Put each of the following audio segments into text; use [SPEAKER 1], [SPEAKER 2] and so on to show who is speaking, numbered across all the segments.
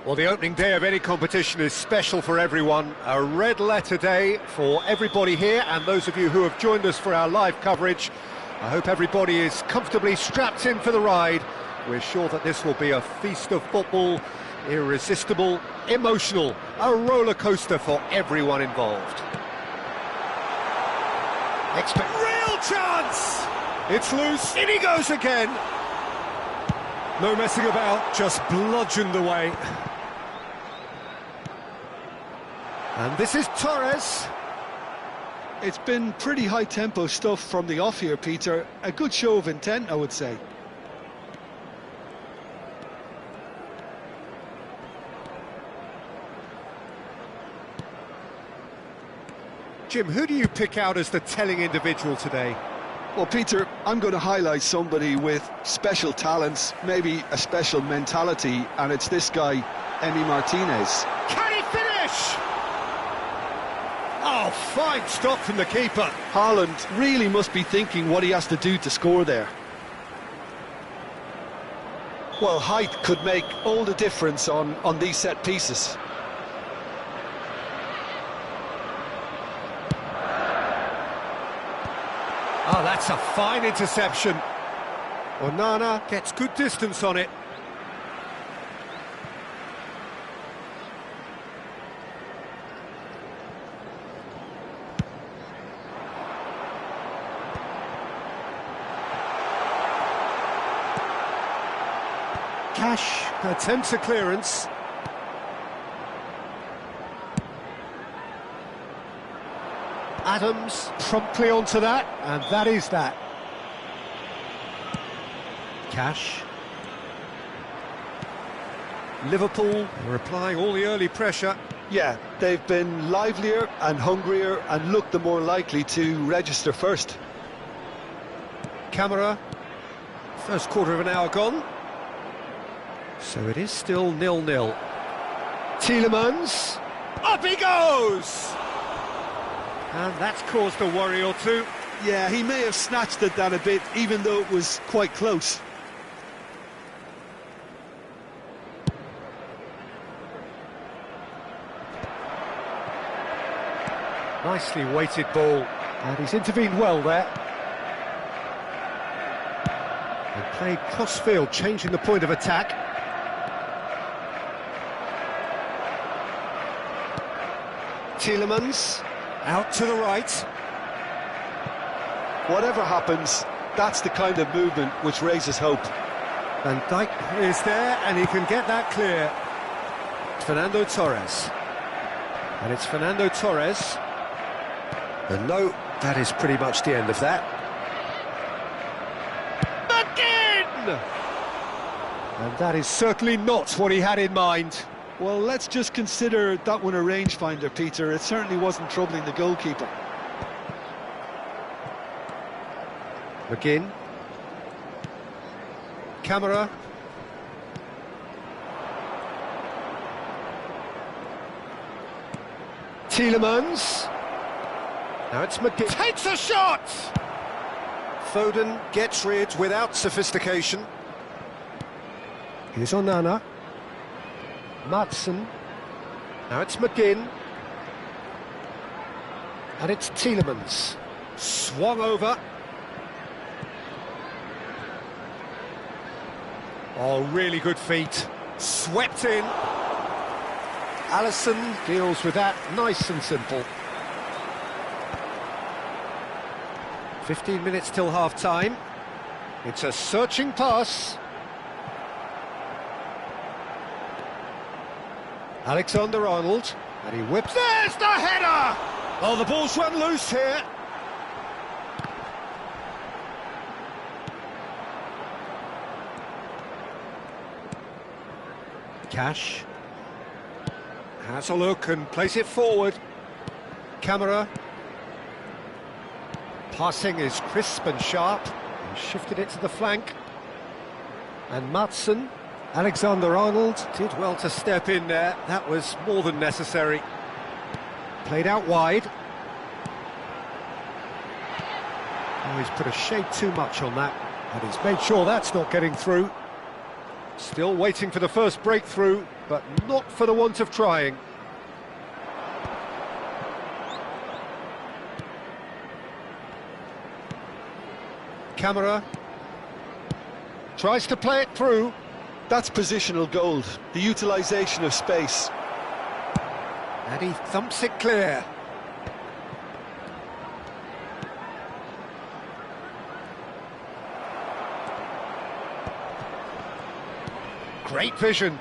[SPEAKER 1] Well, the opening day of any competition is special for everyone. A red letter day for everybody here, and those of you who have joined us for our live coverage. I hope everybody is comfortably strapped in for the ride. We're sure that this will be a feast of football, irresistible, emotional, a roller coaster for everyone involved. Real chance! It's loose, in he goes again! No messing about, just bludgeoned away. And this is Torres.
[SPEAKER 2] It's been pretty high-tempo stuff from the off here, Peter. A good show of intent, I would say.
[SPEAKER 1] Jim, who do you pick out as the telling individual today?
[SPEAKER 2] Well, Peter, I'm going to highlight somebody with special talents, maybe a special mentality, and it's this guy, Emi Martinez.
[SPEAKER 1] Can he finish? Oh, fine stop from the keeper.
[SPEAKER 2] Haaland really must be thinking what he has to do to score there. Well, height could make all the difference on these set pieces.
[SPEAKER 1] Oh, that's a fine interception. Onana gets good distance on it. Cash attempts a clearance. Adams promptly onto that, and that is that. Cash. Liverpool are applying all the early pressure.
[SPEAKER 2] Yeah, they've been livelier and hungrier and looked the more likely to register first.
[SPEAKER 1] Camera. First quarter of an hour gone. So it is still 0-0. Tielemans. Up he goes! And that's caused a worry or two.
[SPEAKER 2] Yeah, he may have snatched at that a bit, even though it was quite close.
[SPEAKER 1] Nicely weighted ball. And he's intervened well there. And played cross-field, changing the point of attack. Tielemans. Out to the right.
[SPEAKER 2] Whatever happens, that's the kind of movement which raises hope.
[SPEAKER 1] Van Dijk is there, and he can get that clear. Fernando Torres. And it's Fernando Torres. And no, that is pretty much the end of that. Again! And that is certainly not what he had in mind.
[SPEAKER 2] Well, let's just consider that one a rangefinder, Peter. It certainly wasn't troubling the goalkeeper.
[SPEAKER 1] McGinn. Camera. Tielemans. Now it's McGinn. Takes a shot! Foden gets rid without sophistication. Here's Onana. Madsen. Now it's McGinn. And it's Tielemans. Swung over. Oh, really good feet. Swept in. Alisson deals with that nice and simple. 15 minutes till half-time. It's a searching pass. Alexander-Arnold, and he whips. There's the header! Oh, the ball's run loose here. Cash has a look and plays it forward. Camera. Passing is crisp and sharp. He shifted it to the flank. And Madsen. Alexander-Arnold did well to step in there. That was more than necessary. Played out wide. Oh, he's put a shade too much on that. And he's made sure that's not getting through. Still waiting for the first breakthrough, but not for the want of trying. Camera tries to play it through.
[SPEAKER 2] That's positional gold, the utilisation of space.
[SPEAKER 1] And he thumps it clear. Great vision.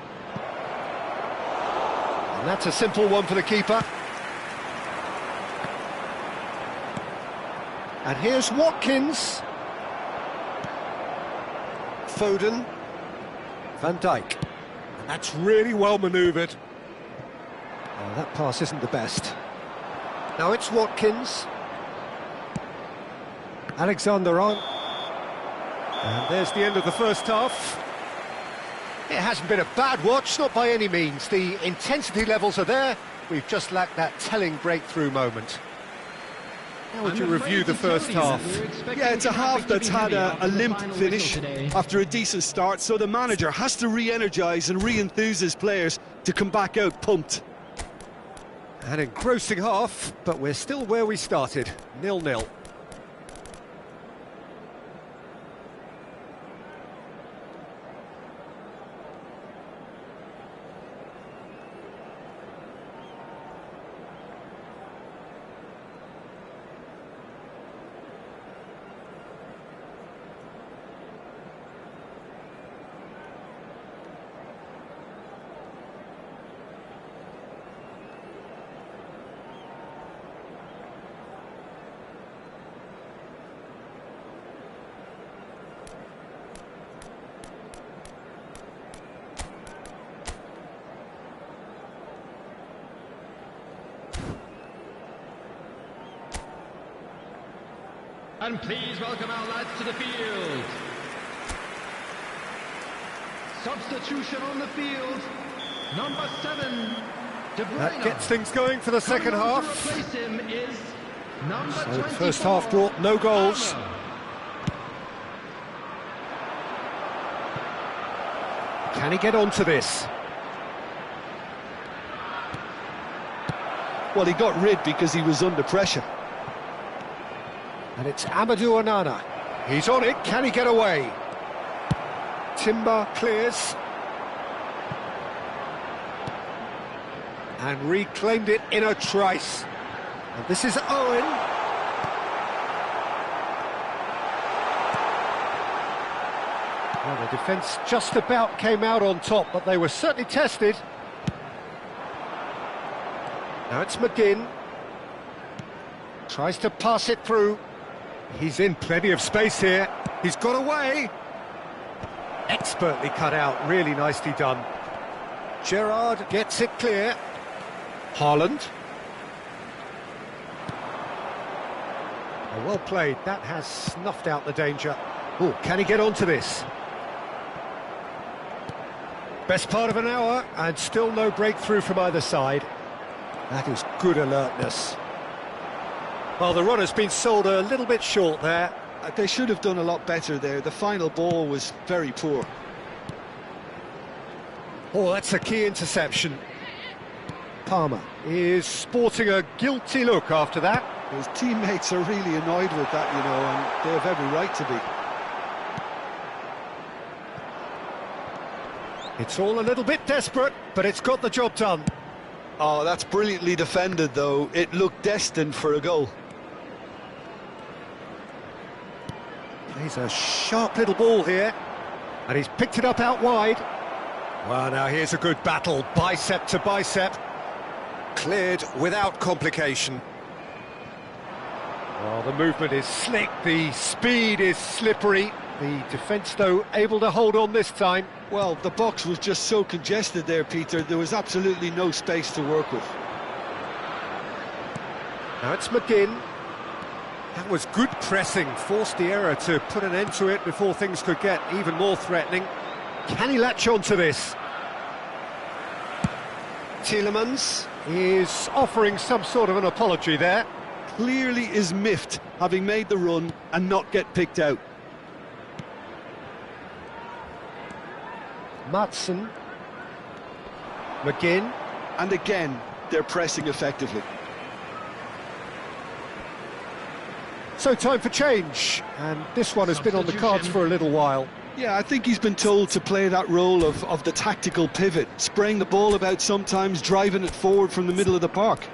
[SPEAKER 1] And that's a simple one for the keeper. And here's Watkins. Foden. Van Dijk. And that's really well manoeuvred. Oh, that pass isn't the best. Now it's Watkins. Alexander-Arnold. And there's the end of the first half. It hasn't been a bad watch, not by any means. The intensity levels are there. We've just lacked that telling breakthrough moment. How would you review the first half?
[SPEAKER 2] Yeah, it's a half that's had a limp finish after a decent start, so the manager has to re-energise and re-enthuse his players to come back out pumped.
[SPEAKER 1] An engrossing half, but we're still where we started, 0-0.
[SPEAKER 3] And please welcome our lads to the field. Substitution on the field, number 7, De Bruyne.
[SPEAKER 1] That gets things going for the second half.
[SPEAKER 3] To replace him is number
[SPEAKER 1] So the
[SPEAKER 3] 24,
[SPEAKER 1] first half brought no goals. Can he get onto this?
[SPEAKER 2] Well, he got rid because he was under pressure.
[SPEAKER 1] And it's Amadou Onana. He's on it, can he get away? Timber clears. And reclaimed it in a trice. And this is Owen. Well, the defence just about came out on top, but they were certainly tested. Now it's McGinn. Tries to pass it through. He's in plenty of space here. He's got away. Expertly cut out, really nicely done. Gerrard gets it clear. Haaland. Oh, well played, that has snuffed out the danger. Oh, can he get onto this? Best part of an hour, and still no breakthrough from either side. That is good alertness. Well, the run has been sold a little bit short there.
[SPEAKER 2] They should have done a lot better there. The final ball was very poor.
[SPEAKER 1] Oh, that's a key interception. Palmer is sporting a guilty look after that.
[SPEAKER 2] His teammates are really annoyed with that, you know, and they have every right to be.
[SPEAKER 1] It's all a little bit desperate, but it's got the job done.
[SPEAKER 2] Oh, that's brilliantly defended, though. It looked destined for a goal.
[SPEAKER 1] He's a sharp little ball here, and he's picked it up out wide. Well, now here's a good battle, bicep to bicep. Cleared without complication. Well, the movement is slick, the speed is slippery. The defence, though, able to hold on this time.
[SPEAKER 2] Well, the box was just so congested there, Peter. There was absolutely no space to work with.
[SPEAKER 1] Now it's McGinn. That was good pressing, forced the error to put an end to it before things could get even more threatening. Can he latch on to this? Tielemans is offering some sort of an apology there.
[SPEAKER 2] Clearly is miffed, having made the run and not get picked out.
[SPEAKER 1] Madsen. McGinn.
[SPEAKER 2] And again, they're pressing effectively.
[SPEAKER 1] So time for change, and this one has been on the cards for a little while.
[SPEAKER 2] Yeah, I think he's been told to play that role of the tactical pivot, spraying the ball about sometimes, driving it forward from the middle of the park.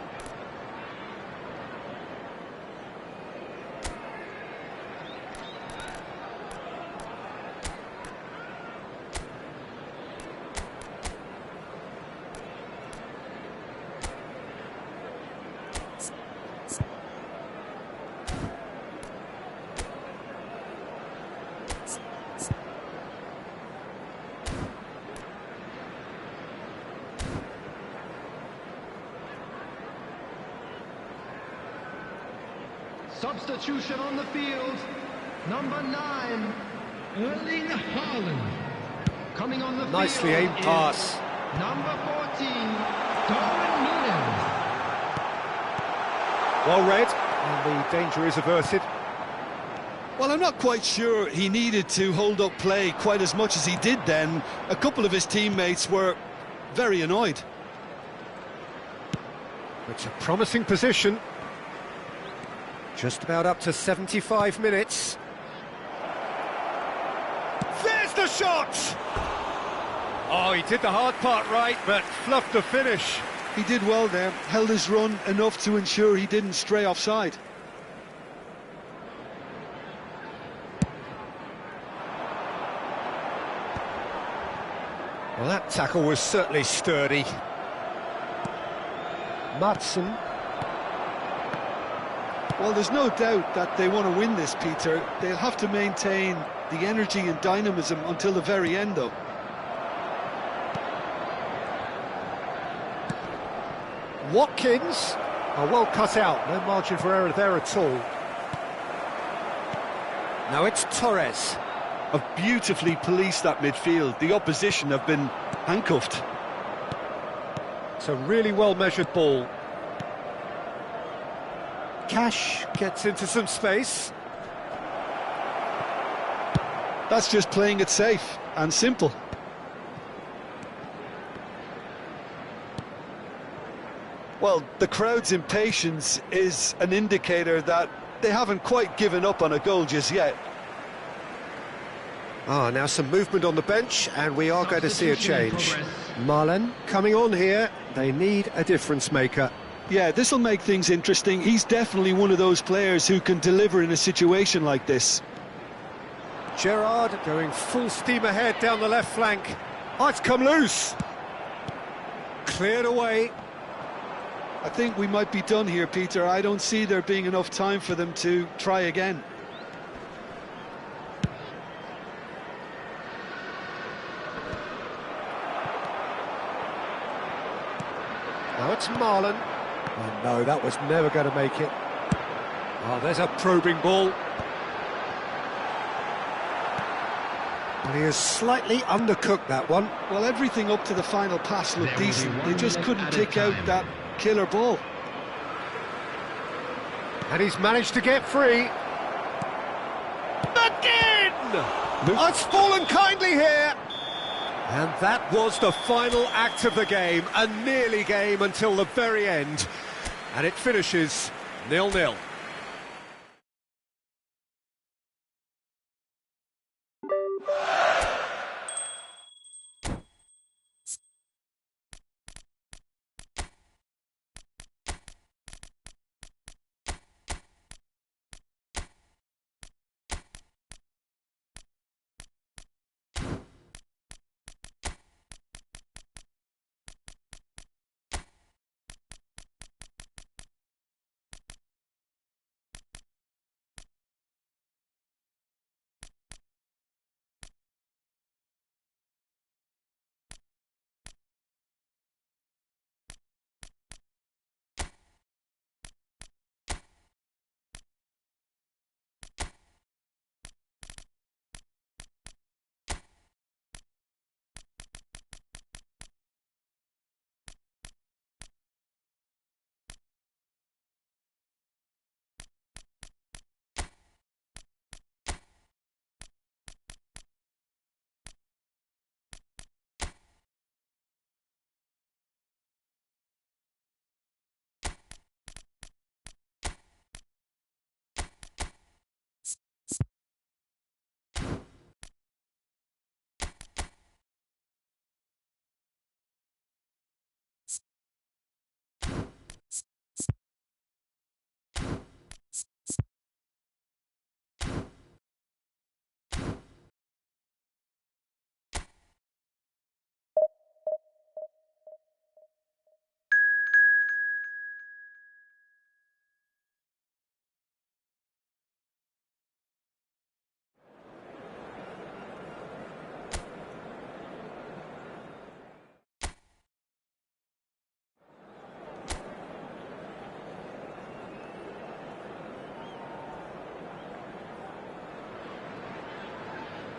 [SPEAKER 3] Substitution on the field. Number 9, Erling Haaland. Coming on the field.
[SPEAKER 1] Nicely aimed pass.
[SPEAKER 3] Number 14, Darwin Núñez.
[SPEAKER 1] Well read, and the danger is averted.
[SPEAKER 2] Well, I'm not quite sure he needed to hold up play quite as much as he did then. A couple of his teammates were very annoyed.
[SPEAKER 1] It's a promising position. Just about up to 75 minutes. There's the shot! Oh, he did the hard part right, but fluffed the finish.
[SPEAKER 2] He did well there, held his run enough to ensure he didn't stray offside.
[SPEAKER 1] Well, that tackle was certainly sturdy. Madsen.
[SPEAKER 2] Well, there's no doubt that they want to win this, Peter. They'll have to maintain the energy and dynamism until the very end, though.
[SPEAKER 1] Watkins. Oh, well cut out. No margin for error there at all. Now it's Torres.
[SPEAKER 2] Have beautifully policed that midfield. The opposition have been handcuffed.
[SPEAKER 1] It's a really well-measured ball. Cash gets into some space.
[SPEAKER 2] That's just playing it safe and simple. Well, the crowd's impatience is an indicator that they haven't quite given up on a goal just yet.
[SPEAKER 1] Ah, now some movement on the bench, and we are going to see a change. Marlen coming on here. They need a difference maker.
[SPEAKER 2] Yeah, this will make things interesting. He's definitely one of those players who can deliver in a situation like this.
[SPEAKER 1] Gerrard going full steam ahead down the left flank. Oh, it's come loose. Cleared away.
[SPEAKER 2] I think we might be done here, Peter. I don't see there being enough time for them to try again.
[SPEAKER 1] Now it's Marlen. Oh no, that was never going to make it. Oh, there's a probing ball. And he has slightly undercooked that one.
[SPEAKER 2] Well, everything up to the final pass looked decent. They just couldn't pick out that killer ball.
[SPEAKER 1] And he's managed to get free. Again! Oh, it's fallen kindly here. And that was the final act of the game, a nearly game until the very end. And it finishes 0-0.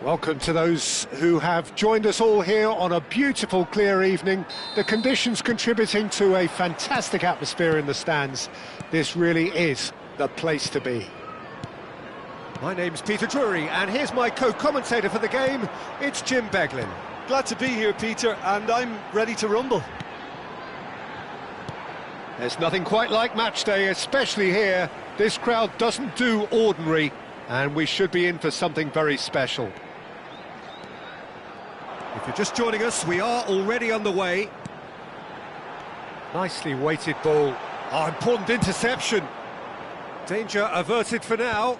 [SPEAKER 1] Welcome to those who have joined us all here on a beautiful, clear evening. The conditions contributing to a fantastic atmosphere in the stands. This really is the place to be. My name's Peter Drury, and here's my co-commentator for the game. It's Jim Beglin.
[SPEAKER 2] Glad to be here, Peter, and I'm ready to rumble.
[SPEAKER 1] There's nothing quite like match day, especially here. This crowd doesn't do ordinary, and we should be in for something very special. If you're just joining us, we are already underway. Nicely weighted ball. Oh, important interception. Danger averted for now.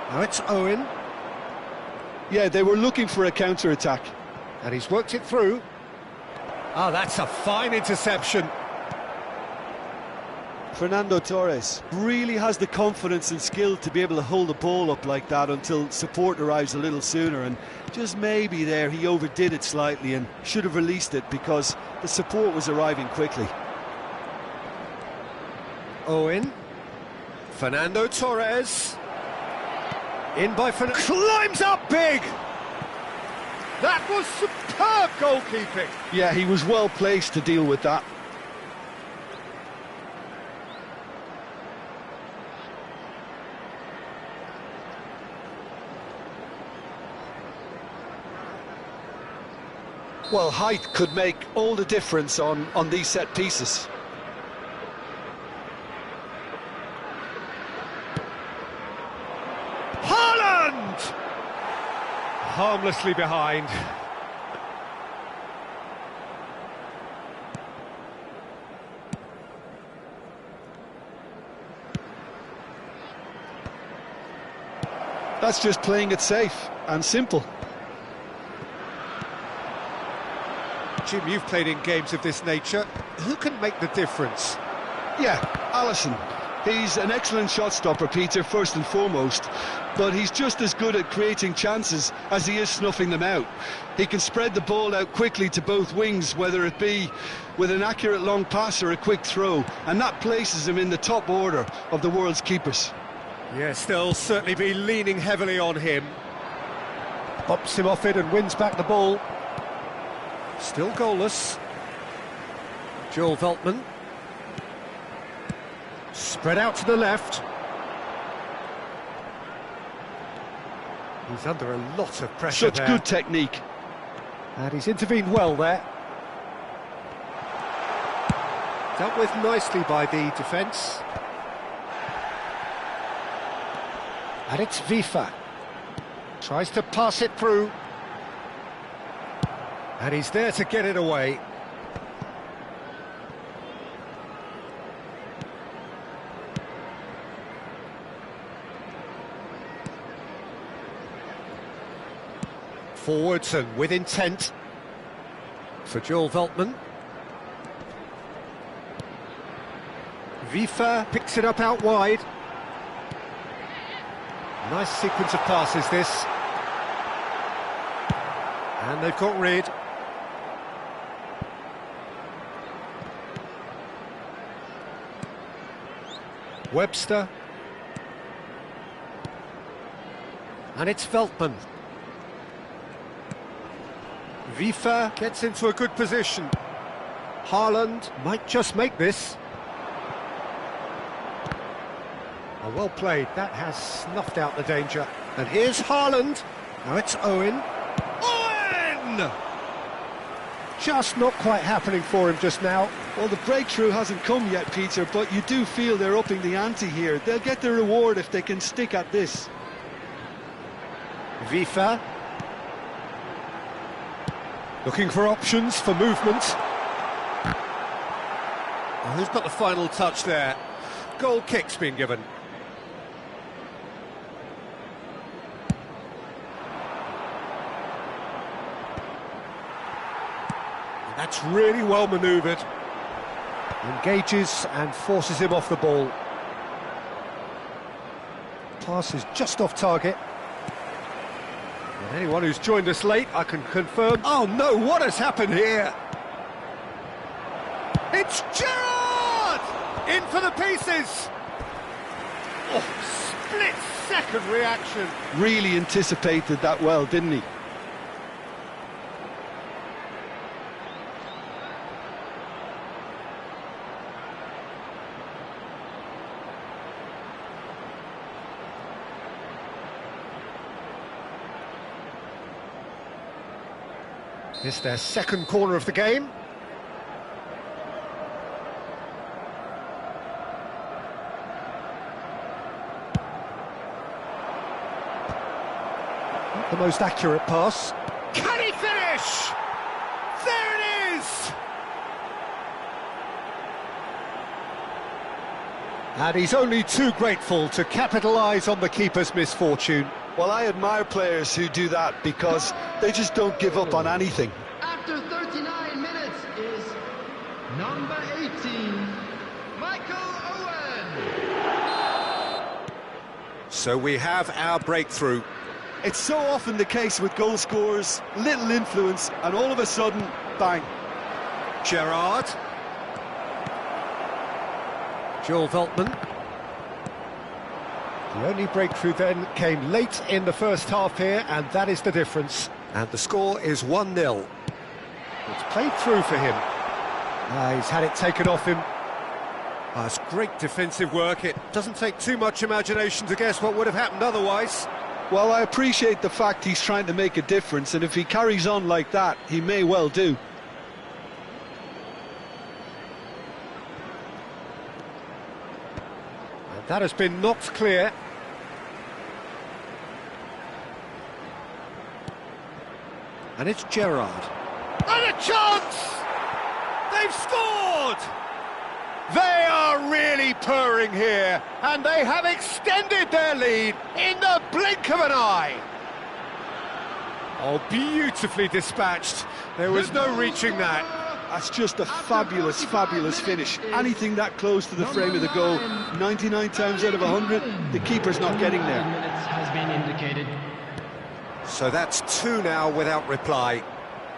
[SPEAKER 1] Now it's Owen.
[SPEAKER 2] Yeah, they were looking for a counter-attack.
[SPEAKER 1] And he's worked it through. Oh, that's a fine interception.
[SPEAKER 2] Fernando Torres really has the confidence and skill to be able to hold the ball up like that until support arrives a little sooner, and just maybe there he overdid it slightly and should have released it because the support was arriving quickly.
[SPEAKER 1] Owen. Fernando Torres. In by Fernando. Climbs up big! That was superb goalkeeping.
[SPEAKER 2] Yeah, he was well placed to deal with that. Well, height could make all the difference on these set pieces.
[SPEAKER 1] Haaland! Harmlessly behind.
[SPEAKER 2] That's just playing it safe and simple.
[SPEAKER 1] Jim, you've played in games of this nature. Who can make the difference?
[SPEAKER 2] Yeah, Alisson. He's an excellent shot stopper, Peter, first and foremost, but he's just as good at creating chances as he is snuffing them out. He can spread the ball out quickly to both wings, whether it be with an accurate long pass or a quick throw, and that places him in the top order of the world's keepers.
[SPEAKER 1] Yes, they'll certainly be leaning heavily on him. Pops him off it and wins back the ball. Still goalless. Joel Veltman. Spread out to the left. He's under a lot of pressure
[SPEAKER 2] Such
[SPEAKER 1] there.
[SPEAKER 2] good technique.
[SPEAKER 1] And he's intervened well there. Dealt with nicely by the defence. And it's Vifa. Tries to pass it through. And he's there to get it away. Forwards and with intent for Joel Veltman. Vifa picks it up out wide. Nice sequence of passes this. And they've got rid. Webster. And it's Veltman. Vifa gets into a good position. Haaland might just make this. Oh, well played. That has snuffed out the danger. And here's Haaland. Now it's Owen. Owen! Just not quite happening for him just now.
[SPEAKER 2] Well, the breakthrough hasn't come yet, Peter, but you do feel they're upping the ante here. They'll get their reward if they can stick at this.
[SPEAKER 1] Vifa. Looking for options for movement. Oh, who's got the final touch there? Goal kick's been given. And that's really well manoeuvred. Engages and forces him off the ball. Pass is just off target. And anyone who's joined us late, I can confirm... Oh no, what has happened here? It's Gerrard! In for the pieces! Oh, split-second reaction.
[SPEAKER 2] Really anticipated that well, didn't he?
[SPEAKER 1] It's their second corner of the game. Not the most accurate pass. Can he finish? There it is! And he's only too grateful to capitalise on the keeper's misfortune.
[SPEAKER 2] Well, I admire players who do that because they just don't give up on anything.
[SPEAKER 3] After 39 minutes is number 18, Michael Owen.
[SPEAKER 1] So we have our breakthrough.
[SPEAKER 2] It's so often the case with goal scorers, little influence, and all of a sudden, bang.
[SPEAKER 1] Gerrard. Joel Veltman. The only breakthrough then came late in the first half here, and that is the difference. And the score is 1-0. It's played through for him. He's had it taken off him. It's great defensive work. It doesn't take too much imagination to guess what would have happened otherwise.
[SPEAKER 2] Well, I appreciate the fact he's trying to make a difference, and if he carries on like that, he may well do.
[SPEAKER 1] And that has been knocked clear. And it's Gerrard. And a chance! They've scored! They are really purring here, and they have extended their lead in the blink of an eye. Oh, beautifully dispatched. There was no reaching that.
[SPEAKER 2] That's just a fabulous, fabulous finish. Anything that close to the frame of the goal, 99 times out of 100, the keeper's not getting there.
[SPEAKER 3] Minutes has been indicated.
[SPEAKER 1] So that's two now without reply.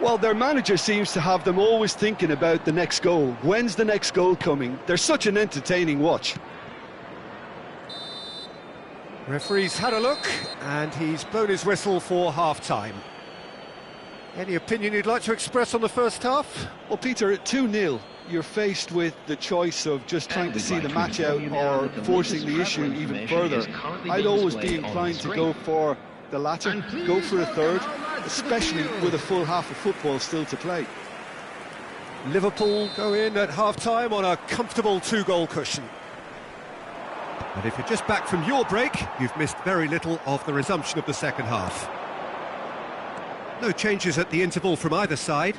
[SPEAKER 2] Well, their manager seems to have them always thinking about the next goal. When's the next goal coming? They're such an entertaining watch.
[SPEAKER 1] Referee's had a look, and he's blown his whistle for half-time. Any opinion you'd like to express on the first half?
[SPEAKER 2] Well, Peter, at 2-0, you're faced with the choice of just trying to see the match out or forcing the issue even further. I'd always be inclined to go for the latter, go for a third, especially with a full half of football still to play.
[SPEAKER 1] Liverpool go in at half-time on a comfortable two-goal cushion. But if you're just back from your break, you've missed very little of the resumption of the second half. No changes at the interval from either side.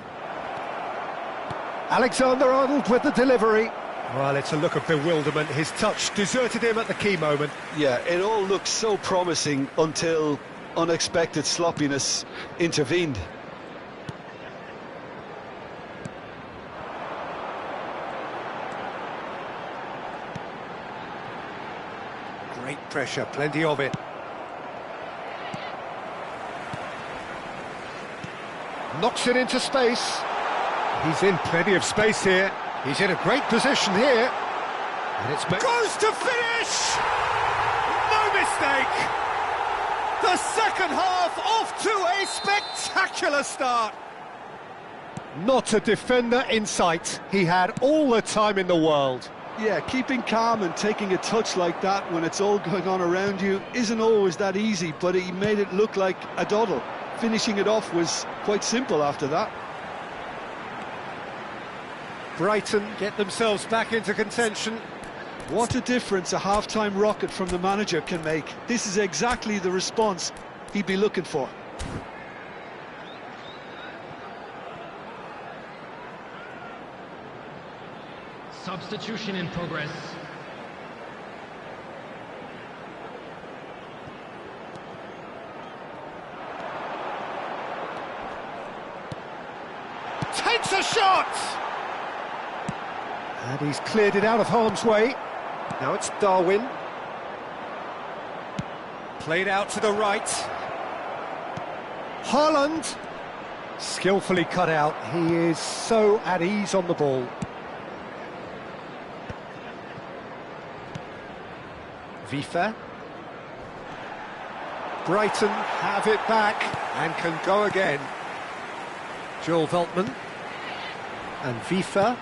[SPEAKER 1] Alexander-Arnold with the delivery. Well, it's a look of bewilderment. His touch deserted him at the key moment.
[SPEAKER 2] Yeah, it all looked so promising until unexpected sloppiness intervened.
[SPEAKER 1] Great pressure, plenty of it. Knocks it into space. He's in plenty of space here. He's in a great position here. And it's goes to finish! No mistake! The second half off to a spectacular start. Not a defender in sight. He had all the time in the world.
[SPEAKER 2] Yeah, keeping calm and taking a touch like that when it's all going on around you isn't always that easy, but he made it look like a doddle. Finishing it off was quite simple after that.
[SPEAKER 1] Brighton get themselves back into contention.
[SPEAKER 2] What a difference a half-time rocket from the manager can make. This is exactly the response he'd be looking for.
[SPEAKER 3] Substitution in progress.
[SPEAKER 1] Takes a shot! And he's cleared it out of harm's way. Now it's Darwin. Played out to the right. Haaland. Skillfully cut out. He is so at ease on the ball. Vifa. Brighton have it back and can go again. Joel Veltman and Vifa.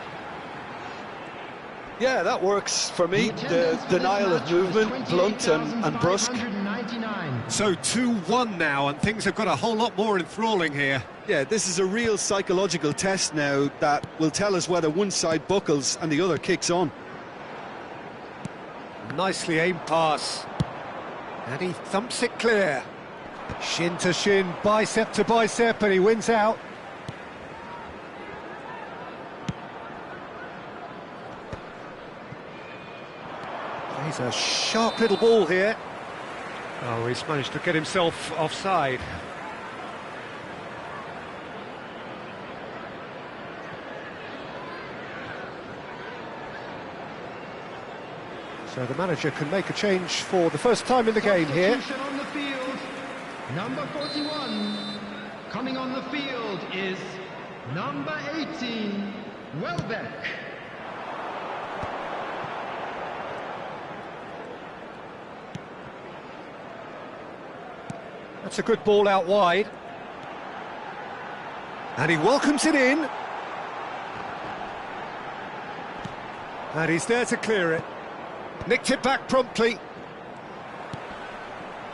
[SPEAKER 2] Yeah, that works for me. The denial of movement, blunt and brusque.
[SPEAKER 1] So 2-1 now, and things have got a whole lot more enthralling here.
[SPEAKER 2] Yeah, this is a real psychological test now that will tell us whether one side buckles and the other kicks on.
[SPEAKER 1] Nicely aimed pass. And he thumps it clear. Shin to shin, bicep to bicep, and he wins out. He's a sharp little ball here. Oh, he's managed to get himself offside. So the manager can make a change for the first time in the game here.
[SPEAKER 3] On the field, number 41. Coming on the field is number 18, Welbeck.
[SPEAKER 1] That's a good ball out wide. And he welcomes it in. And he's there to clear it. Nicked it back promptly.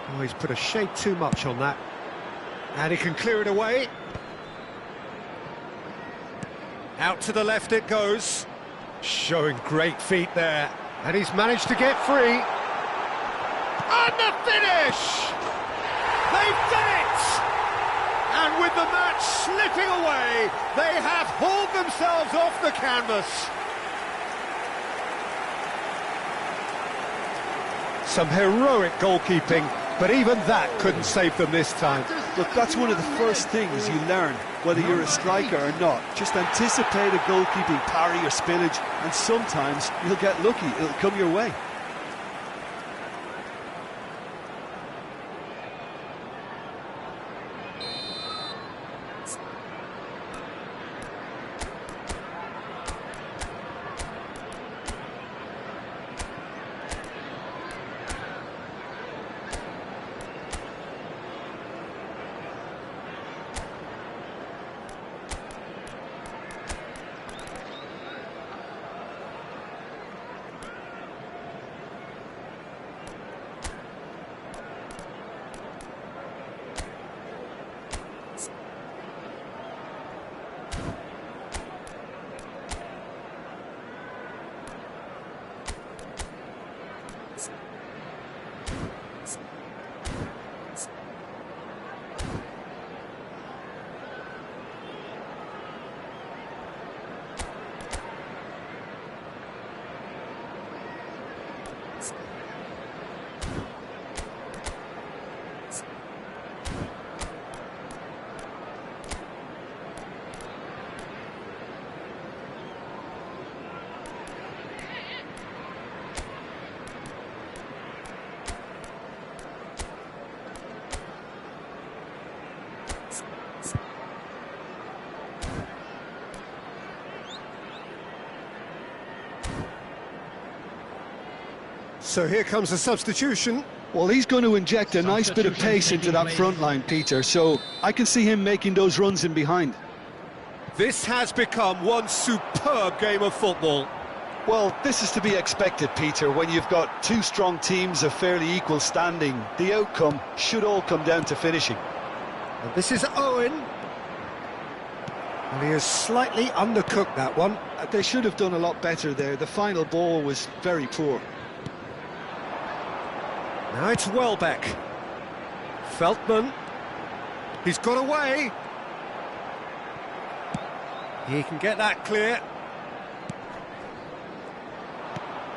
[SPEAKER 1] Oh, he's put a shade too much on that. And he can clear it away. Out to the left it goes. Showing great feet there. And he's managed to get free. And the finish! They've done it! And with the match slipping away, they have hauled themselves off the canvas. Some heroic goalkeeping, but even that couldn't save them this time.
[SPEAKER 2] Look, that's one of the first things you learn, whether you're a striker or not. Just anticipate a goalkeeping parry or spillage, and sometimes you'll get lucky, it'll come your way.
[SPEAKER 1] So here comes a substitution.
[SPEAKER 2] Well, he's going to inject a nice bit of pace into that front line, Peter, so I can see him making those runs in behind.
[SPEAKER 1] This has become one superb game of football.
[SPEAKER 2] Well, this is to be expected, Peter, when you've got two strong teams of fairly equal standing. The outcome should all come down to finishing.
[SPEAKER 1] And this is Owen. And he has slightly undercooked that one.
[SPEAKER 2] They should have done a lot better there. The final ball was very poor.
[SPEAKER 1] Now it's Welbeck. Veltman. He's got away. He can get that clear.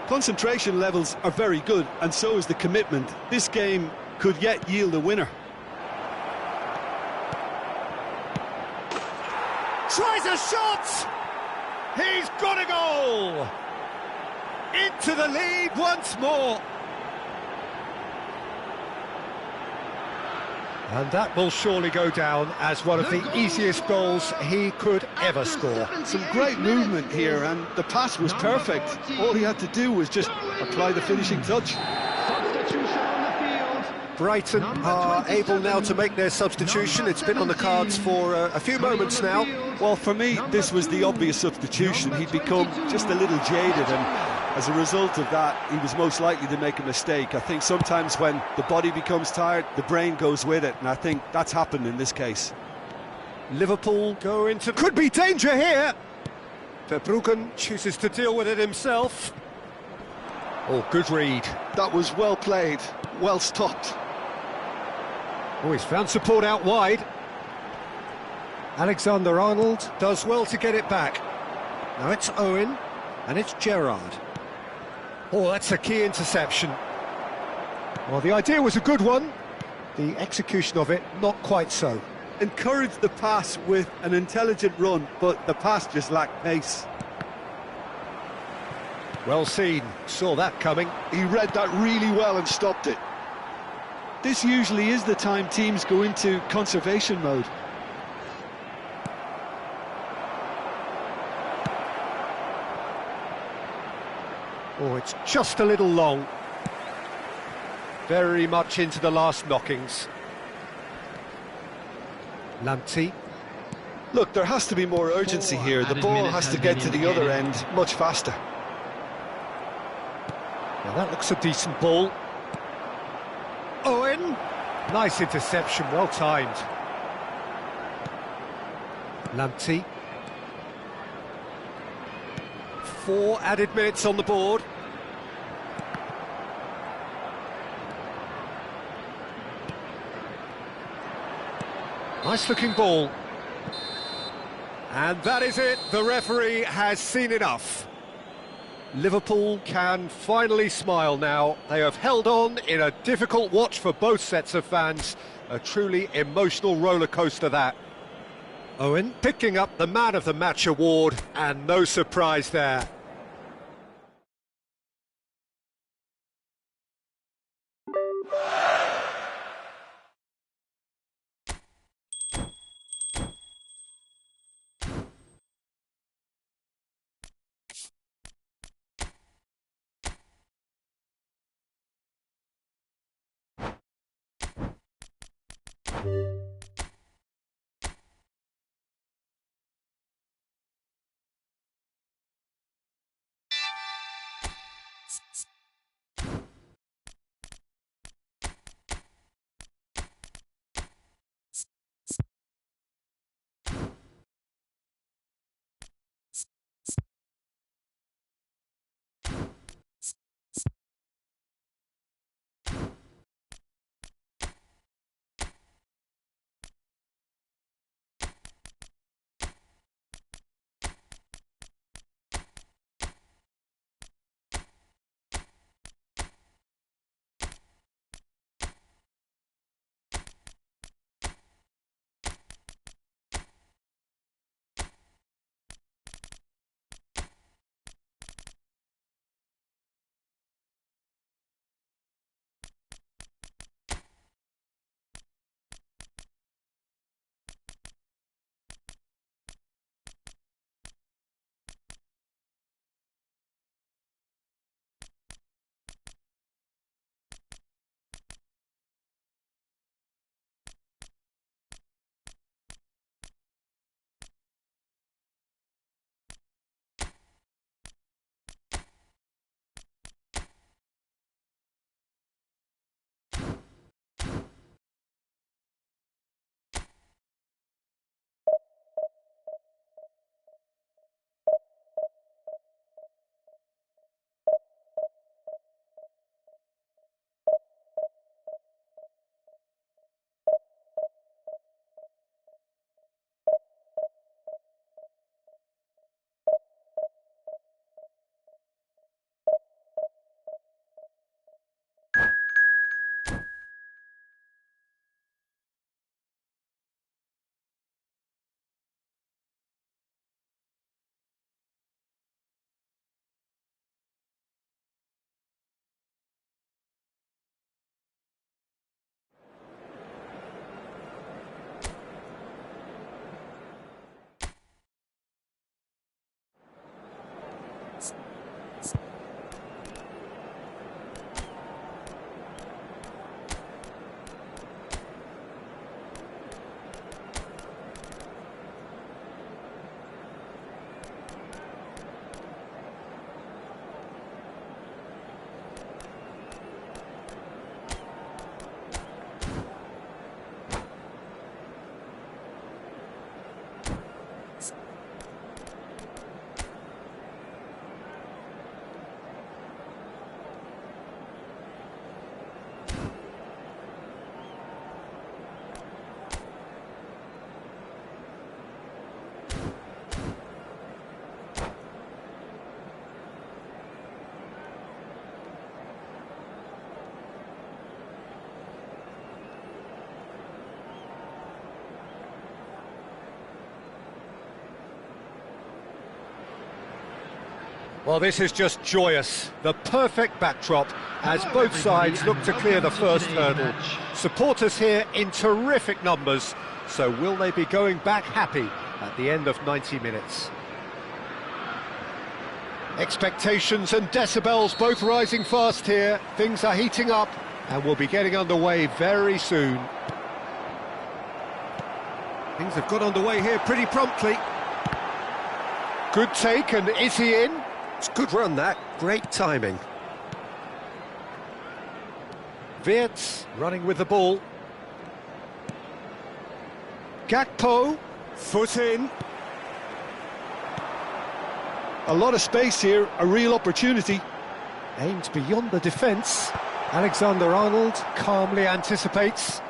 [SPEAKER 2] Concentration levels are very good, and so is the commitment. This game could yet yield a winner.
[SPEAKER 1] Tries a shot! He's got a goal! Into the lead once more. And that will surely go down as one of the easiest goals he could ever score.
[SPEAKER 2] Some great movement here, and the pass was perfect. All he had to do was just apply the finishing touch.
[SPEAKER 1] Brighton are able now to make their substitution. It's been on the cards for a few moments now.
[SPEAKER 2] Well, for me, this was the obvious substitution. He'd become just a little jaded, and as a result of that, he was most likely to make a mistake. I think sometimes when the body becomes tired, the brain goes with it, and I think that's happened in this case.
[SPEAKER 1] Liverpool go into... Could be danger here! Verbruggen chooses to deal with it himself. Oh, good read.
[SPEAKER 2] That was well played, well stopped.
[SPEAKER 1] Oh, he's found support out wide. Alexander-Arnold does well to get it back. Now it's Owen, and it's Gerrard. Oh, that's a key interception. Well, the idea was a good one. The execution of it, not quite so.
[SPEAKER 2] Encouraged the pass with an intelligent run, but the pass just lacked pace.
[SPEAKER 1] Well seen, saw that coming.
[SPEAKER 2] He read that really well and stopped it. This usually is the time teams go into conservation mode.
[SPEAKER 1] Oh, it's just a little long. Very much into the last knockings. Lamptey.
[SPEAKER 2] Look, there has to be more urgency here. The ball has to get to the other end much faster.
[SPEAKER 1] Now that looks a decent ball. Owen! Nice interception, well timed. Lamptey. 4 added minutes on the board. Nice looking ball. And that is it, the referee has seen enough. Liverpool can finally smile now. They have held on in a difficult watch for both sets of fans. A truly emotional roller coaster that. Owen picking up the Man of the Match award, and no surprise there. Well, this is just joyous. The perfect backdrop as both sides look to clear the first hurdle. Supporters here in terrific numbers. So will they be going back happy at the end of 90 minutes? Expectations and decibels both rising fast here. Things are heating up and we'll be getting underway very soon. Things have got underway here pretty promptly. Good take, and is he in? It's a good run, that. Great timing. Wirtz running with the ball. Gakpo, foot in.
[SPEAKER 2] A lot of space here, a real opportunity.
[SPEAKER 1] Aimed beyond the defence. Alexander-Arnold calmly anticipates.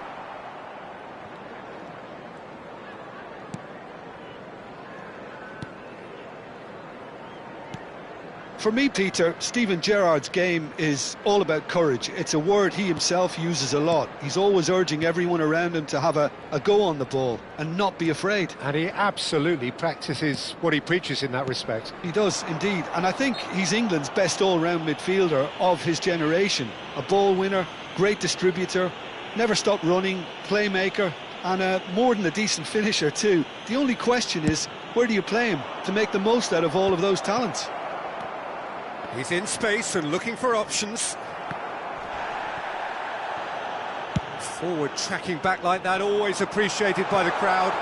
[SPEAKER 2] For me, Peter, Steven Gerrard's game is all about courage. It's a word he himself uses a lot. He's always urging everyone around him to have a go on the ball and not be afraid.
[SPEAKER 1] And he absolutely practices what he preaches in that respect.
[SPEAKER 2] He does, indeed. And I think he's England's best all-round midfielder of his generation. A ball winner, great distributor, never stopped running, playmaker, and more than a decent finisher too. The only question is, where do you play him to make the most out of all of those talents?
[SPEAKER 1] He's in space and looking for options. Forward tracking back like that, always appreciated by the crowd.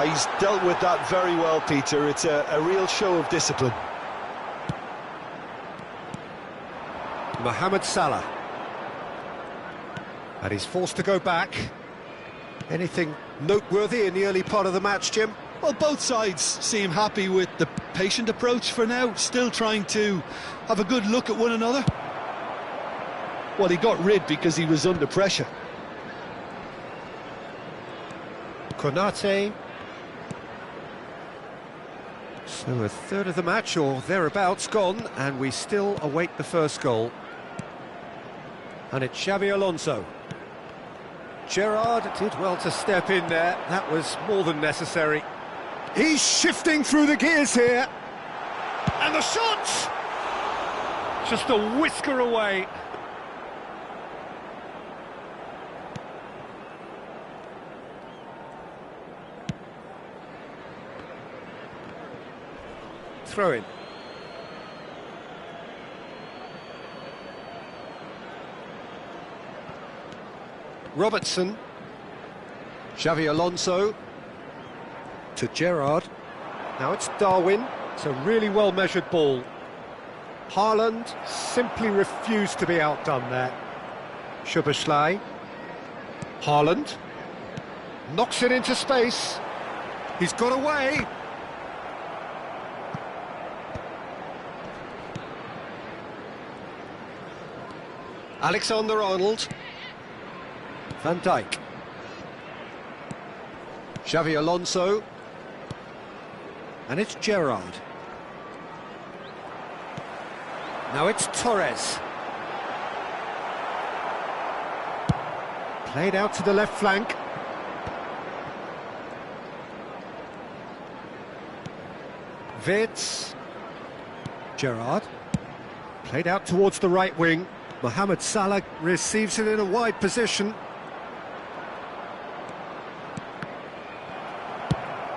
[SPEAKER 2] He's dealt with that very well, Peter. It's a real show of discipline.
[SPEAKER 1] Mohamed Salah. And he's forced to go back. Anything noteworthy in the early part of the match, Jim?
[SPEAKER 2] Well, both sides seem happy with the patient approach for now, still trying to have a good look at one another. Well, he got rid because he was under pressure.
[SPEAKER 1] Konate. So a third of the match or thereabouts gone, and we still await the first goal. And it's Xabi Alonso. Gerrard did well to step in there, that was more than necessary. He's shifting through the gears here. And the shot! Just a whisker away. Throw in. Robertson. Xabi Alonso. To Gerrard. Now it's Darwin. It's a really well-measured ball. Haaland simply refused to be outdone there. Szoboszlai. Haaland. Knocks it into space. He's got away. Alexander-Arnold. Van Dijk. Xabi Alonso. And it's Gerrard. Now it's Torres. Played out to the left flank. Wirtz. Gerrard. Played out towards the right wing. Mohamed Salah receives it in a wide position.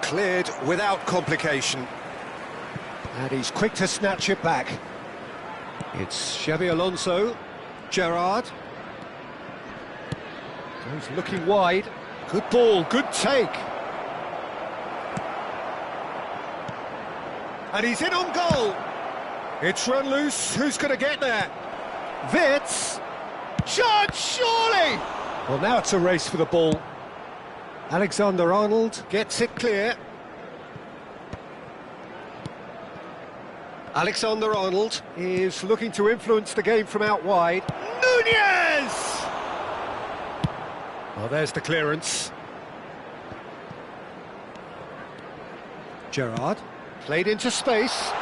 [SPEAKER 1] Cleared without complication. And he's quick to snatch it back. It's Xabi Alonso. Gerrard. Goes looking wide. Good ball, good take. And he's in on goal. It's run loose. Who's going to get there? Wirtz. Shot, surely! Well, now it's a race for the ball. Alexander-Arnold gets it clear. Alexander-Arnold is looking to influence the game from out wide. Nunez! Well, there's the clearance. Gerrard played into space.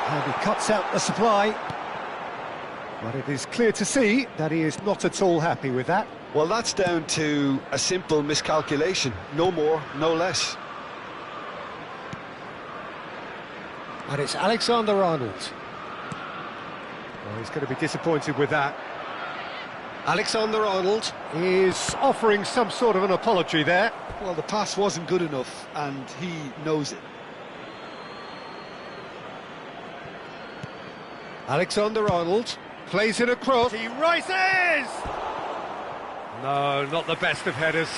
[SPEAKER 1] And he cuts out the supply. But it is clear to see that he is not at all happy with that.
[SPEAKER 2] Well, that's down to a simple miscalculation. No more, no less.
[SPEAKER 1] And it's Alexander-Arnold. he's going to be disappointed with that. Alexander-Arnold is offering some sort of an apology there.
[SPEAKER 2] Well, the pass wasn't good enough, and he knows it.
[SPEAKER 1] Alexander-Arnold plays it across. He rises! No, not the best of headers.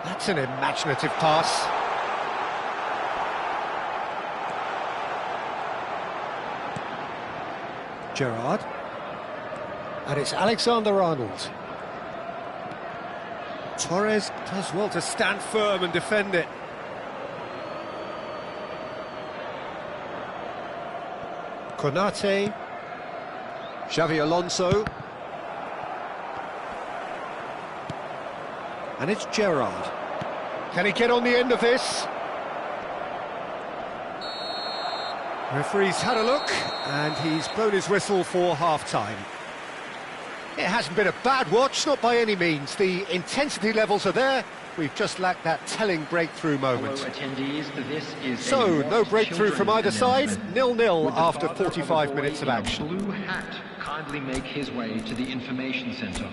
[SPEAKER 1] That's an imaginative pass. Gerrard. And it's Alexander-Arnold. Torres does well to stand firm and defend it. Konate. Xavi Alonso. And it's Gerrard. Can he get on the end of this? Referee's had a look, and he's blown his whistle for half-time. It hasn't been a bad watch, not by any means. The intensity levels are there. We've just lacked that telling breakthrough moment.
[SPEAKER 3] Hello, attendees. This is
[SPEAKER 1] So, no breakthrough from either side. 0-0 after 45 minutes of action.
[SPEAKER 3] Blue hat, kindly make his way to the information centre.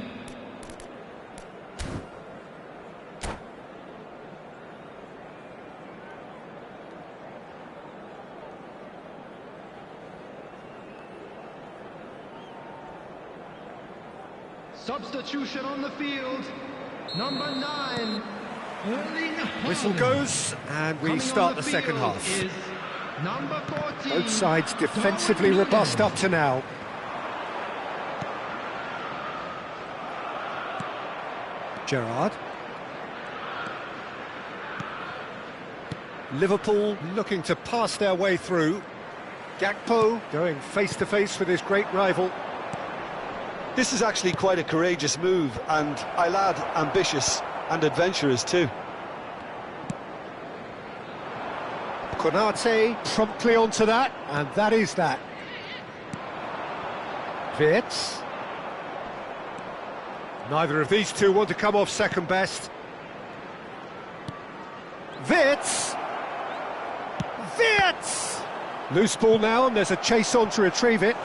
[SPEAKER 3] Substitution on the field, number 9, Erling Haaland.
[SPEAKER 1] Whistle goes, and we start the second half.
[SPEAKER 3] Number 14,
[SPEAKER 1] Both sides defensively robust up to now. Gerrard. Liverpool looking to pass their way through. Gakpo going face-to-face with his great rival.
[SPEAKER 2] This is actually quite a courageous move, and I'll add ambitious and adventurous too.
[SPEAKER 1] Konate promptly onto that, and that is that. Wirtz. Neither of these two want to come off second best. Wirtz! Wirtz! Loose ball now, and there's a chase on to retrieve it.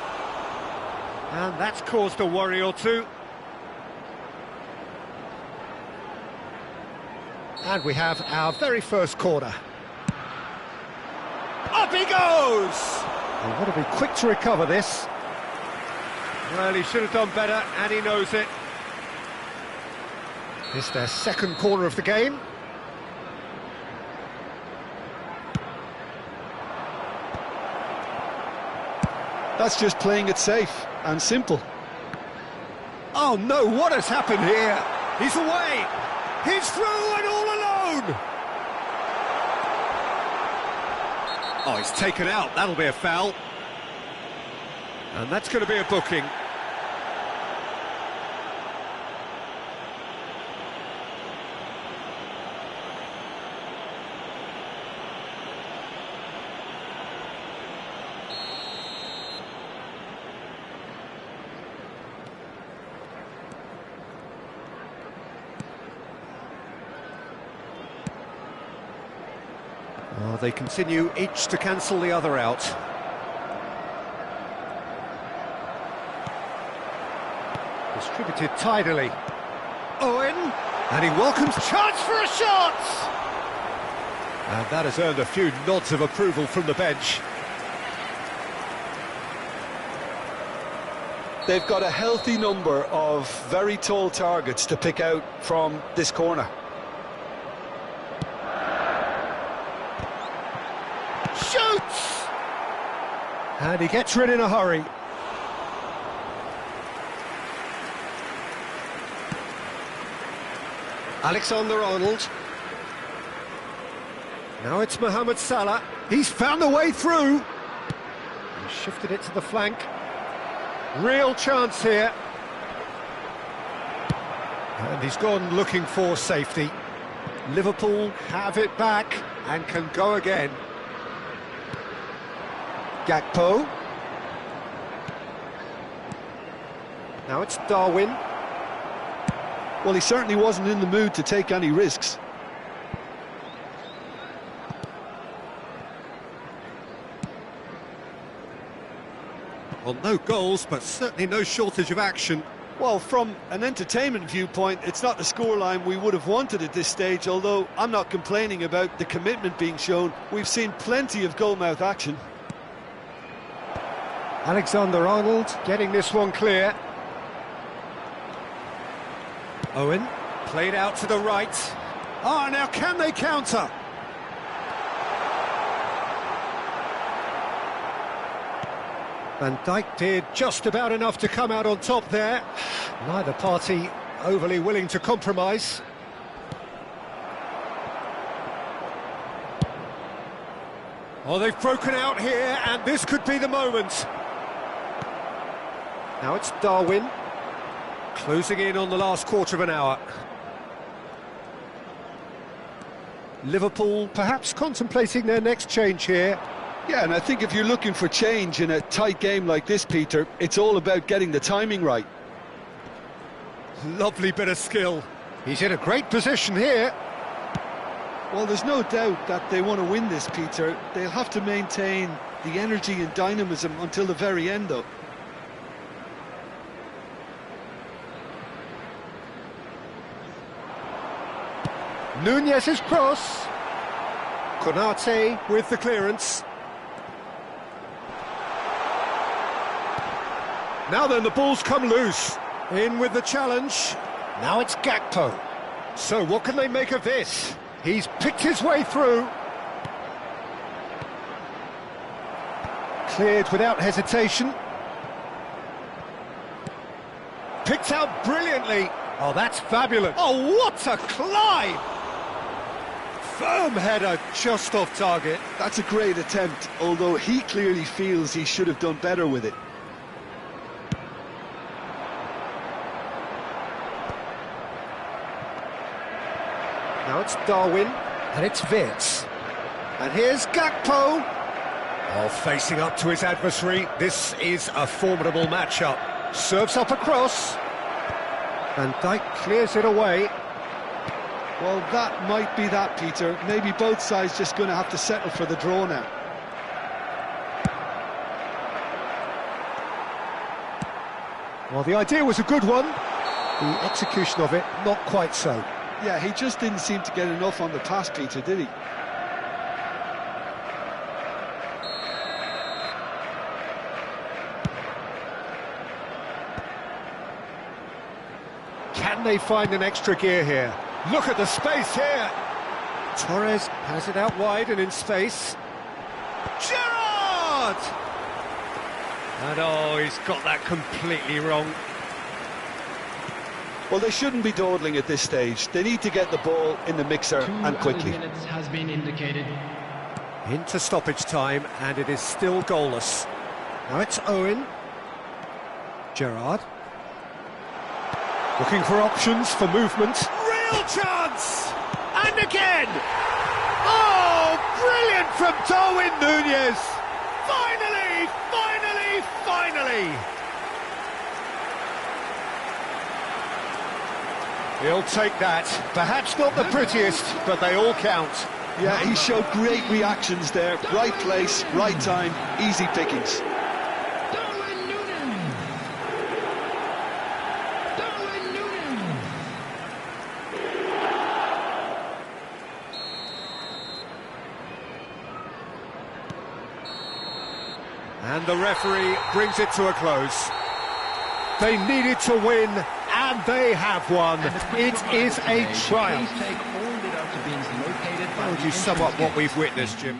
[SPEAKER 1] And that's caused a worry or two. And we have our very first corner. Up he goes! They've got to be quick to recover this. Well, he should have done better, and he knows it. It's their second corner of the game.
[SPEAKER 2] That's just playing it safe and simple.
[SPEAKER 1] Oh no, what has happened here? He's away! He's through and all alone! Oh, he's taken out, that'll be a foul. And that's going to be a booking. They continue each to cancel the other out. Distributed tidily. Owen, and he welcomes chance for a shot! And that has earned a few nods of approval from the bench.
[SPEAKER 2] They've got a healthy number of very tall targets to pick out from this corner.
[SPEAKER 1] Shoots! And he gets rid in a hurry. Alexander-Arnold. Now it's Mohamed Salah. He's found a way through. He shifted it to the flank. Real chance here. And he's gone looking for safety. Liverpool have it back and can go again. Gakpo. Now it's Darwin.
[SPEAKER 2] Well, he certainly wasn't in the mood to take any risks.
[SPEAKER 1] Well, no goals, but certainly no shortage of action.
[SPEAKER 2] Well, from an entertainment viewpoint, it's not the scoreline we would have wanted at this stage, although I'm not complaining about the commitment being shown. We've seen plenty of goalmouth action.
[SPEAKER 1] Alexander-Arnold getting this one clear. Owen, played out to the right. Ah, now can they counter? Van Dijk did just about enough to come out on top there. Neither party overly willing to compromise. Oh, they've broken out here, and this could be the moment. Now it's Darwin, closing in on the last quarter of an hour. Liverpool perhaps contemplating their next change here.
[SPEAKER 2] Yeah, and I think if you're looking for change in a tight game like this, Peter, it's all about getting the timing right.
[SPEAKER 1] Lovely bit of skill. He's in a great position here.
[SPEAKER 2] Well, there's no doubt that they want to win this, Peter. They'll have to maintain the energy and dynamism until the very end, though.
[SPEAKER 1] Nunez's cross. Konate with the clearance. Now then, the ball's come loose. In with the challenge. Now it's Gakpo. So what can they make of this? He's picked his way through. Cleared without hesitation. Picked out brilliantly. Oh, that's fabulous. Oh, what a climb! Firm header just off target.
[SPEAKER 2] That's a great attempt, although he clearly feels he should have done better with it.
[SPEAKER 1] Now it's Darwin, and it's Wirtz. And here's Gakpo. Oh, facing up to his adversary. This is a formidable matchup. Serves up a cross. Van Dijk clears it away.
[SPEAKER 2] Well, that might be that, Peter. Maybe both sides just going to have to settle for the draw now.
[SPEAKER 1] Well, the idea was a good one. The execution of it, not quite so.
[SPEAKER 2] Yeah, he just didn't seem to get enough on the pass, Peter, did he?
[SPEAKER 1] Can they find an extra gear here? Look at the space here. Torres has it out wide and in space. Gerrard! And oh, he's got that completely wrong.
[SPEAKER 2] Well, they shouldn't be dawdling at this stage. They need to get the ball in the mixer and quickly.
[SPEAKER 3] 2 minutes has been indicated.
[SPEAKER 1] Into stoppage time, and it is still goalless. Now it's Owen. Gerrard. Looking for options for movement. Real chance! And again! Oh, brilliant from Darwin Nunez! Finally, finally, finally! He'll take that. Perhaps not the prettiest, but they all count.
[SPEAKER 2] Yeah, he showed great reactions there. Right place, right time, easy pickings.
[SPEAKER 3] Darwin Núñez. Darwin Núñez.
[SPEAKER 1] And the referee brings it to a close. They needed to win, and they have won. It is a triumph. How would you sum up what we've witnessed, Jim?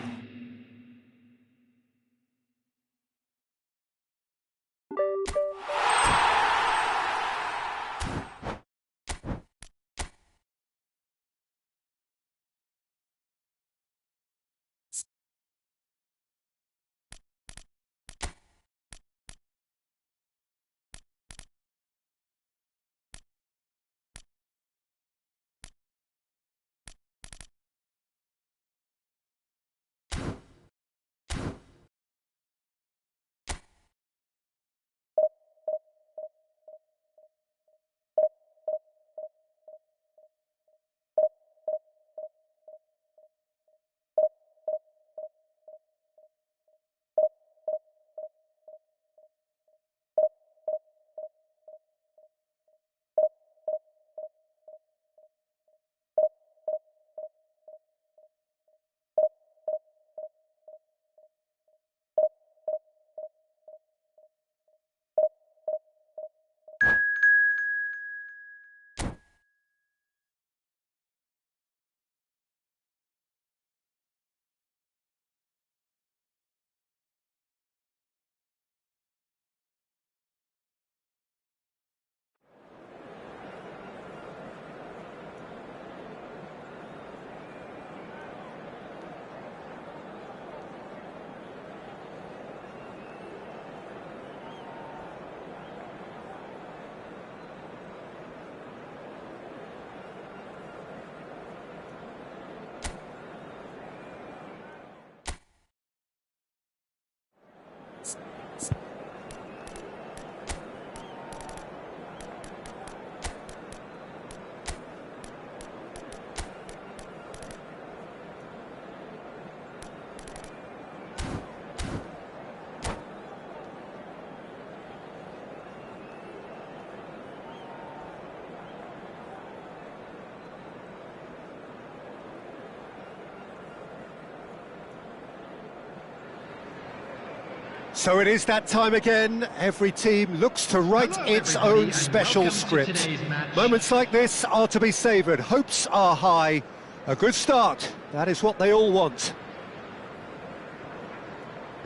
[SPEAKER 1] So it is that time again. Every team looks to write
[SPEAKER 3] Hello,
[SPEAKER 1] its
[SPEAKER 3] everybody,
[SPEAKER 1] own
[SPEAKER 3] and
[SPEAKER 1] special
[SPEAKER 3] welcome to
[SPEAKER 1] script.
[SPEAKER 3] today's match.
[SPEAKER 1] Moments like this are to be savoured. Hopes are high. A good start. That is what they all want.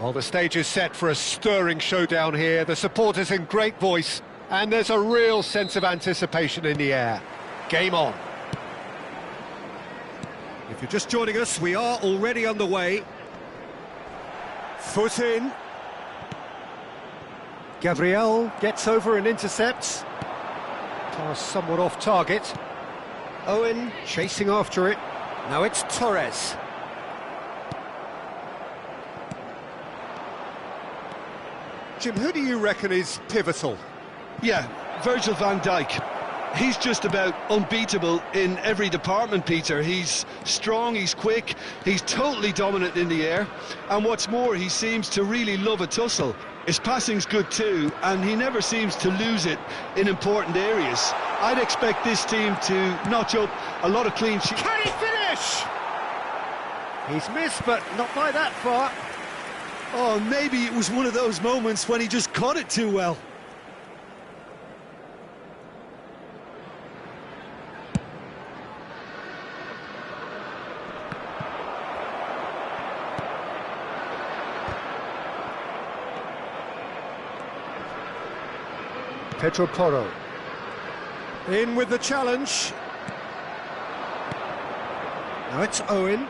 [SPEAKER 1] Well, the stage is set for a stirring showdown here. The supporters in great voice, and there's a real sense of anticipation in the air. Game on. If you're just joining us, we are already underway. Foot in. Gabriel gets over and intercepts. Pass somewhat off target. Owen chasing after it. Now it's Torres. Jim, who do you reckon is pivotal?
[SPEAKER 2] Yeah, Virgil van Dijk. He's just about unbeatable in every department, Peter. He's strong, he's quick, he's totally dominant in the air, and what's more, he seems to really love a tussle. His passing's good too, and he never seems to lose it in important areas. I'd expect this team to notch up a lot of clean sheets.
[SPEAKER 1] Can he finish? He's missed, but not by that far.
[SPEAKER 2] Oh, maybe it was one of those moments when he just caught it too well.
[SPEAKER 1] Pedro Porro. In with the challenge. Now it's Owen.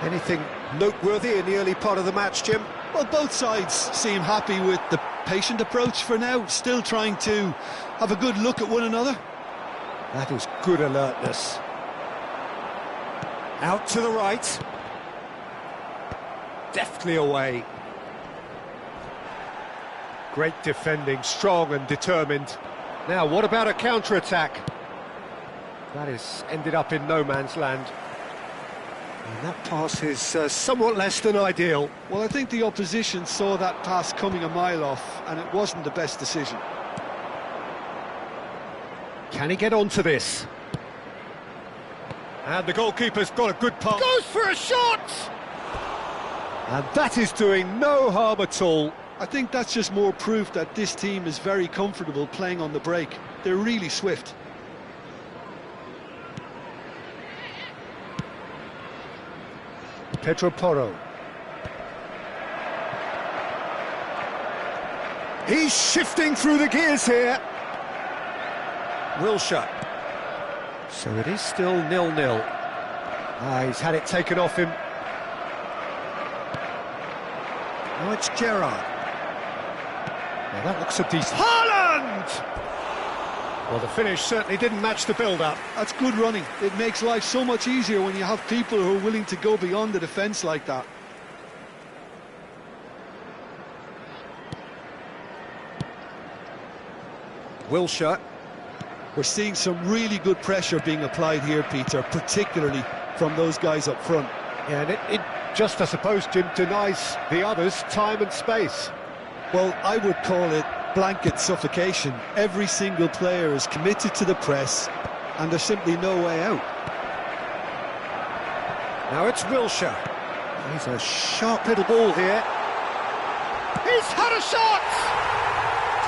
[SPEAKER 1] Anything noteworthy in the early part of the match, Jim?
[SPEAKER 2] Well, both sides seem happy with the patient approach for now, still trying to have a good look at one another.
[SPEAKER 1] That is good alertness. Out to the right. Deftly away. Great defending, strong and determined. Now, what about a counter-attack? That has ended up in no man's land. And that pass is somewhat less than ideal.
[SPEAKER 2] Well, I think the opposition saw that pass coming a mile off, and it wasn't the best decision.
[SPEAKER 1] Can he get onto this? And the goalkeeper's got a good pass. Goes for a shot! And that is doing no harm at all.
[SPEAKER 2] I think that's just more proof that this team is very comfortable playing on the break. They're really swift.
[SPEAKER 1] Pedro Porro. He's shifting through the gears here. Wilshere. So it is still 0-0. He's had it taken off him. Now it's Gerrard. Now that looks a decent... Haaland! Well, the finish certainly didn't match the build-up.
[SPEAKER 2] That's good running. It makes life so much easier when you have people who are willing to go beyond the defence like that.
[SPEAKER 1] Wilshere.
[SPEAKER 2] We're seeing some really good pressure being applied here, Peter, particularly from those guys up front.
[SPEAKER 1] Yeah, and it just, I suppose, Jim, denies the others time and space.
[SPEAKER 2] Well, I would call it blanket suffocation. Every single player is committed to the press, and there's simply no way out.
[SPEAKER 1] Now it's Wilshere. He's a sharp little ball here. He's had a shot!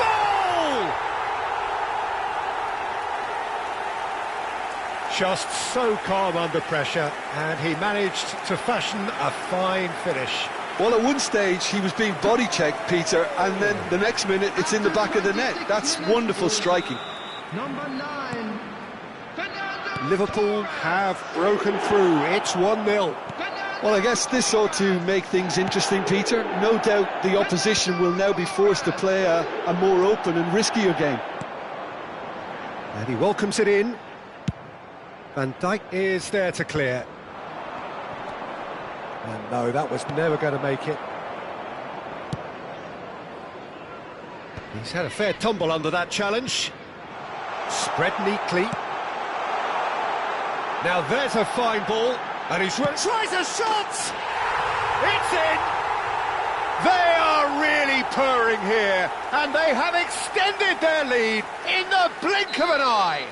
[SPEAKER 1] Goal! Just so calm under pressure, and he managed to fashion a fine finish.
[SPEAKER 2] Well, at one stage he was being body checked, Peter, and then the next minute it's in the back of the net. That's wonderful striking.
[SPEAKER 3] Number 9, Fernando.
[SPEAKER 1] Liverpool have broken through. It's 1-0.
[SPEAKER 2] Well, I guess this ought to make things interesting, Peter. No doubt the opposition will now be forced to play a more open and riskier game.
[SPEAKER 1] And he welcomes it in. Van Dijk is there to clear. And no, that was never going to make it. He's had a fair tumble under that challenge. Spread neatly. Now there's a fine ball, and he's tries a shot! It's in! They are really purring here, and they have extended their lead in the blink of an eye.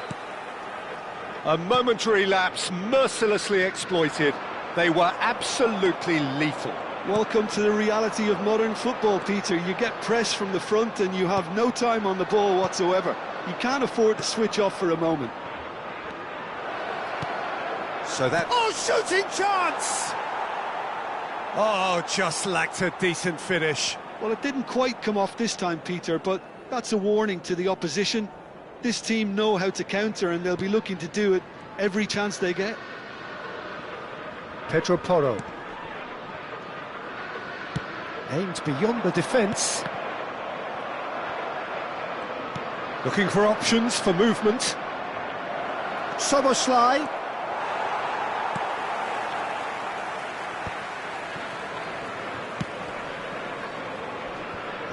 [SPEAKER 1] A momentary lapse mercilessly exploited. They were absolutely lethal.
[SPEAKER 2] Welcome to the reality of modern football, Peter. You get pressed from the front and you have no time on the ball whatsoever. You can't afford to switch off for a moment.
[SPEAKER 1] So that... Oh, shooting chance! Oh, just lacked a decent finish.
[SPEAKER 2] Well, it didn't quite come off this time, Peter, but that's a warning to the opposition. This team know how to counter and they'll be looking to do it every chance they get.
[SPEAKER 1] Pedro Porro. Aimed beyond the defence. Looking for options for movement. Soboslai.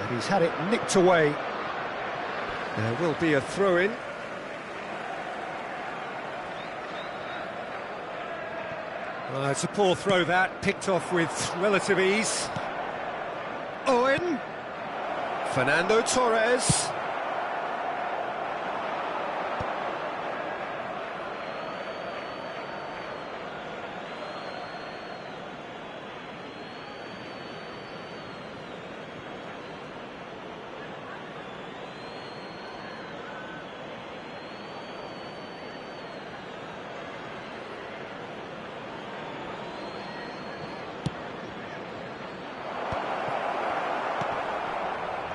[SPEAKER 1] And he's had it nicked away. There will be a throw-in. Well, it's a poor throw that, picked off with relative ease. Owen. Fernando Torres.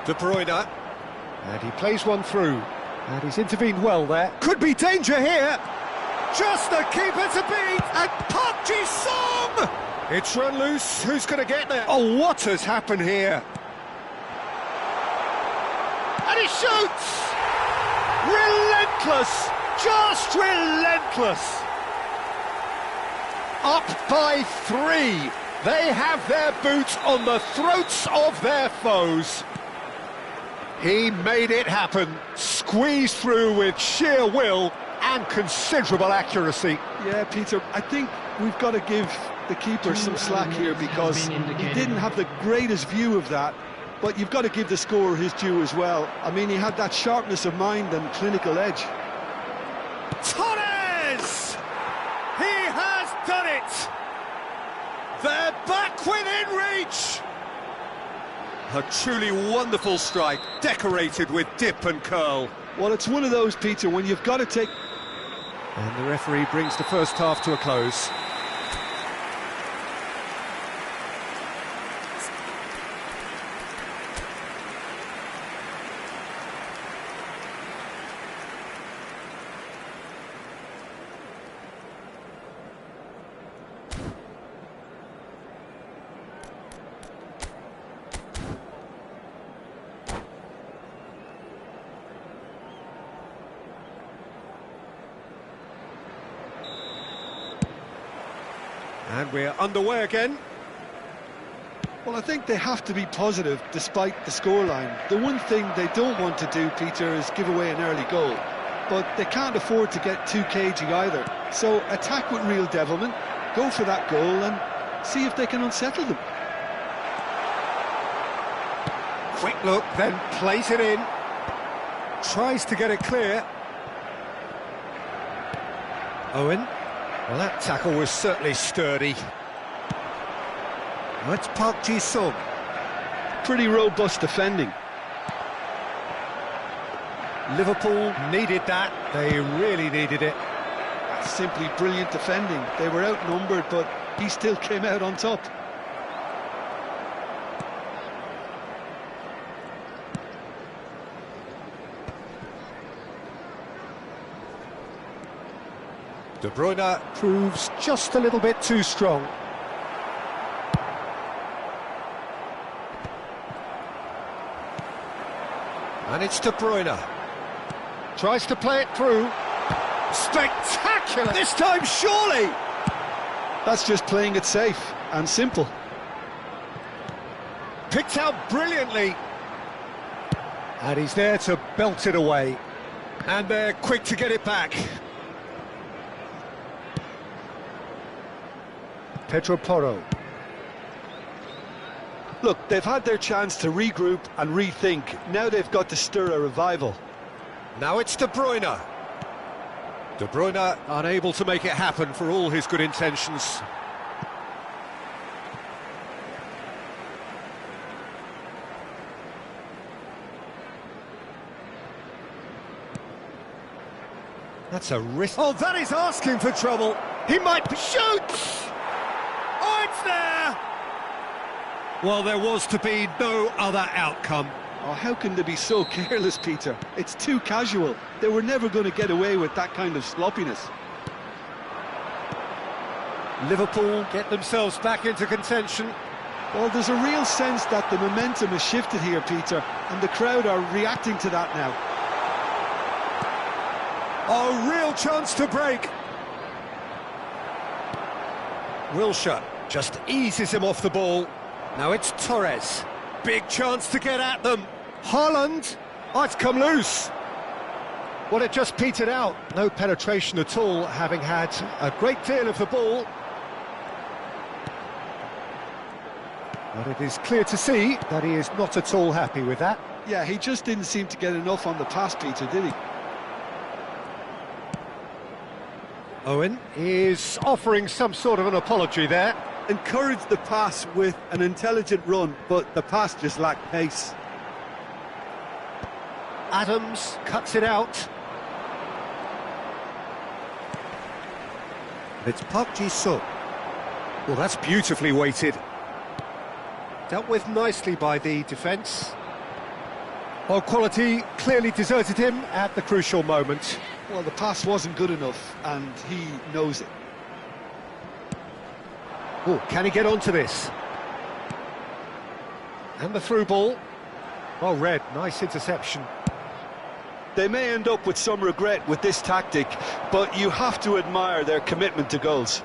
[SPEAKER 1] De Bruyne, and he plays one through, and he's intervened well there. Could be danger here. Just the keeper to beat, and Park Ji-sung! It's run loose. Who's going to get there? Oh, what has happened here? And he shoots! Relentless, just relentless. Up by 3. They have their boots on the throats of their foes. He made it happen, squeezed through with sheer will and considerable accuracy.
[SPEAKER 2] Yeah, Peter, I think we've got to give the keeper some slack here because he didn't have the greatest view of that, but you've got to give the scorer his due as well. I mean, he had that sharpness of mind and clinical edge.
[SPEAKER 1] Torres! He has done it! They're back within reach! A truly wonderful strike, decorated with dip and curl.
[SPEAKER 2] Well, it's one of those, Peter, when you've got to take...
[SPEAKER 1] And the referee brings the first half to a close. And we're underway again.
[SPEAKER 2] Well, I think they have to be positive despite the scoreline. The one thing they don't want to do, Peter, is give away an early goal. But they can't afford to get too cagey either. So attack with real devilment, go for that goal and see if they can unsettle them.
[SPEAKER 1] Quick look, then plays it in. Tries to get it clear. Owen. Well, that tackle was certainly sturdy. That's Park Ji-sung.
[SPEAKER 2] Pretty robust defending.
[SPEAKER 1] Liverpool needed that. They really needed it.
[SPEAKER 2] That's simply brilliant defending. They were outnumbered, but he still came out on top.
[SPEAKER 1] De Bruyne proves just a little bit too strong. And it's De Bruyne. Tries to play it through. Spectacular! This time, surely!
[SPEAKER 2] That's just playing it safe and simple.
[SPEAKER 1] Picked out brilliantly. And he's there to belt it away. And they're quick to get it back. Pedro Porro.
[SPEAKER 2] Look, they've had their chance to regroup and rethink. Now they've got to stir a revival.
[SPEAKER 1] Now it's De Bruyne. De Bruyne unable to make it happen for all his good intentions. That's a risk. Oh, that is asking for trouble. He might shoot! Oh, it's there! Well, there was to be no other outcome.
[SPEAKER 2] Oh, how can they be so careless, Peter? It's too casual. They were never going to get away with that kind of sloppiness.
[SPEAKER 1] Liverpool get themselves back into contention.
[SPEAKER 2] Well, there's a real sense that the momentum has shifted here, Peter, and the crowd are reacting to that now.
[SPEAKER 1] Oh, real chance to break. Wilshere just eases him off the ball. Now it's Torres. Big chance to get at them. Haaland. Oh, it's come loose. Well, it just petered out. No penetration at all, having had a great deal of the ball. But it is clear to see that he is not at all happy with that.
[SPEAKER 2] Yeah, he just didn't seem to get enough on the pass, Peter, did he?
[SPEAKER 1] Owen is offering some sort of an apology there.
[SPEAKER 2] Encouraged the pass with an intelligent run, but the pass just lacked pace.
[SPEAKER 1] Adams cuts it out. It's Park Ji-sung. Well, that's beautifully weighted. Dealt with nicely by the defence. Well, quality clearly deserted him at the crucial moment.
[SPEAKER 2] Well, the pass wasn't good enough, and he knows it.
[SPEAKER 1] Oh, can he get onto this? And the through ball. Well read, nice interception.
[SPEAKER 2] They may end up with some regret with this tactic, but you have to admire their commitment to goals.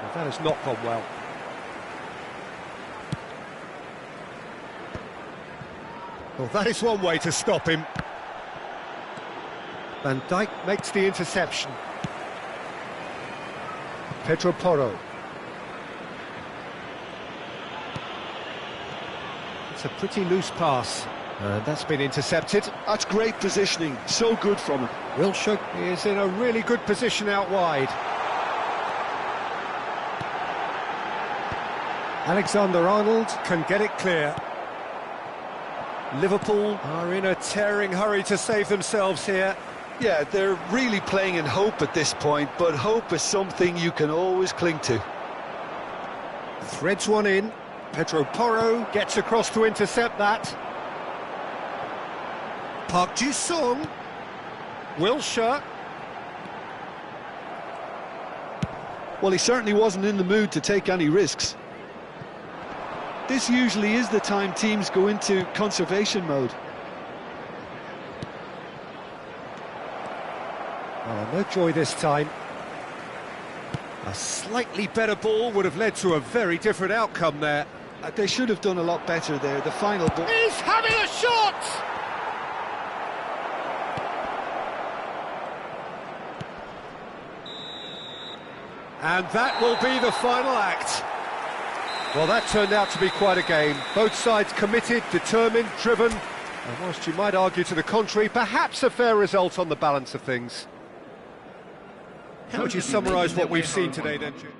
[SPEAKER 1] Well, that has not gone well. Well, that is one way to stop him. Van Dijk makes the interception. Pedro Porro. It's a pretty loose pass. That's been intercepted.
[SPEAKER 2] That's great positioning, so good from him.
[SPEAKER 1] Wilshere is in a really good position out wide. Alexander-Arnold can get it clear. Liverpool are in a tearing hurry to save themselves here.
[SPEAKER 2] Yeah, they're really playing in hope at this point, but hope is something you can always cling to.
[SPEAKER 1] Threads one in. Pedro Porro gets across to intercept that. Park Ji-sung. Wilshere.
[SPEAKER 2] Well, he certainly wasn't in the mood to take any risks. This usually is the time teams go into conservation mode.
[SPEAKER 1] Oh, no joy this time. A slightly better ball would have led to a very different outcome there.
[SPEAKER 2] They should have done a lot better there. The final ball...
[SPEAKER 1] He's having a shot! And that will be the final act. Well, that turned out to be quite a game. Both sides committed, determined, driven. And whilst you might argue to the contrary, perhaps a fair result on the balance of things. How would you summarise what we've seen today then, Jim?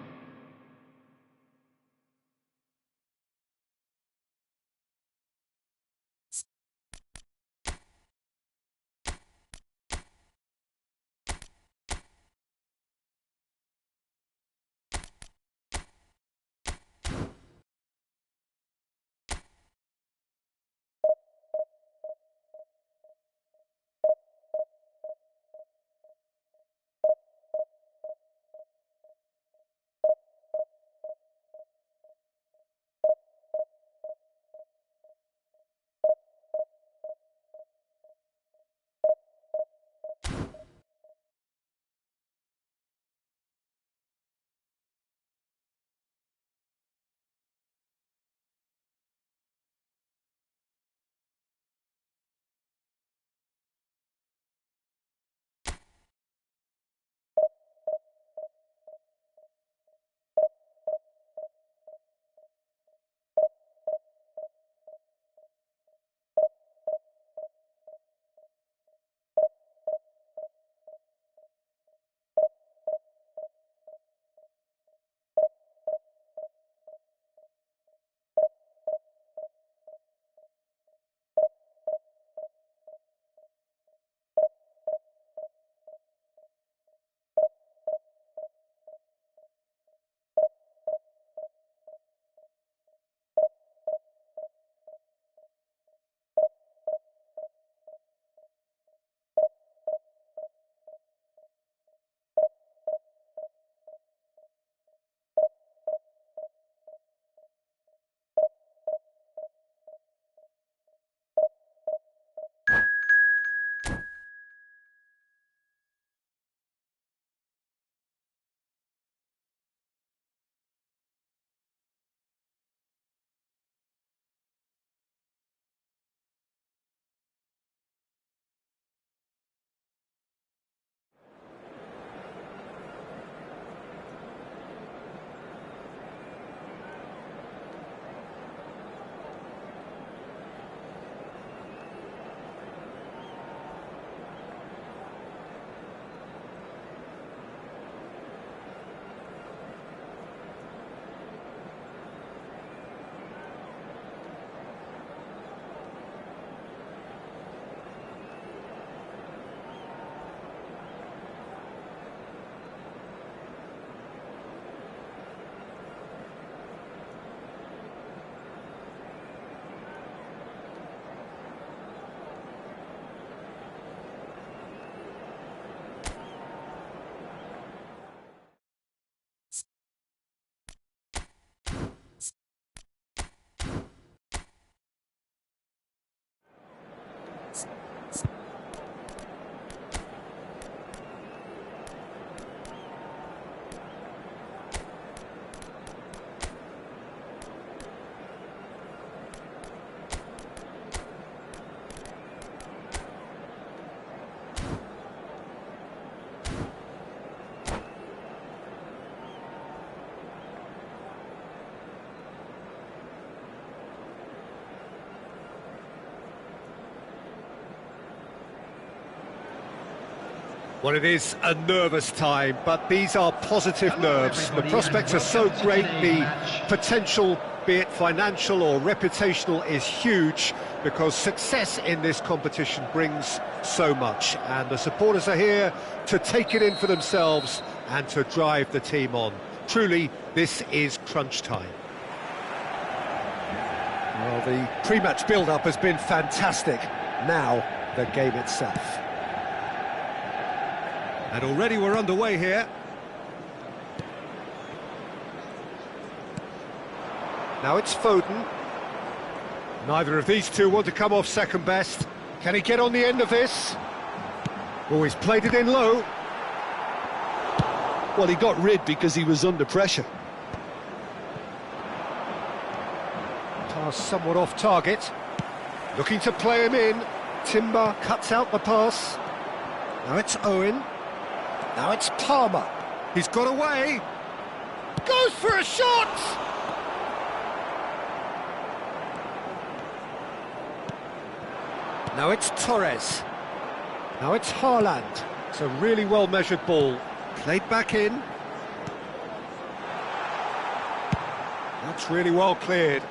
[SPEAKER 1] Well, it is a nervous time, but these are positive nerves. The prospects are so great, the potential, be it financial or reputational, is huge, because success in this competition brings so much, and the supporters are here to take it in for themselves and to drive the team on. Truly, this is crunch time. Well, the pre-match build-up has been fantastic. Now, the game itself. And already we're underway here. Now it's Foden. Neither of these two want to come off second best. Can he get on the end of this? Oh, he's played it in low.
[SPEAKER 2] Well, he got rid because he was under pressure.
[SPEAKER 1] Pass somewhat off target. Looking to play him in. Timber cuts out the pass. Now it's Owen. Now it's Palmer. He's got away. Goes for a shot! Now it's Torres. Now it's Haaland. It's a really well-measured ball. Played back in. That's really well cleared.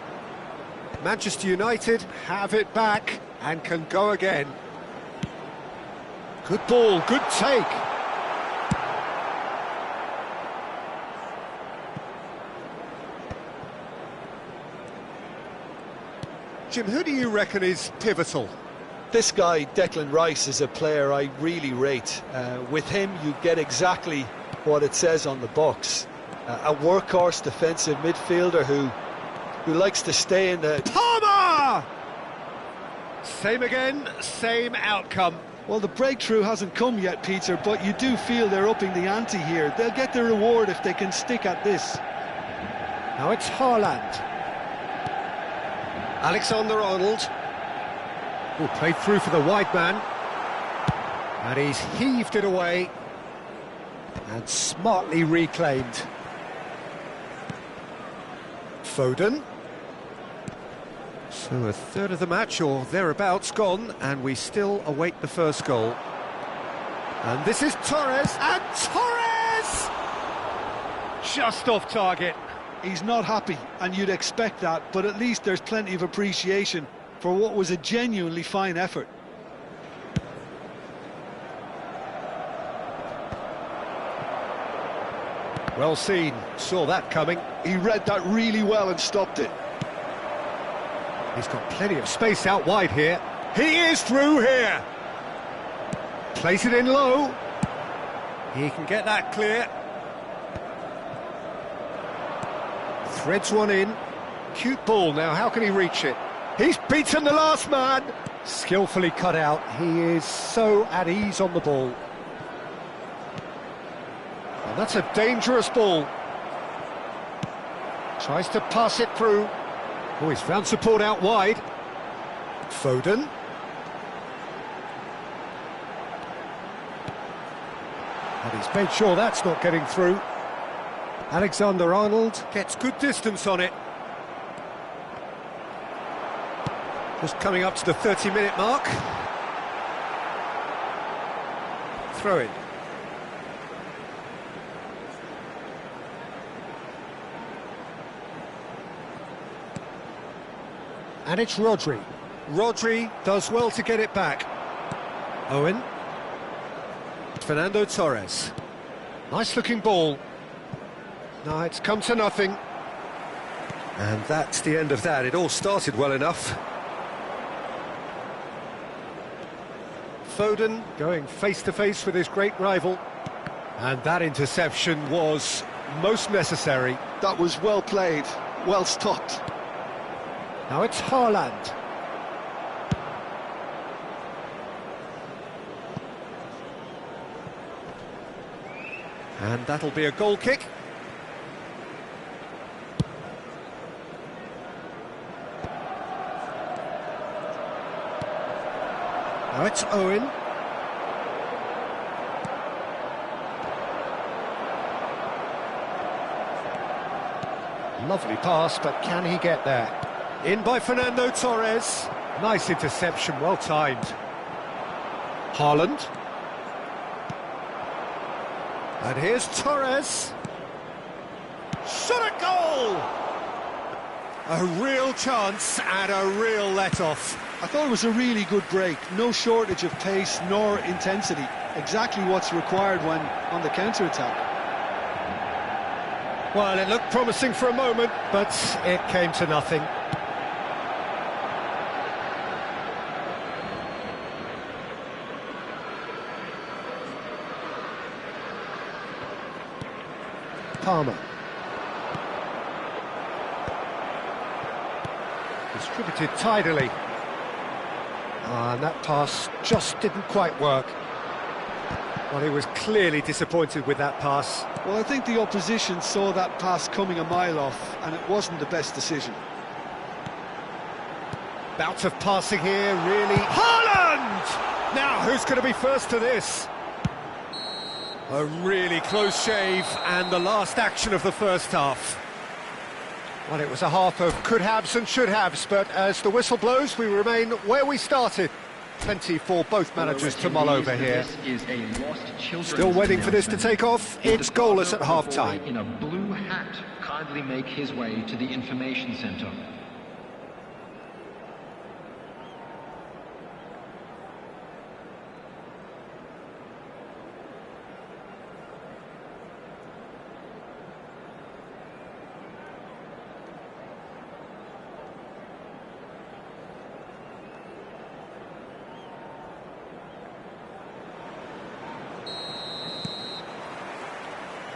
[SPEAKER 1] Manchester United have it back and can go again. Good ball, good take. Jim, who do you reckon is pivotal?
[SPEAKER 2] This guy, Declan Rice, is a player I really rate. With him, you get exactly what it says on the box. A workhorse defensive midfielder who likes to stay in the...
[SPEAKER 1] Palmer! Same again, same outcome.
[SPEAKER 2] Well, the breakthrough hasn't come yet, Peter, but you do feel they're upping the ante here. They'll get the reward if they can stick at this.
[SPEAKER 1] Now it's Haaland. Alexander-Arnold. Oh, played through for the wide man. And he's heaved it away. And smartly reclaimed. Foden. So a third of the match, or thereabouts, gone, and we still await the first goal. And this is Torres, and Torres! Just off target.
[SPEAKER 2] He's not happy, and you'd expect that, but at least there's plenty of appreciation for what was a genuinely fine effort.
[SPEAKER 1] Well seen, saw that coming.
[SPEAKER 2] He read that really well and stopped it.
[SPEAKER 1] He's got plenty of space out wide here. He is through here. Plays it in low. He can get that clear. Threads one in. Cute ball now, how can he reach it? He's beaten the last man. Skillfully cut out. He is so at ease on the ball. And that's a dangerous ball. Tries to pass it through. Oh, he's found support out wide. Foden. And he's made sure that's not getting through. Alexander-Arnold gets good distance on it. Just coming up to the 30-minute mark. Throw in. And it's Rodri. Rodri does well to get it back. Owen. Fernando Torres. Nice looking ball. No, it's come to nothing. And that's the end of that. It all started well enough. Foden going face-to-face with his great rival. And that interception was most necessary.
[SPEAKER 2] That was well played, well stopped.
[SPEAKER 1] Now it's Haaland. And that'll be a goal kick. Now it's Owen. Lovely pass, but can he get there? In by Fernando Torres. Nice interception, well timed. Haaland. And here's Torres. Shot at goal! A real chance and a real let-off.
[SPEAKER 2] I thought it was a really good break. No shortage of pace nor intensity. Exactly what's required when on the counter-attack.
[SPEAKER 1] Well, it looked promising for a moment, but it came to nothing. Palmer. Distributed tidily. And that pass just didn't quite work. Well, he was clearly disappointed with that pass.
[SPEAKER 2] Well, I think the opposition saw that pass coming a mile off, and it wasn't the best decision.
[SPEAKER 1] Bout of passing here, really. Haaland! Now, who's going to be first to this? A really close shave, and the last action of the first half. Well, it was a half of could-haves and should-haves, but as the whistle blows, we remain where we started. Plenty for both managers to mull over here. Still waiting for this to take off. It's goalless at half-time.
[SPEAKER 3] In a blue hat, kindly make his way to the information centre.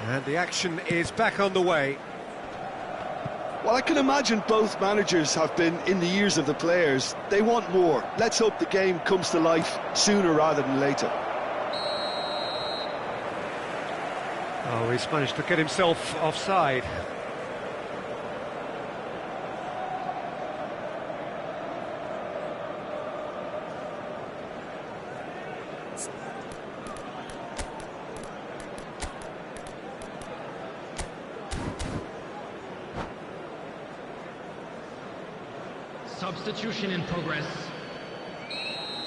[SPEAKER 1] And the action is back on the way.
[SPEAKER 2] Well, I can imagine both managers have been in the ears of the players. They want more. Let's hope the game comes to life sooner rather than later.
[SPEAKER 1] Oh, he's managed to get himself offside.
[SPEAKER 3] Substitution in progress.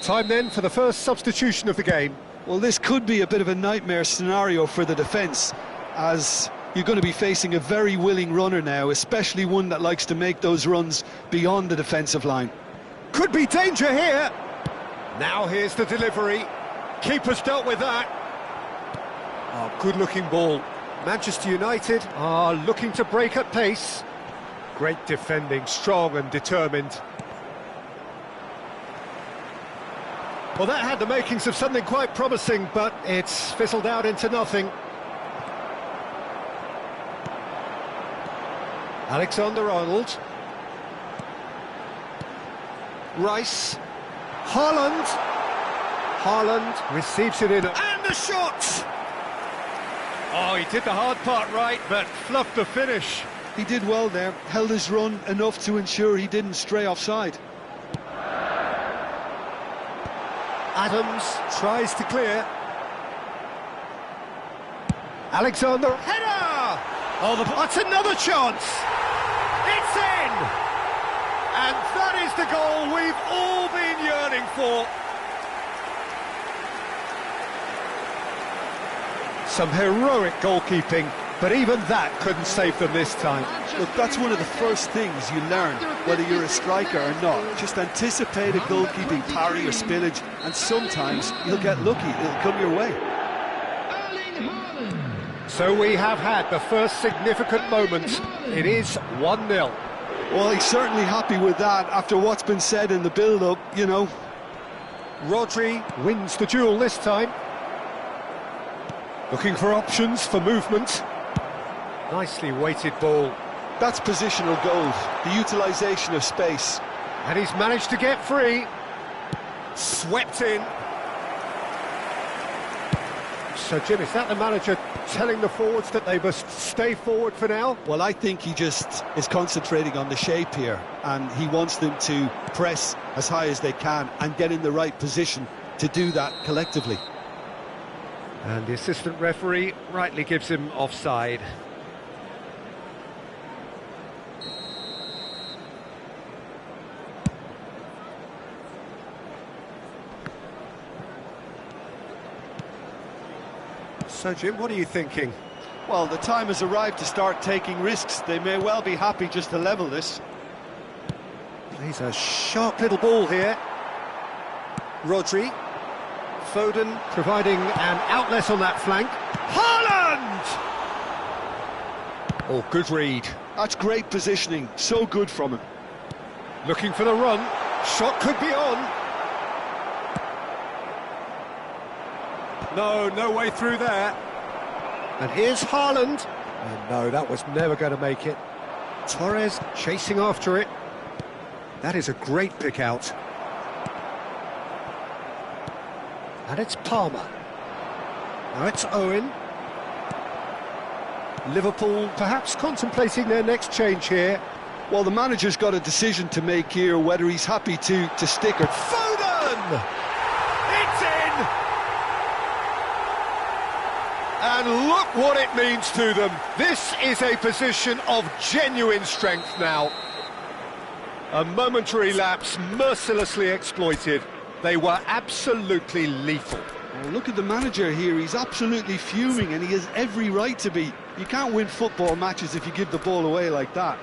[SPEAKER 1] Time then for the first substitution of the game.
[SPEAKER 2] Well, this could be a bit of a nightmare scenario for the defence, as you're going to be facing a very willing runner now, especially one that likes to make those runs beyond the defensive line.
[SPEAKER 1] Could be danger here. Now here's the delivery. Keeper's dealt with that. Oh, good-looking ball. Manchester United are looking to break at pace. Great defending, strong and determined. Well, that had the makings of something quite promising, but it's fizzled out into nothing. Alexander-Arnold. Rice. Haaland. Haaland receives it in. And the shot! Oh, he did the hard part right, but fluffed the finish.
[SPEAKER 2] He did well there, held his run enough to ensure he didn't stray offside.
[SPEAKER 1] Adams tries to clear. Alexander, header! Oh, that's another chance! It's in! And that is the goal we've all been yearning for. Some heroic goalkeeping, but even that couldn't save them this time.
[SPEAKER 2] Look, that's one of the first things you learn, whether you're a striker or not. Just anticipate a goalkeeping parry or spillage, and sometimes you'll get lucky, it'll come your way.
[SPEAKER 1] So we have had the first significant moment. It is 1-0.
[SPEAKER 2] Well, he's certainly happy with that after what's been said in the build-up, you know.
[SPEAKER 1] Rodri wins the duel this time. Looking for options for movement. Nicely weighted ball.
[SPEAKER 2] That's positional gold, the utilisation of space.
[SPEAKER 1] And he's managed to get free. Swept in. So, Jim, is that the manager telling the forwards that they must stay forward for now?
[SPEAKER 2] Well, I think he just is concentrating on the shape here, and he wants them to press as high as they can and get in the right position to do that collectively.
[SPEAKER 1] And the assistant referee rightly gives him offside. So, Jim, what are you thinking?
[SPEAKER 2] Well, the time has arrived to start taking risks. They may well be happy just to level this.
[SPEAKER 1] Plays a sharp little ball here. Rodri. Foden providing an outlet on that flank. Haaland! Oh, good read.
[SPEAKER 2] That's great positioning. So good from him.
[SPEAKER 1] Looking for the run. Shot could be on. No way through there. And here's Haaland. And no, that was never going to make it. Torres chasing after it. That is a great pick out. And it's Palmer. Now it's Owen. Liverpool perhaps contemplating their next change here.
[SPEAKER 2] Well, the manager's got a decision to make here, whether he's happy to stick or...
[SPEAKER 1] Foden! It's in! And look what it means to them. This is a position of genuine strength now. A momentary lapse mercilessly exploited. They were absolutely lethal.
[SPEAKER 2] Oh, look at the manager here. He's absolutely fuming, and he has every right to be. You can't win football matches if you give the ball away like that.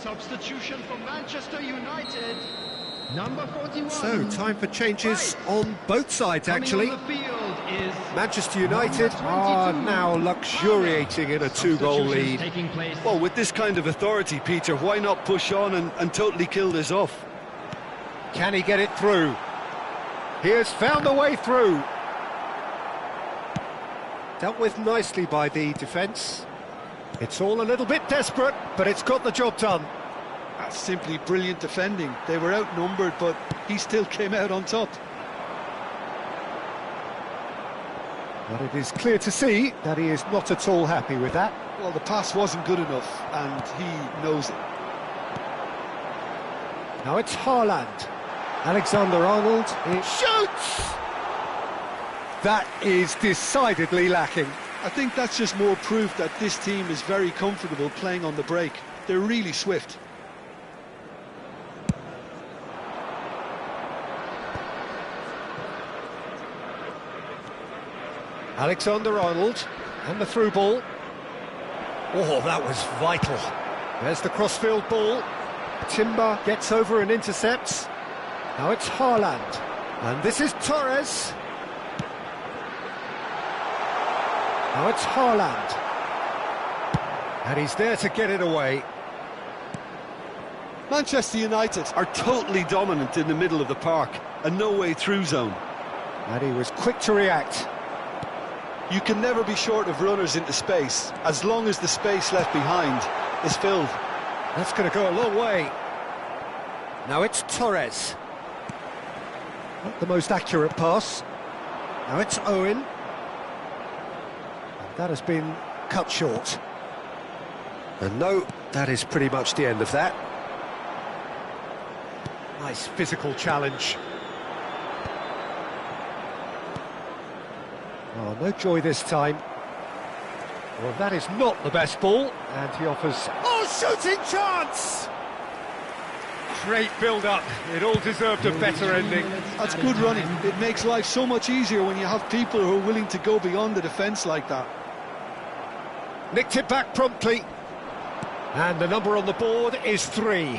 [SPEAKER 3] Substitution for Manchester United, number 41.
[SPEAKER 1] So, time for changes on both sides, actually.
[SPEAKER 3] Coming on the field is
[SPEAKER 1] Manchester United are now luxuriating in a two-goal lead.
[SPEAKER 3] taking place.
[SPEAKER 2] Well, with this kind of authority, Peter, why not push on and totally kill this off?
[SPEAKER 1] Can he get it through? He has found a way through. Dealt with nicely by the defence. It's all a little bit desperate, but it's got the job done.
[SPEAKER 2] That's simply brilliant defending. They were outnumbered, but he still came out on top.
[SPEAKER 1] But it is clear to see that he is not at all happy with that.
[SPEAKER 2] Well, the pass wasn't good enough, and he knows it.
[SPEAKER 1] Now it's Haaland. Alexander-Arnold shoots! That is decidedly lacking.
[SPEAKER 2] I think that's just more proof that this team is very comfortable playing on the break. They're really swift.
[SPEAKER 1] Alexander-Arnold and the through ball. Oh, that was vital. There's the crossfield ball. Timber gets over and intercepts. Now it's Haaland. And this is Torres. Now it's Haaland. And he's there to get it away.
[SPEAKER 2] Manchester United are totally dominant in the middle of the park. A no-way through zone.
[SPEAKER 1] And he was quick to react.
[SPEAKER 2] You can never be short of runners into space, as long as the space left behind is filled.
[SPEAKER 1] That's going to go a long way. Now it's Torres. Not the most accurate pass. Now it's Owen. And that has been cut short. And no, that is pretty much the end of that. Nice physical challenge. Oh, no joy this time. Well, that is not the best ball, and he offers... Oh, shooting chance! Great build-up. It all deserved a better ending.
[SPEAKER 2] That's good running. It makes life so much easier when you have people who are willing to go beyond the defence like that.
[SPEAKER 1] Nicked it back promptly. And the number on the board is 3.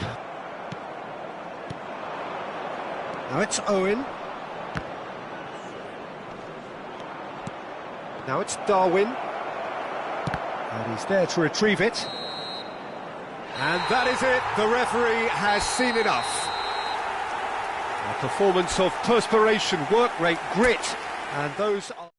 [SPEAKER 1] Now it's Owen. Now it's Darwin. And he's there to retrieve it. And that is it. The referee has seen enough. A performance of perspiration, work rate, grit, and those are...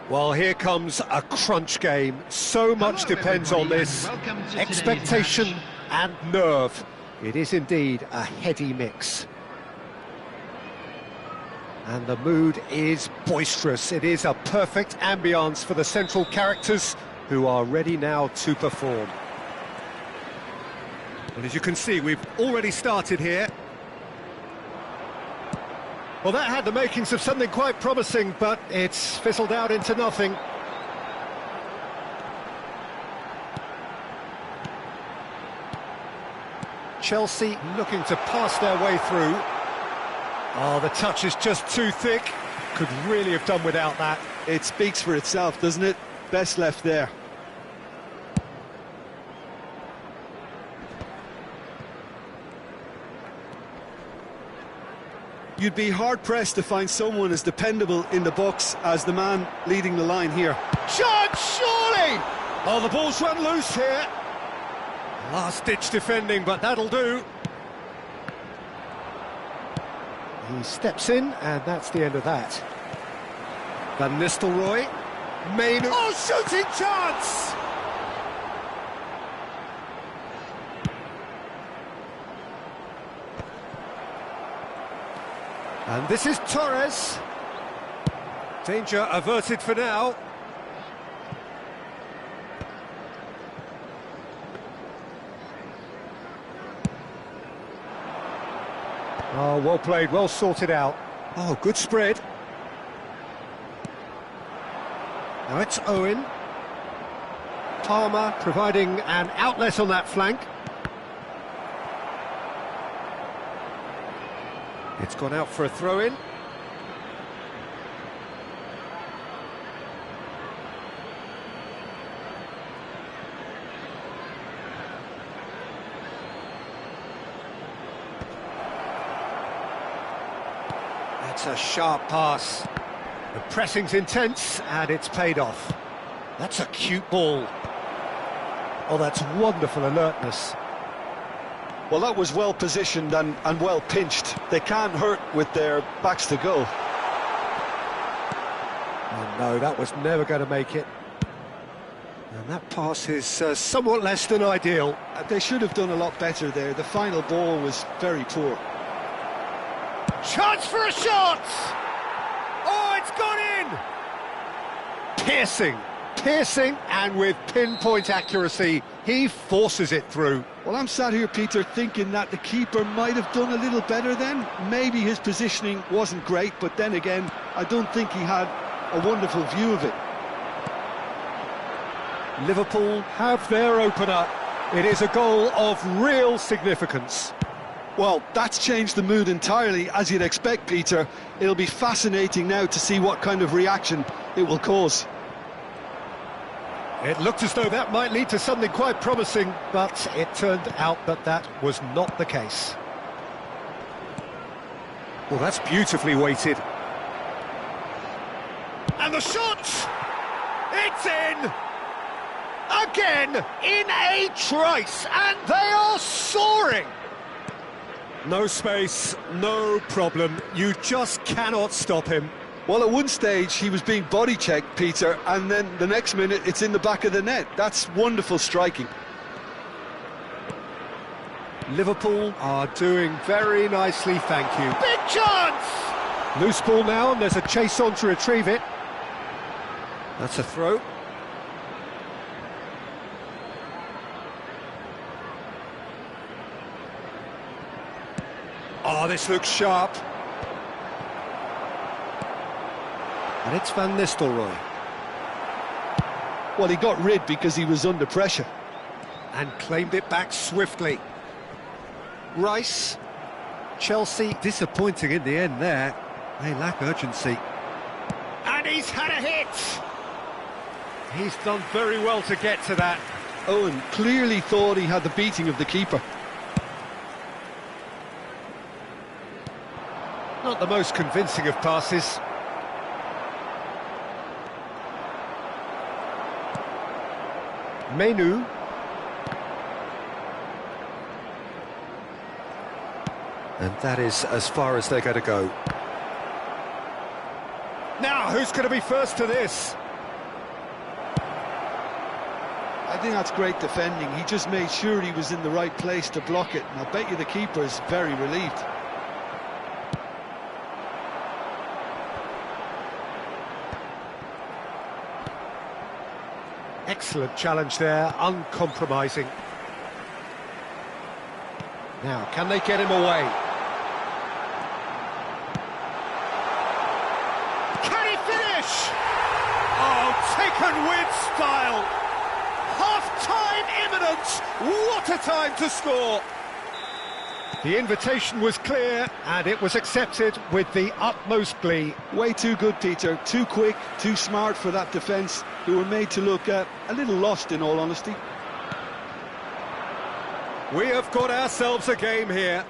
[SPEAKER 1] Well, here comes a crunch game. So much
[SPEAKER 3] Hello,
[SPEAKER 1] depends on
[SPEAKER 3] everybody,
[SPEAKER 1] this.
[SPEAKER 3] and welcome to today's
[SPEAKER 1] Expectation
[SPEAKER 3] match.
[SPEAKER 1] and nerve. It is indeed a heady mix. And the mood is boisterous. It is a perfect ambience for the central characters who are ready now to perform. Well, as you can see, we've already started here. Well, that had the makings of something quite promising, but it's fizzled out into nothing. Chelsea looking to pass their way through. Oh, the touch is just too thick. Could really have done without that.
[SPEAKER 2] It speaks for itself, doesn't it? Best left there. You'd be hard-pressed to find someone as dependable in the box as the man leading the line here.
[SPEAKER 1] Chance, surely! Oh, the ball's run loose here. Last-ditch defending, but that'll do. He steps in, and that's the end of that. Van Nistelrooy. Mainu. Oh, shooting chance! And this is Torres. Danger averted for now. Oh, well played, well sorted out. Oh, good spread. Now it's Owen. Palmer providing an outlet on that flank. It's gone out for a throw-in. That's a sharp pass. The pressing's intense, and it's paid off. That's a cute ball. Oh, that's wonderful alertness.
[SPEAKER 2] Well, that was well positioned and well pinched. They can't hurt with their backs to goal.
[SPEAKER 1] Oh no, that was never going to make it. And that pass is somewhat less than ideal.
[SPEAKER 2] They should have done a lot better there. The final ball was very poor.
[SPEAKER 1] Chance for a shot! Oh, it's gone in! Piercing, and with pinpoint accuracy, he forces it through.
[SPEAKER 2] Well, I'm sat here, Peter, thinking that the keeper might have done a little better then. Maybe his positioning wasn't great, but then again, I don't think he had a wonderful view of it.
[SPEAKER 1] Liverpool have their opener. It is a goal of real significance.
[SPEAKER 2] Well, that's changed the mood entirely, as you'd expect, Peter. It'll be fascinating now to see what kind of reaction it will cause.
[SPEAKER 1] It looked as though that might lead to something quite promising, but it turned out that that was not the case. Well, that's beautifully weighted. And the shot! It's in! Again, in a trice, and they are soaring! No space, no problem. You just cannot stop him.
[SPEAKER 2] Well, at one stage, he was being body-checked, Peter, and then the next minute, it's in the back of the net. That's wonderful striking.
[SPEAKER 1] Liverpool are doing very nicely, thank you. Big chance! Loose ball now, and there's a chase on to retrieve it. That's a throw. Oh, this looks sharp. And it's Van Nistelrooy.
[SPEAKER 2] Well, he got rid because he was under pressure.
[SPEAKER 1] And claimed it back swiftly. Rice. Chelsea disappointing in the end there. They lack urgency. And he's had a hit! He's done very well to get to that.
[SPEAKER 2] Owen clearly thought he had the beating of the keeper.
[SPEAKER 1] Not the most convincing of passes. Mainu. And that is as far as they're going to go. Now, who's going to be first to this?
[SPEAKER 2] I think that's great defending. He just made sure he was in the right place to block it, and I bet you the keeper's very relieved.
[SPEAKER 1] Excellent challenge there, uncompromising. Now, can they get him away? Can he finish? Oh, taken with style. Half-time imminent. What a time to score. The invitation was clear, and it was accepted with the utmost glee.
[SPEAKER 2] Way too good, Peter. Too quick, too smart for that defence, who were made to look a little lost, in all honesty.
[SPEAKER 1] We have got ourselves a game here.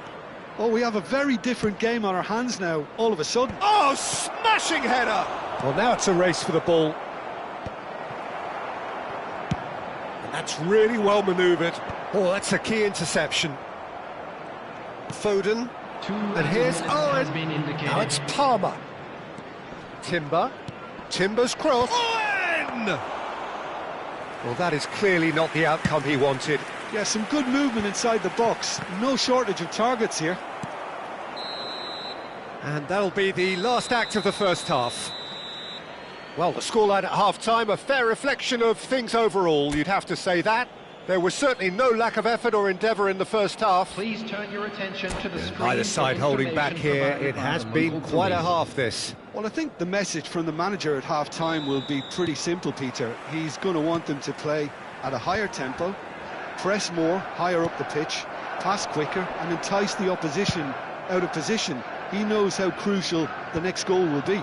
[SPEAKER 2] Oh, we have a very different game on our hands now, all of a sudden.
[SPEAKER 1] Oh, smashing header! Well, now it's a race for the ball. And that's really well manoeuvred. Oh, that's a key interception. Foden, and here's Owen. Now it's Palmer. Timber's cross. Owen! Well, that is clearly not the outcome he wanted.
[SPEAKER 2] Yeah, some good movement inside the box. No shortage of targets here.
[SPEAKER 1] And that'll be the last act of the first half. Well, the scoreline at half-time, a fair reflection of things overall, you'd have to say that. There was certainly no lack of effort or endeavour in the first half.
[SPEAKER 3] Please turn your attention to the screen.
[SPEAKER 1] Either side holding back here, it has been quite a half, this.
[SPEAKER 2] Well, I think the message from the manager at half-time will be pretty simple, Peter. He's going to want them to play at a higher tempo, press more, higher up the pitch, pass quicker, and entice the opposition out of position. He knows how crucial the next goal will be.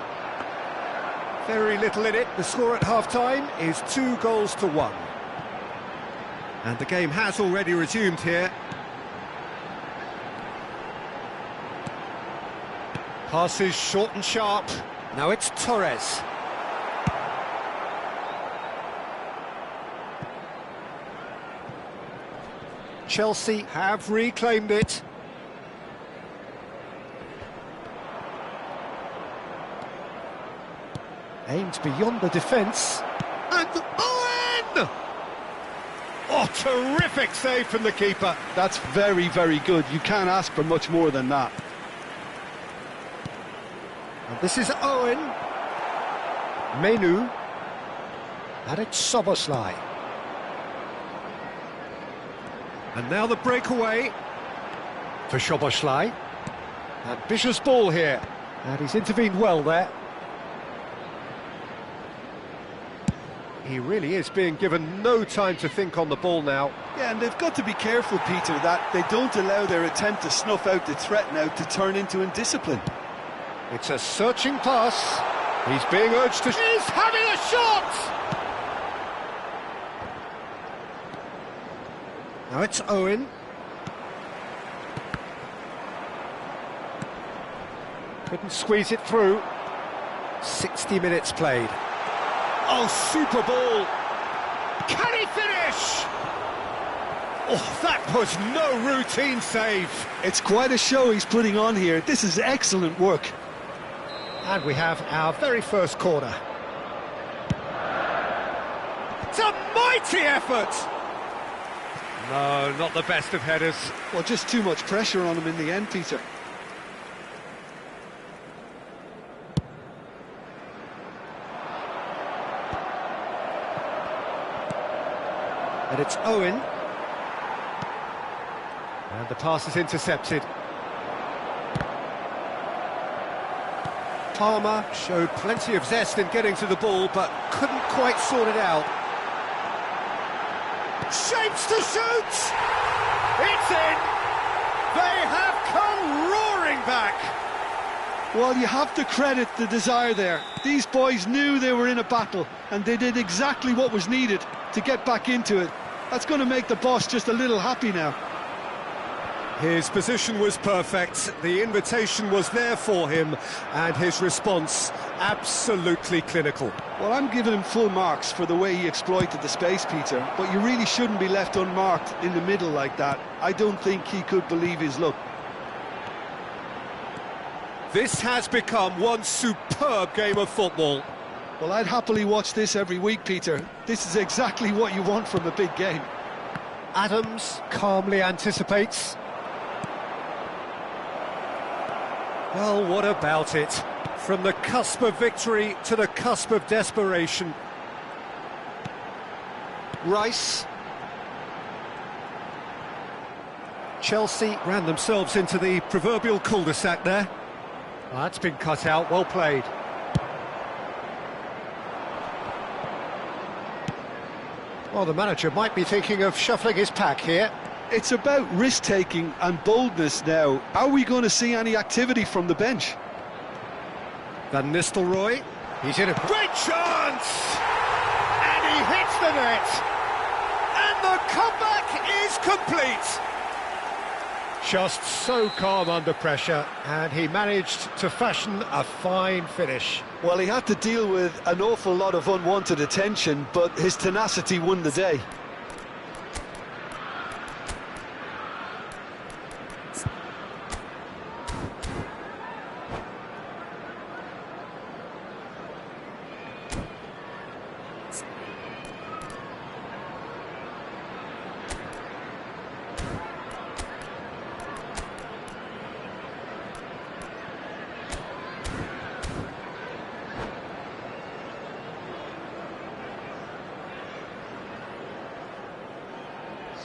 [SPEAKER 1] Very little in it. The score at half-time is 2-1. And the game has already resumed here. Passes short and sharp. Now it's Torres. Chelsea have reclaimed it. Aimed beyond the defence. And Owen! Oh, terrific save from the keeper.
[SPEAKER 2] That's very, very good. You can't ask for much more than that.
[SPEAKER 1] And this is Owen. Menu. And it's Szoboszlai. And now the breakaway for Szoboszlai. Ambitious ball here. And he's intervened well there. He really is being given no time to think on the ball now.
[SPEAKER 2] Yeah, and they've got to be careful, Peter, that they don't allow their attempt to snuff out the threat now to turn into indiscipline.
[SPEAKER 1] It's a searching pass. He's being urged to... He's having a shot! Now it's Owen. Couldn't squeeze it through. 60 minutes played. Oh, super ball! Can he finish? Oh, that was no routine save.
[SPEAKER 2] It's quite a show he's putting on here. This is excellent work.
[SPEAKER 1] And we have our very first corner. It's a mighty effort! No, not the best of headers.
[SPEAKER 2] Well, just too much pressure on him in the end, Peter.
[SPEAKER 1] And it's Owen. And the pass is intercepted. Palmer showed plenty of zest in getting to the ball, but couldn't quite sort it out. Shapes to shoot! It's in! They have come roaring back!
[SPEAKER 2] Well, you have to credit the desire there. These boys knew they were in a battle, and they did exactly what was needed to get back into it. That's going to make the boss just a little happy now.
[SPEAKER 1] His position was perfect, the invitation was there for him, and his response absolutely clinical.
[SPEAKER 2] Well, I'm giving him full marks for the way he exploited the space, Peter, but you really shouldn't be left unmarked in the middle like that. I don't think he could believe his luck.
[SPEAKER 1] This has become one superb game of football.
[SPEAKER 2] Well, I'd happily watch this every week, Peter. This is exactly what you want from a big game.
[SPEAKER 1] Adams calmly anticipates. Well, what about it? From the cusp of victory to the cusp of desperation. Rice. Chelsea ran themselves into the proverbial cul-de-sac there. That's been cut out, well played. Well, the manager might be thinking of shuffling his pack here.
[SPEAKER 2] It's about risk-taking and boldness now. Are we going to see any activity from the bench?
[SPEAKER 1] Van Nistelrooy, he's in a great chance! And he hits the net! And the comeback is complete! Just so calm under pressure, and he managed to fashion a fine finish.
[SPEAKER 2] Well, he had to deal with an awful lot of unwanted attention, but his tenacity won the day.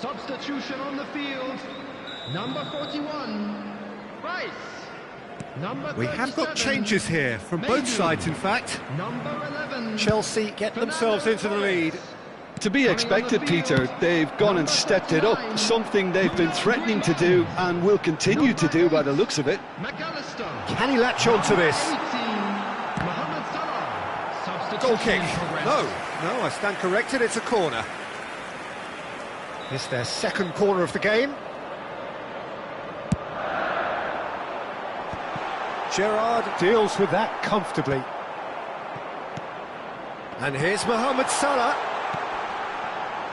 [SPEAKER 3] Substitution on the field. Number 41, Rice. Number 37,
[SPEAKER 1] we have got changes here from both sides, in fact.
[SPEAKER 3] Number 11,
[SPEAKER 1] Chelsea get themselves into the lead.
[SPEAKER 2] To be expected, Peter. They've gone and stepped it up, something they've been threatening to do and will continue to do by the looks of it.
[SPEAKER 3] McAllister.
[SPEAKER 1] Can he latch on to this?
[SPEAKER 3] 18, Mohamed Salah.
[SPEAKER 1] Goal kick.
[SPEAKER 3] Substitution in progress.
[SPEAKER 1] No, I stand corrected, it's a corner. It's their second corner of the game. Gerrard deals with that comfortably. And here's Mohamed Salah.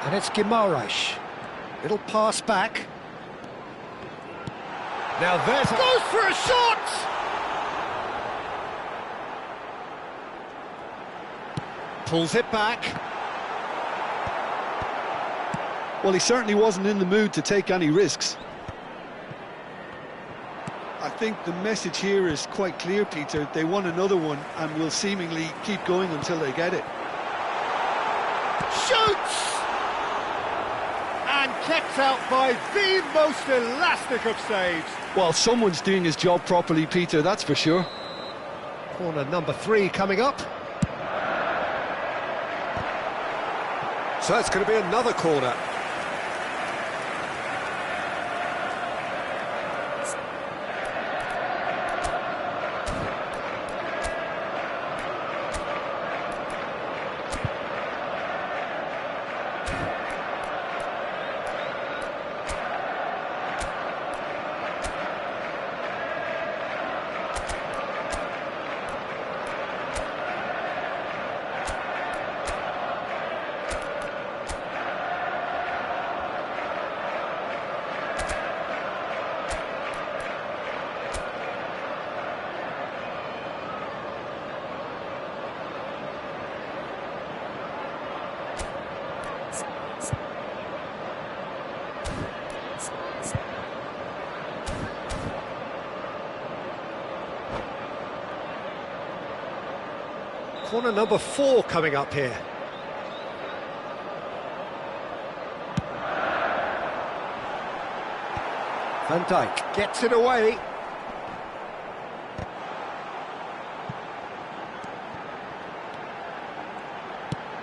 [SPEAKER 1] And it's Guimaraes. Little pass back. Now there's... Goes for a shot! Pulls it back.
[SPEAKER 2] Well, he certainly wasn't in the mood to take any risks. I think the message here is quite clear, Peter. They want another one and will seemingly keep going until they get it.
[SPEAKER 1] Shoots! And kept out by the most elastic of saves.
[SPEAKER 2] Well, someone's doing his job properly, Peter, that's for sure.
[SPEAKER 1] Corner number 3 coming up. So it's going to be another corner. Corner number 4 coming up here. Van Dijk gets it away.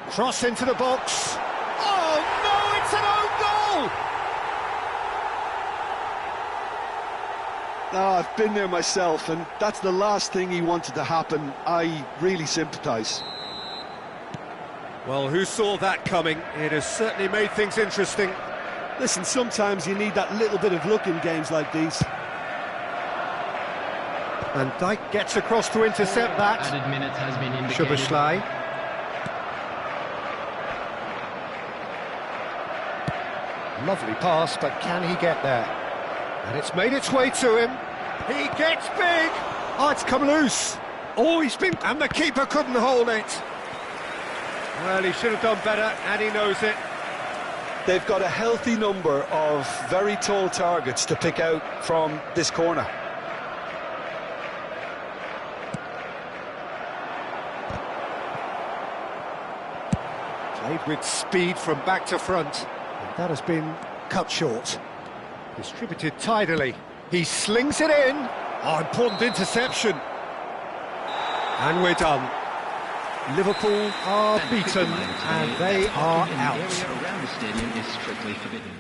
[SPEAKER 1] Cross into the box. Oh no, it's an own goal!
[SPEAKER 2] Oh, I've been there myself, and that's the last thing he wanted to happen. I really sympathise.
[SPEAKER 1] Well, who saw that coming? It has certainly made things interesting.
[SPEAKER 2] Listen, sometimes you need that little bit of luck in games like these.
[SPEAKER 1] Van Dijk gets across to intercept that.
[SPEAKER 3] Added minutes has been indicated.
[SPEAKER 1] Szoboszlai. Lovely pass, but can he get there? And it's made its way to him. He gets big. Oh, it's come loose. Oh, he's been... And the keeper couldn't hold it. Well, he should have done better, and he knows it.
[SPEAKER 2] They've got a healthy number of very tall targets to pick out from this corner.
[SPEAKER 1] Played with speed from back to front. And that has been cut short. Distributed tidily. He slings it in. Oh, important interception. And we're done. Liverpool are beaten, and they are out.
[SPEAKER 3] The area around the stadium is strictly forbidden.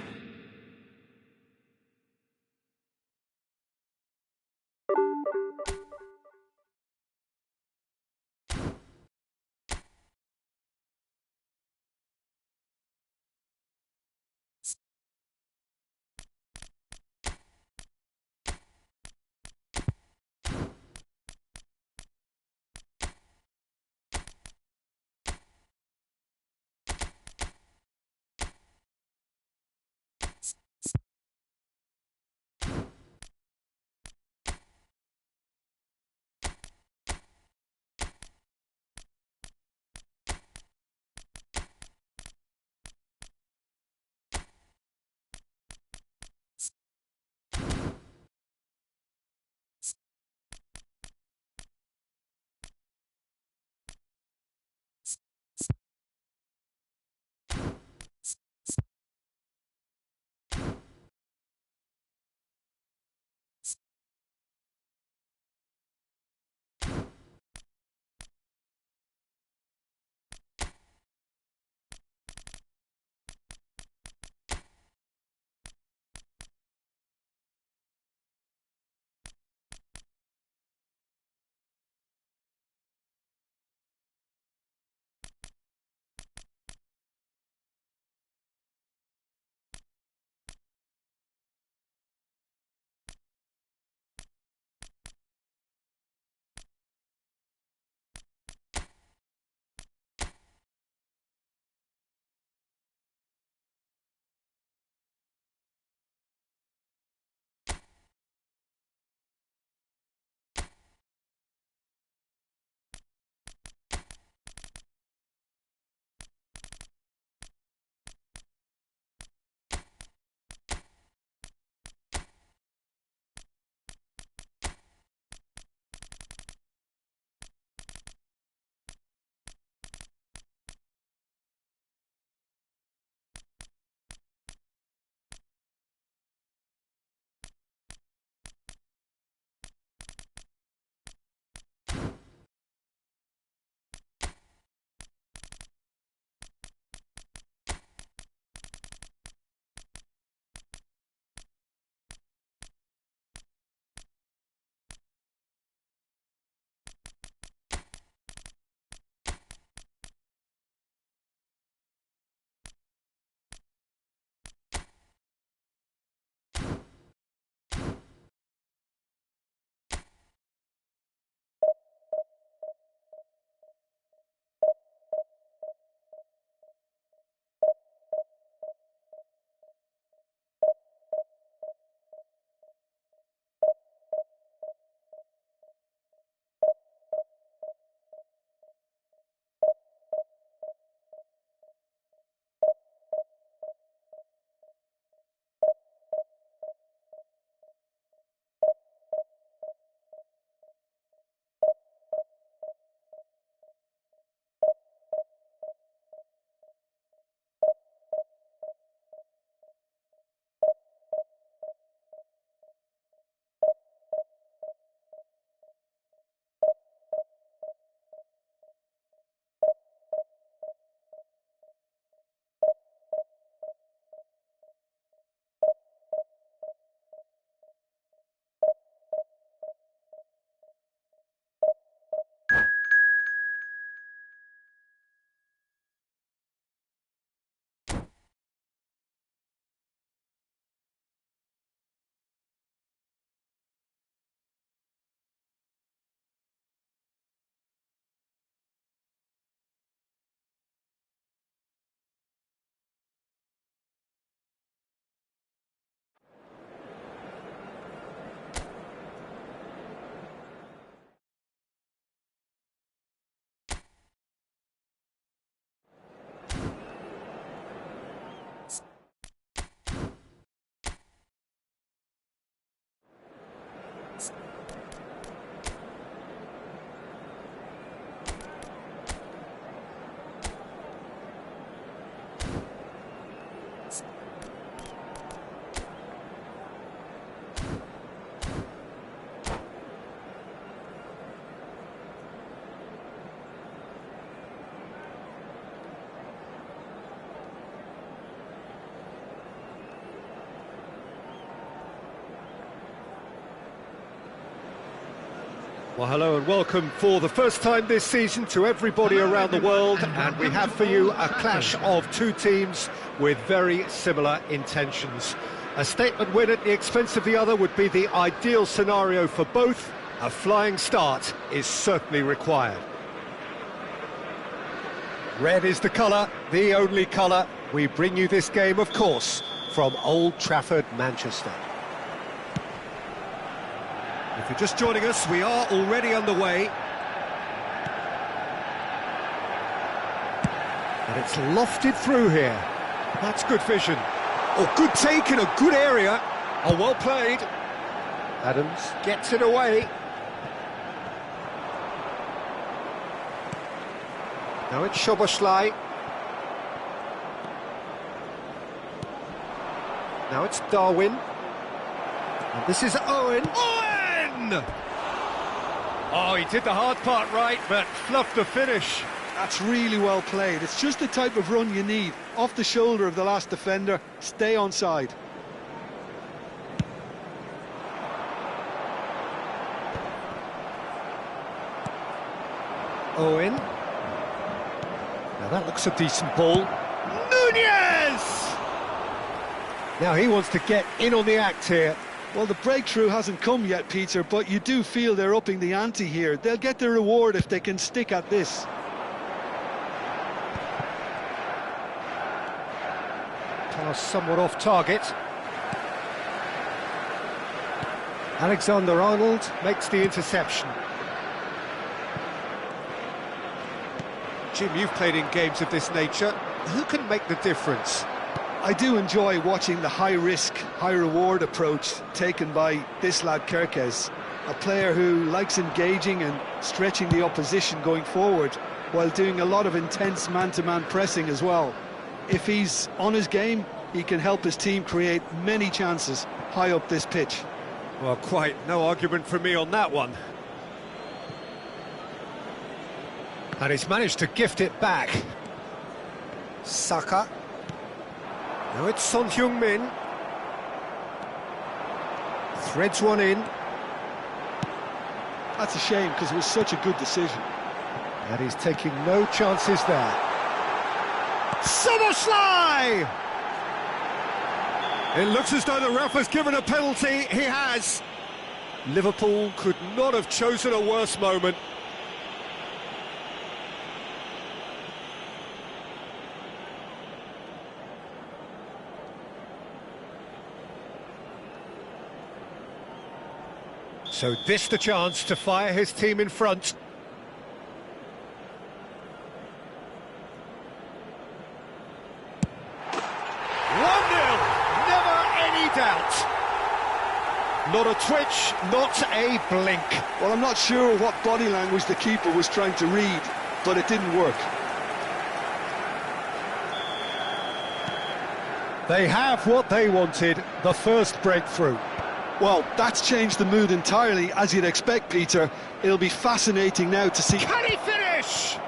[SPEAKER 1] Well, hello and welcome for the first time this season to everybody around the world, and we have for you a clash of two teams with very similar intentions. A statement win at the expense of the other would be the ideal scenario for both. A flying start is certainly required. Red is the colour, the only colour. We bring you this game, of course, from Old Trafford, Manchester. If you're just joining us, we are already underway. And it's lofted through here. That's good vision. Oh, good take in a good area. Oh, well played. Adams gets it away. Now it's Szoboszlai. Now it's Darwin. And this is Owen. Oh, he did the hard part right, but fluffed the finish.
[SPEAKER 2] That's really well played. It's just the type of run you need. Off the shoulder of the last defender, stay onside.
[SPEAKER 1] Owen. Now that looks a decent ball. Nunez! Now he wants to get in on the act here.
[SPEAKER 2] Well, the breakthrough hasn't come yet, Peter, but you do feel they're upping the ante here. They'll get their reward if they can stick at this.
[SPEAKER 1] Pass somewhat off target. Alexander-Arnold makes the interception. Jim, you've played in games of this nature. Who can make the difference?
[SPEAKER 2] I do enjoy watching the high-risk, high-reward approach taken by this lad Kerkez, a player who likes engaging and stretching the opposition going forward while doing a lot of intense man-to-man pressing as well. If he's on his game, he can help his team create many chances high up this pitch.
[SPEAKER 1] Well, quite no argument from me on that one. And he's managed to gift it back. Saka. Now it's Son Heung-min. Threads one in.
[SPEAKER 2] That's a shame because it was such a good decision.
[SPEAKER 1] And he's taking no chances there. Szoboszlai! It looks as though the ref has given a penalty. He has. Liverpool could not have chosen a worse moment. So this the chance to fire his team in front. Doubt. Not a twitch, not a blink.
[SPEAKER 2] Well, I'm not sure what body language the keeper was trying to read, but it didn't work.
[SPEAKER 1] They have what they wanted, the first breakthrough.
[SPEAKER 2] Well, that's changed the mood entirely, as you'd expect, Peter. It'll be fascinating now to see...
[SPEAKER 1] Can he finish?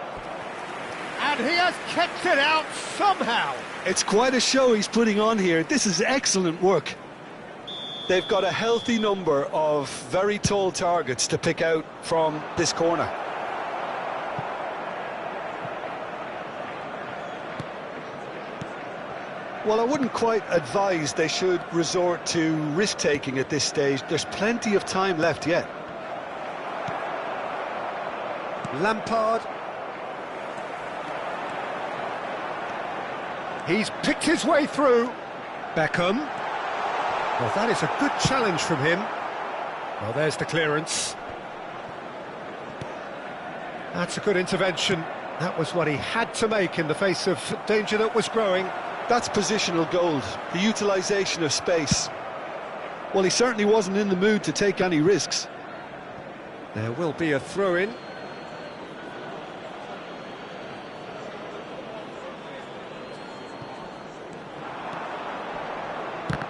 [SPEAKER 1] And he has kept it out somehow.
[SPEAKER 2] It's quite a show he's putting on here. This is excellent work. They've got a healthy number of very tall targets to pick out from this corner. Well, I wouldn't quite advise they should resort to risk-taking at this stage. There's plenty of time left yet.
[SPEAKER 1] Lampard. He's picked his way through. Beckham. Well, that is a good challenge from him. Well, there's the clearance. That's a good intervention. That was what he had to make in the face of danger that was growing.
[SPEAKER 2] That's positional gold, the utilisation of space. Well, he certainly wasn't in the mood to take any risks.
[SPEAKER 1] There will be a throw-in.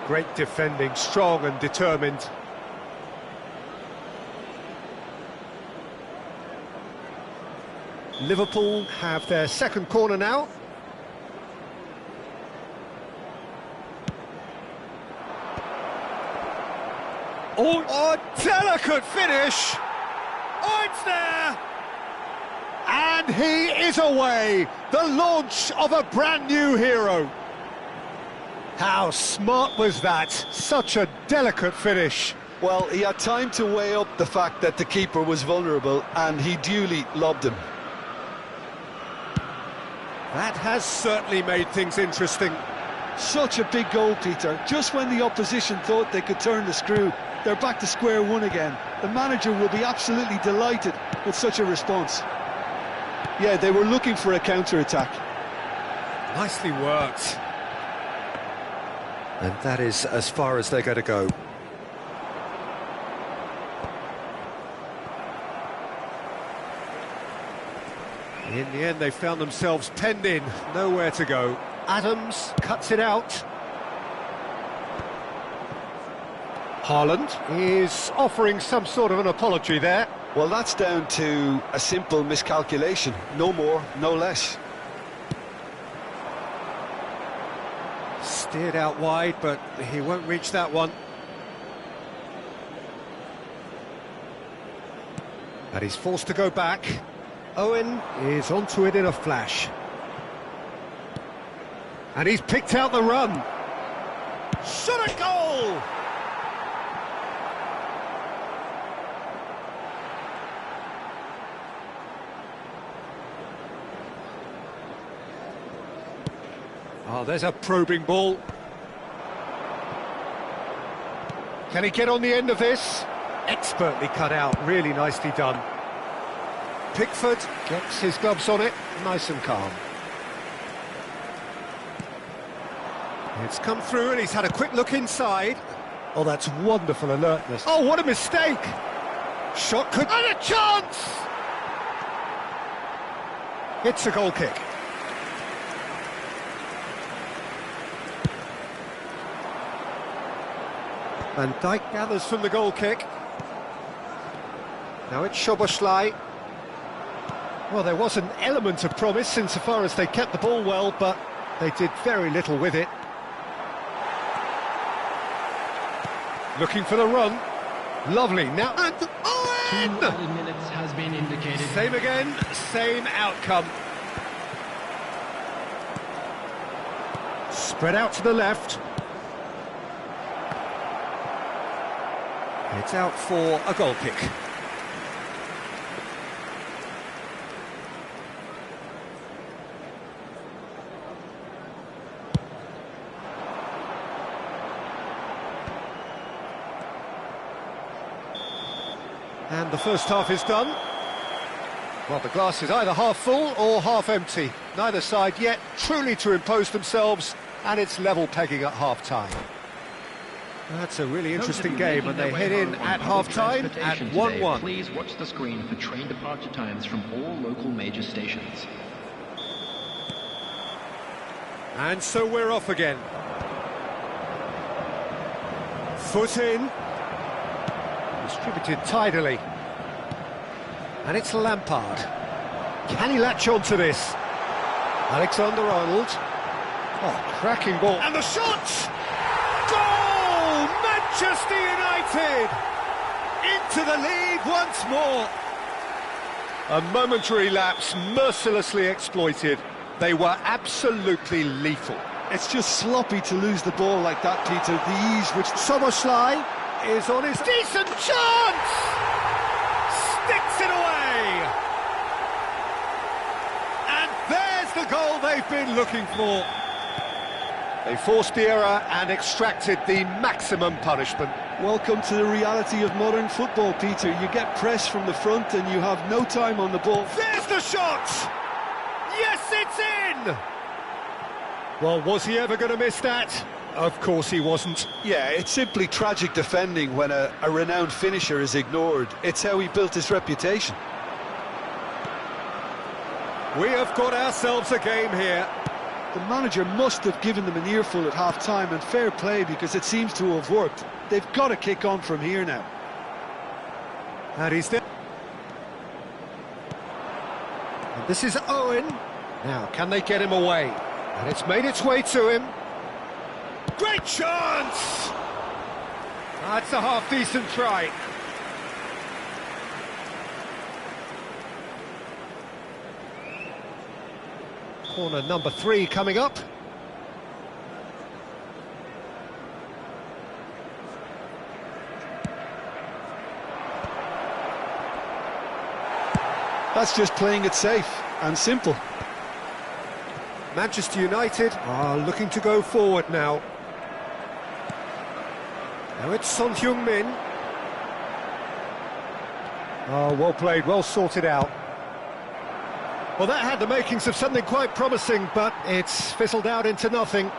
[SPEAKER 1] Great defending, strong and determined. Liverpool have their second corner now. Oh, delicate finish! Oh, it's there! And he is away! The launch of a brand new hero. How smart was that? Such a delicate finish.
[SPEAKER 2] Well, he had time to weigh up the fact that the keeper was vulnerable, and he duly lobbed him.
[SPEAKER 1] That has certainly made things interesting.
[SPEAKER 2] Such a big goal, Peter. Just when the opposition thought they could turn the screw, they're back to square one again. The manager will be absolutely delighted with such a response. Yeah, they were looking for a counter-attack.
[SPEAKER 1] Nicely worked. And that is as far as they're going to go. In the end, they found themselves penned in, nowhere to go. Adams cuts it out. Haaland is offering some sort of an apology there.
[SPEAKER 2] Well, that's down to a simple miscalculation. No more, no less.
[SPEAKER 1] Steered out wide, but he won't reach that one. And he's forced to go back. Owen is onto it in a flash. And he's picked out the run. Shot a goal! Oh, there's a probing ball. Can he get on the end of this? Expertly cut out, really nicely done. Pickford gets his gloves on it, nice and calm. It's come through and he's had a quick look inside. Oh, that's wonderful alertness. Oh, what a mistake! Shot could... And a chance! It's a goal kick. Van Dijk gathers from the goal kick. Now it's Szoboszlai. Well, there was an element of promise insofar as they kept the ball well, but they did very little with it. Looking for the run. Lovely. Now, and Owen!
[SPEAKER 3] 2 added minutes has been indicated.
[SPEAKER 1] Same again, same outcome. Spread out to the left. It's out for a goal kick. And the first half is done. Well, the glass is either half full or half empty. Neither side yet truly to impose themselves, and it's level pegging at half-time. That's a really interesting game, and they head in at half-time at 1-1.
[SPEAKER 4] Please watch the screen for train departure times from all local major stations.
[SPEAKER 1] And so we're off again. Foot in. Distributed tidily. And it's Lampard. Can he latch on to this? Alexander-Arnold. Oh, cracking ball. And the shot! Goal! Manchester United! Into the lead once more. A momentary lapse mercilessly exploited. They were absolutely lethal.
[SPEAKER 2] It's just sloppy to lose the ball like that, Peter. The ease which...
[SPEAKER 1] Szoboszlai is on his decent chance! Sticks it away! And there's the goal they've been looking for. They forced the error and extracted the maximum punishment.
[SPEAKER 2] Welcome to the reality of modern football, Peter. You get pressed from the front and you have no time on the ball.
[SPEAKER 1] There's the shot! Yes, it's in! Well, was he ever going to miss that? Of course he wasn't.
[SPEAKER 2] Yeah, it's simply tragic defending when a renowned finisher is ignored. It's how he built his reputation.
[SPEAKER 1] We have got ourselves a game here.
[SPEAKER 2] The manager must have given them an earful at half-time, and fair play because it seems to have worked. They've got to kick on from here now.
[SPEAKER 1] And he's there. And this is Owen. Now, can they get him away? And it's made its way to him. Great chance! That's a half-decent try. Corner number 3 coming up.
[SPEAKER 2] That's just playing it safe and simple.
[SPEAKER 1] Manchester United are looking to go forward now. Now it's Son Heung-min. Oh, well played, well sorted out. Well, that had the makings of something quite promising, but it's fizzled out into nothing.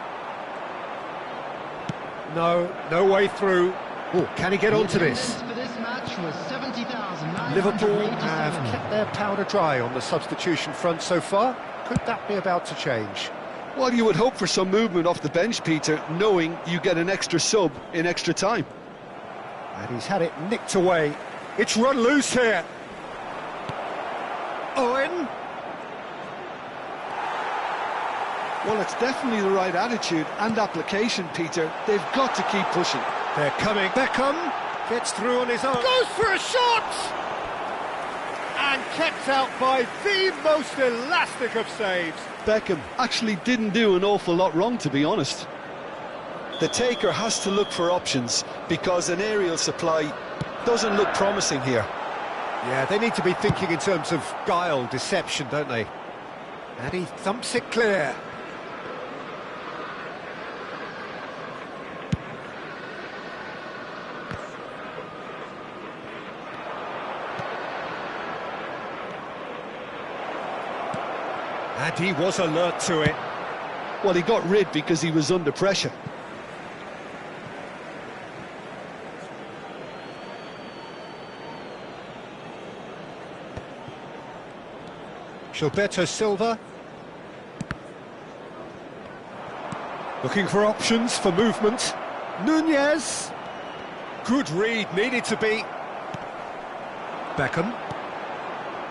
[SPEAKER 1] No way through. Oh, can he get onto this?
[SPEAKER 3] For this match was 70,987.
[SPEAKER 1] Liverpool have kept their powder dry on the substitution front so far. Could that be about to change?
[SPEAKER 2] Well, you would hope for some movement off the bench, Peter, knowing you get an extra sub in extra time.
[SPEAKER 1] And he's had it nicked away. It's run loose here. Owen.
[SPEAKER 2] Well, it's definitely the right attitude and application, Peter. They've got to keep pushing.
[SPEAKER 1] They're coming. Beckham gets through on his own. Goes for a shot! And kept out by the most elastic of saves.
[SPEAKER 2] Beckham actually didn't do an awful lot wrong, to be honest. The taker has to look for options because an aerial supply doesn't look promising here.
[SPEAKER 1] Yeah, they need to be thinking in terms of guile, deception, don't they? And he thumps it clear. And he was alert to it.
[SPEAKER 2] Well, he got rid because he was under pressure.
[SPEAKER 1] Gilberto Silva. Looking for options for movement. Nunez. Good read, needed to be. Beckham.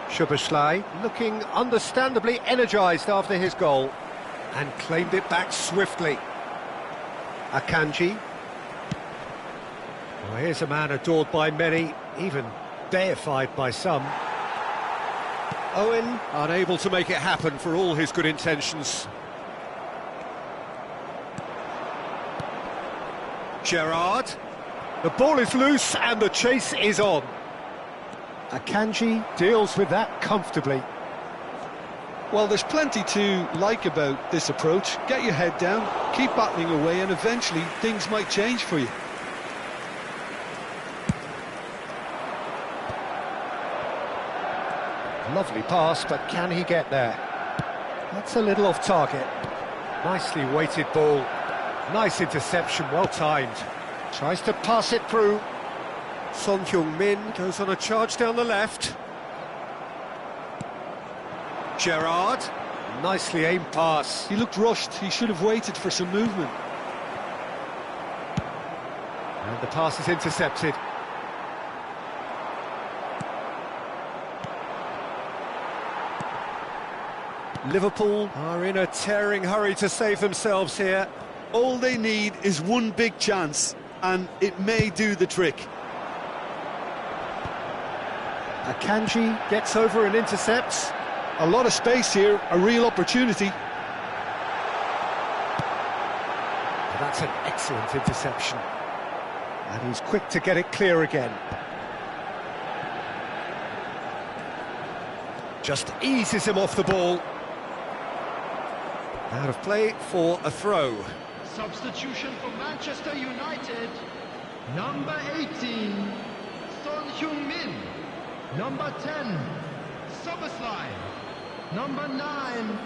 [SPEAKER 1] Szoboszlai looking understandably energised after his goal and claimed it back swiftly. Akanji. Well, here's a man adored by many, even deified by some. Owen unable to make it happen for all his good intentions. Gerrard. The ball is loose and the chase is on. Akanji deals with that comfortably.
[SPEAKER 2] Well, there's plenty to like about this approach. Get your head down, keep battling away, and eventually things might change for you.
[SPEAKER 1] Lovely pass, but can he get there? That's a little off target. Nicely weighted ball. Nice interception, well timed. Tries to pass it through. Son Heung-min goes on a charge down the left. Gerrard, nicely aimed pass.
[SPEAKER 2] He looked rushed, he should have waited for some movement.
[SPEAKER 1] And the pass is intercepted. Liverpool are in a tearing hurry to save themselves here.
[SPEAKER 2] All they need is one big chance, and it may do the trick.
[SPEAKER 1] Akanji gets over and intercepts.
[SPEAKER 2] A lot of space here, a real opportunity.
[SPEAKER 1] That's an excellent interception. And he's quick to get it clear again. Just eases him off the ball. Out of play for a throw.
[SPEAKER 3] Substitution for Manchester United. Number 18, Son Heung-min. Number 10, Szoboszlai. Number 9,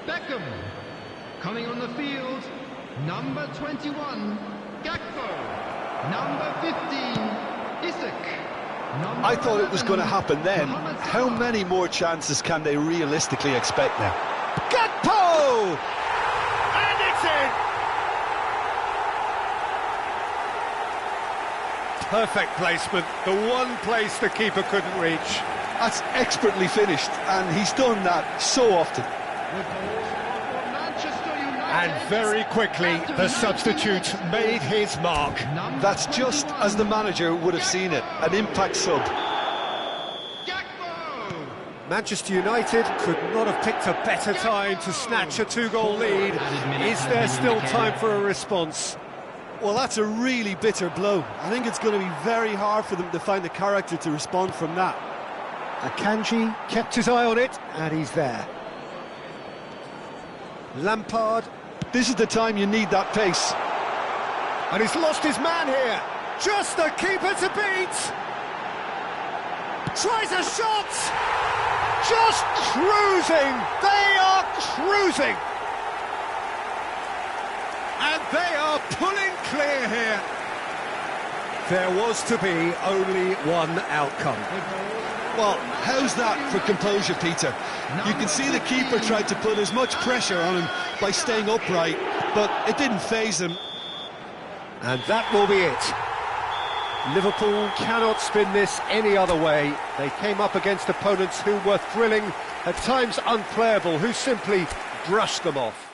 [SPEAKER 3] Beckham. Coming on the field, number 21, Gakpo. Number 15, Isak.
[SPEAKER 2] I thought it was going to happen then. How many more chances can they realistically expect now?
[SPEAKER 1] Gakpo! And it's in! Perfect placement, the one place the keeper couldn't reach.
[SPEAKER 2] That's expertly finished, and he's done that so often.
[SPEAKER 1] And very quickly, the substitute made his mark.
[SPEAKER 2] That's just as the manager would have seen it, an impact sub.
[SPEAKER 1] Manchester United could not have picked a better time to snatch a two-goal lead. Is there still time for a response?
[SPEAKER 2] Well, that's a really bitter blow. I think it's going to be very hard for them to find the character to respond from that.
[SPEAKER 1] Akanji kept his eye on it, and he's there. Lampard.
[SPEAKER 2] This is the time you need that pace.
[SPEAKER 1] And he's lost his man here. Just the keeper to beat. Tries a shot. Just cruising. They are cruising. And they are pulling clear here. There was to be only one outcome.
[SPEAKER 2] Well, how's that for composure, Peter? You can see the keeper tried to put as much pressure on him by staying upright, but it didn't faze him.
[SPEAKER 1] And that will be it. Liverpool cannot spin this any other way. They came up against opponents who were thrilling, at times unplayable, who simply brushed them off.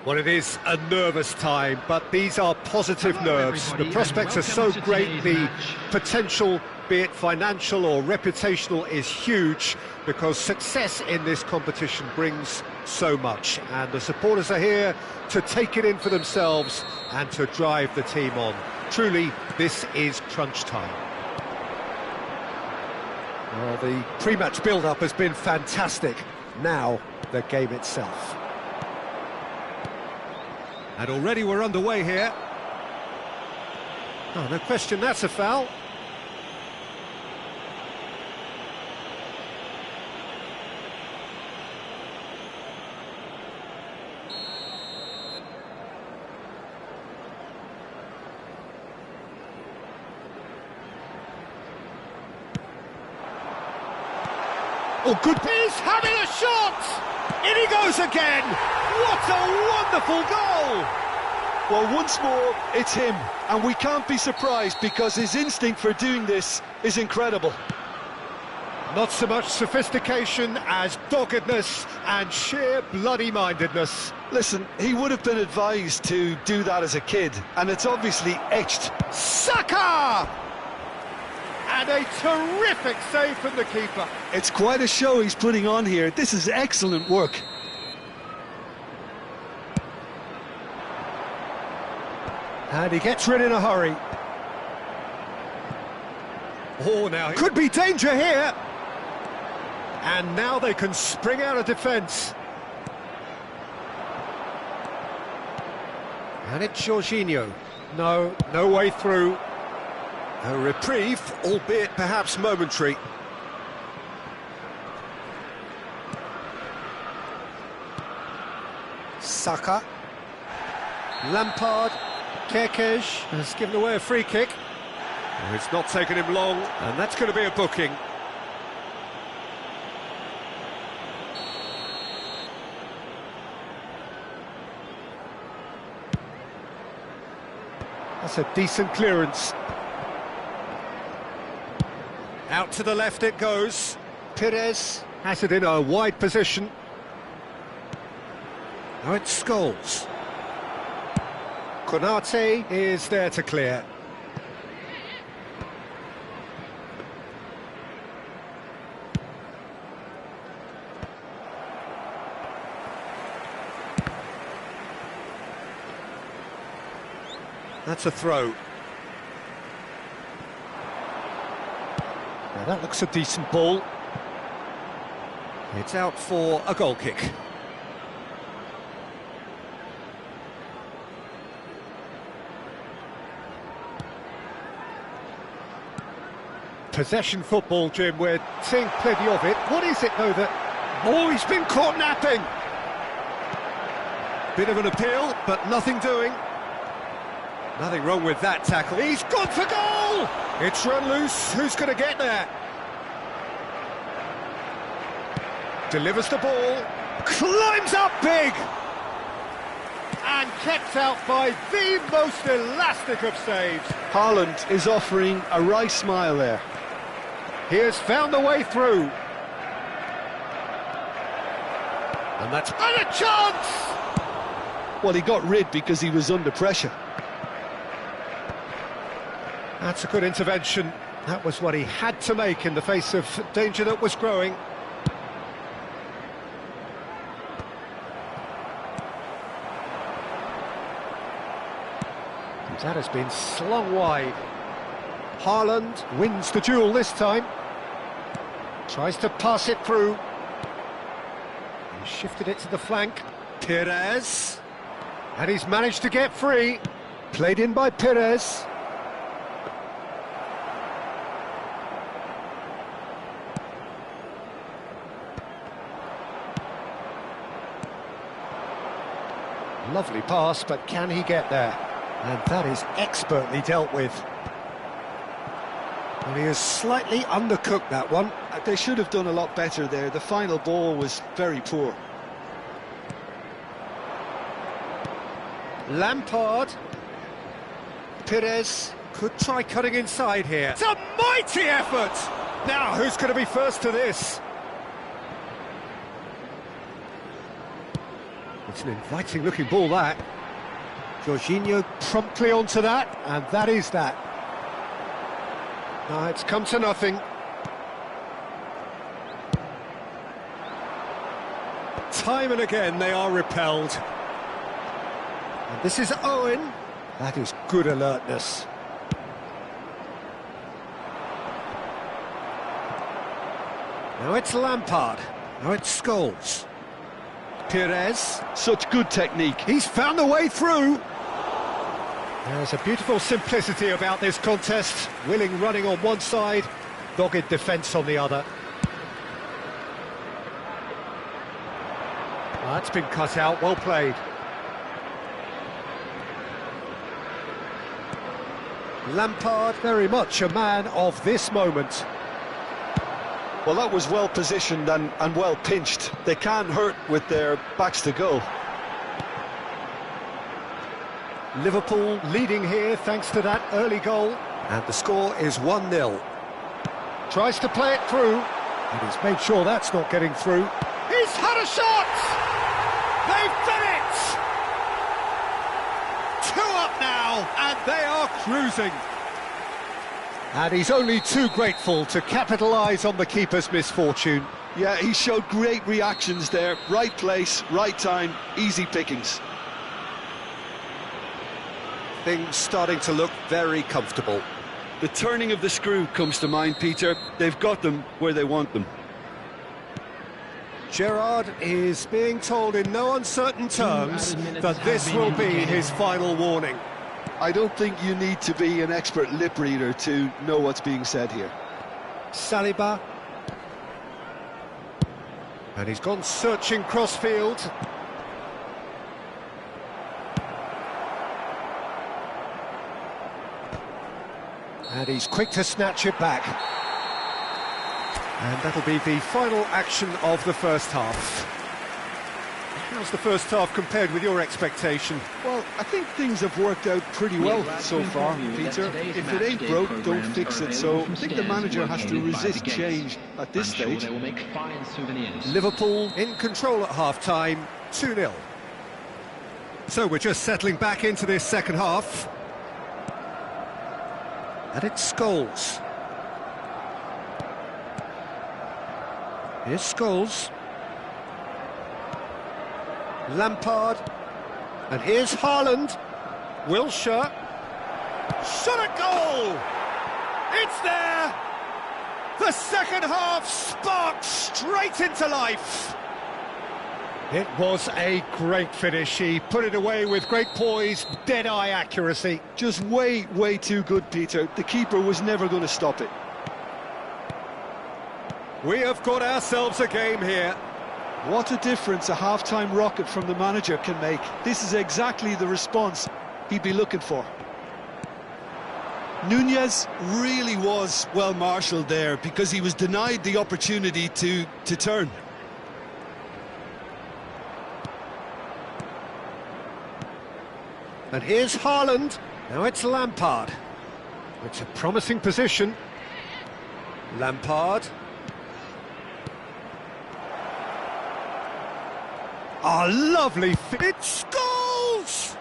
[SPEAKER 1] Well, it is a nervous time, but these are positive nerves. The prospects are so great, the potential, be it financial or reputational, is huge, because success in this competition brings so much. And the supporters are here to take it in for themselves and to drive the team on. Truly, this is crunch time. Well, the pre-match build-up has been fantastic. Now, the game itself. And already we're underway here. Oh, no question, that's a foul. Oh, good piece, having a shot! In he goes again! What a wonderful goal!
[SPEAKER 2] Well, once more, it's him, and we can't be surprised because his instinct for doing this is incredible.
[SPEAKER 1] Not so much sophistication as doggedness and sheer bloody-mindedness.
[SPEAKER 2] Listen, he would have been advised to do that as a kid, and it's obviously etched.
[SPEAKER 1] Saka! And a terrific save from the keeper.
[SPEAKER 2] It's quite a show he's putting on here. This is excellent work.
[SPEAKER 1] And he gets rid in a hurry. Oh, now could be danger here. And now they can spring out of defence. And it's Jorginho. No way through. A reprieve, albeit perhaps momentary. Saka. Lampard. Kerkez has given away a free kick. It's not taken him long, and that's going to be a booking. That's a decent clearance. Out to the left it goes. Pires has it in a wide position. Now it's Scholes. Konate is there to clear. That's a throw. Now that looks a decent ball. It's out for a goal kick. Possession football, Jim, we're seeing plenty of it. What is it, though, that... Oh, he's been caught napping! Bit of an appeal, but nothing doing. Nothing wrong with that tackle. He's gone for goal! It's run loose. Who's going to get there? Delivers the ball. Climbs up big! And kept out by the most elastic of saves.
[SPEAKER 2] Haaland is offering a wry smile there.
[SPEAKER 1] He has found the way through. And that's... And a chance!
[SPEAKER 2] Well, he got rid because he was under pressure.
[SPEAKER 1] That's a good intervention. That was what he had to make in the face of danger that was growing. That has been slung wide. Haaland wins the duel this time. Tries to pass it through. He shifted it to the flank. Pires. And he's managed to get free. Played in by Pires. Lovely pass, but can he get there? And that is expertly dealt with. And he has slightly undercooked that one.
[SPEAKER 2] They should have done a lot better there. The final ball was very poor.
[SPEAKER 1] Lampard. Pires could try cutting inside here. It's a mighty effort! Now, who's going to be first to this? It's an inviting-looking ball, that. Jorginho promptly onto that, and that is that. It's come to nothing. Time and again they are repelled. And this is Owen. That is good alertness. Now it's Lampard. Now it's Scholes. Pires.
[SPEAKER 2] Such good technique.
[SPEAKER 1] He's found a way through. There's a beautiful simplicity about this contest. Willing running on one side, dogged defence on the other. That's been cut out, well played. Lampard, very much a man of this moment.
[SPEAKER 2] Well, that was well positioned and well pinched. They can't hurt with their backs to goal.
[SPEAKER 1] Liverpool leading here thanks to that early goal. And the score is 1-0. Tries to play it through. And he's made sure that's not getting through. He's had a shot! They've done it! 2 up now, and they are cruising. And he's only too grateful to capitalise on the keeper's misfortune.
[SPEAKER 2] Yeah, he showed great reactions there. Right place, right time, easy pickings.
[SPEAKER 1] Things starting to look very comfortable.
[SPEAKER 2] The turning of the screw comes to mind, Peter. They've got them where they want them.
[SPEAKER 1] Gerrard is being told in no uncertain terms that this will be his final warning.
[SPEAKER 2] I don't think you need to be an expert lip reader to know what's being said here.
[SPEAKER 1] Saliba. And he's gone searching crossfield. And he's quick to snatch it back. And that'll be the final action of the first half. How's the first half compared with your expectation?
[SPEAKER 2] Well, I think things have worked out pretty well so far, Peter. If it ain't broke, don't fix it. So I think the manager has to resist change at this stage.
[SPEAKER 1] Liverpool in control at half-time, 2-0. So we're just settling back into this second half. And it's Scholes. Here's Scholes. Lampard. And here's Haaland. Wilshere. Shot at goal! It's there! The second half sparks straight into life. It was a great finish. He put it away with great poise, dead-eye accuracy.
[SPEAKER 2] Just way, way too good, Peter. The keeper was never going to stop it.
[SPEAKER 1] We have got ourselves a game here.
[SPEAKER 2] What a difference a half-time rocket from the manager can make. This is exactly the response he'd be looking for. Nunez really was well marshalled there because he was denied the opportunity to turn.
[SPEAKER 1] And here's Haaland. Now it's Lampard. It's a promising position. Lampard. A lovely it's goals!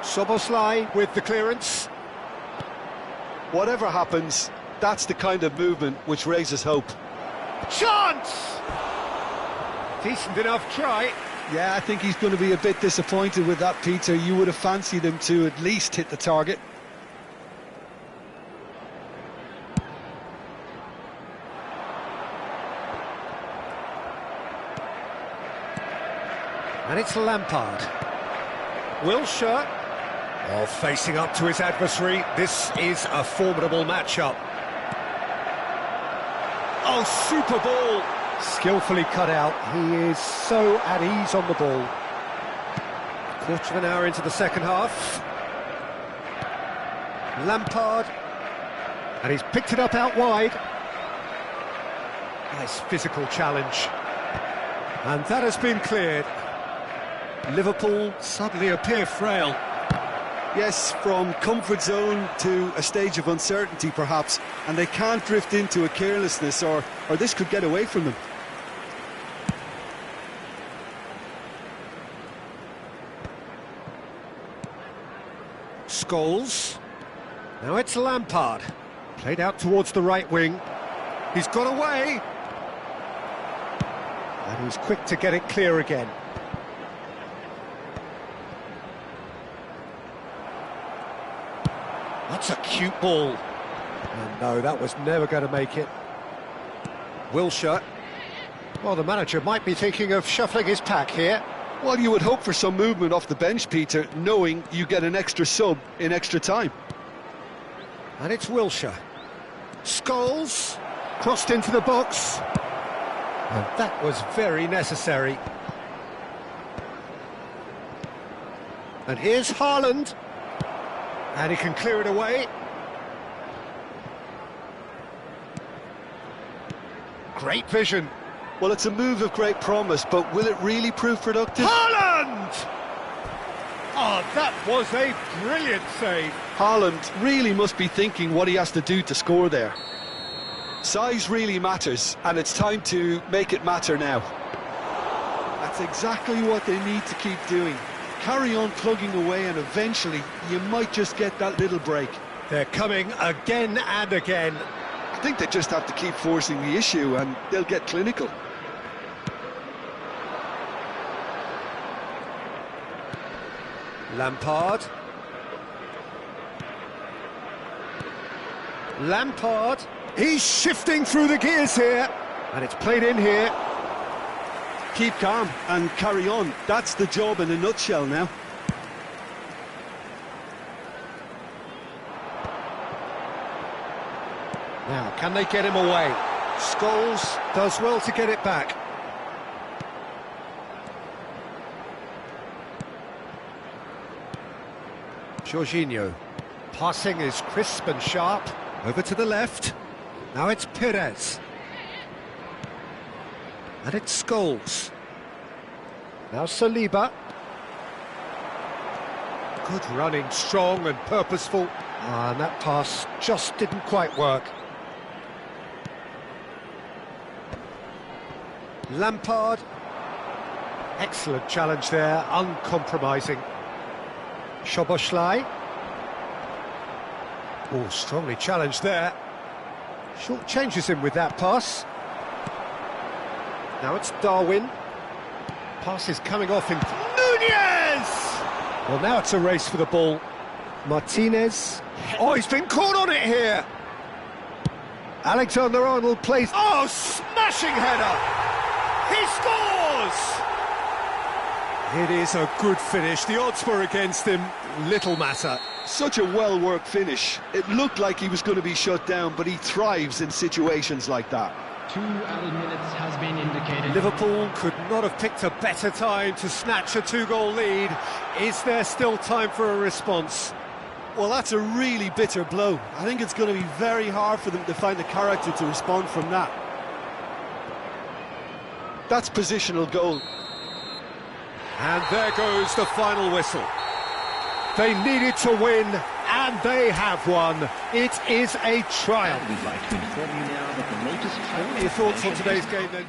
[SPEAKER 1] Szoboszlai with the clearance.
[SPEAKER 2] Whatever happens, that's the kind of movement which raises hope.
[SPEAKER 1] Chance! Decent enough try.
[SPEAKER 2] Yeah, I think he's going to be a bit disappointed with that, Peter. You would have fancied him to at least hit the target.
[SPEAKER 1] And it's Lampard. Wilshere. Oh, facing up to his adversary. This is a formidable matchup. Oh, super ball. Skillfully cut out. He is so at ease on the ball. Quarter of an hour into the second half. Lampard. And he's picked it up out wide. Nice physical challenge. And that has been cleared. Liverpool suddenly appear frail.
[SPEAKER 2] Yes, from comfort zone to a stage of uncertainty perhaps, and they can't drift into a carelessness or this could get away from them.
[SPEAKER 1] Scholes. Now it's Lampard. Played out towards the right wing. He's got away. And he's quick to get it clear again. That's a cute ball. And no, that was never going to make it. Wilshere. Well, the manager might be thinking of shuffling his pack here.
[SPEAKER 2] Well, you would hope for some movement off the bench, Peter, knowing you get an extra sub in extra time.
[SPEAKER 1] And it's Wilshere. Scholes. Crossed into the box. And that was very necessary. And here's Haaland. And he can clear it away. Great vision.
[SPEAKER 2] Well, it's a move of great promise, but will it really prove productive?
[SPEAKER 1] Haaland! Oh, that was a brilliant save.
[SPEAKER 2] Haaland really must be thinking what he has to do to score there. Size really matters, and it's time to make it matter now. That's exactly what they need to keep doing. Carry on plugging away, and eventually you might just get that little break.
[SPEAKER 1] They're coming again and again.
[SPEAKER 2] I think they just have to keep forcing the issue, and they'll get clinical.
[SPEAKER 1] Lampard. Lampard, he's shifting through the gears here, and it's played in here.
[SPEAKER 2] Keep calm and carry on. That's the job in a nutshell now.
[SPEAKER 1] Now, can they get him away? Scholes does well to get it back. Jorginho. Passing is crisp and sharp. Over to the left. Now it's Perez. And it's Scholes. Now Saliba. Good running, strong and purposeful. And that pass just didn't quite work. Lampard. Excellent challenge there, uncompromising. Szoboszlai. Oh, strongly challenged there. Short changes him with that pass. Now it's Darwin. Pass is coming off in... Nunez! Well, now it's a race for the ball. Martinez. Oh, he's been caught on it here. Alexander-Arnold plays... Oh, smashing header! He scores! It is a good finish. The odds were against him. Little matter.
[SPEAKER 2] Such a well-worked finish. It looked like he was going to be shut down, but he thrives in situations like that.
[SPEAKER 3] 2 added minutes has been indicated.
[SPEAKER 1] Liverpool could not have picked a better time to snatch a 2-goal lead. Is there still time for a response?
[SPEAKER 2] Well, that's a really bitter blow. I think it's going to be very hard for them to find the character to respond from that. That's positional goal.
[SPEAKER 1] And there goes the final whistle. They needed to win, and they have won. It is a triumph.
[SPEAKER 4] We'd like to inform you now that the latest...
[SPEAKER 1] What are your thoughts on today's game then?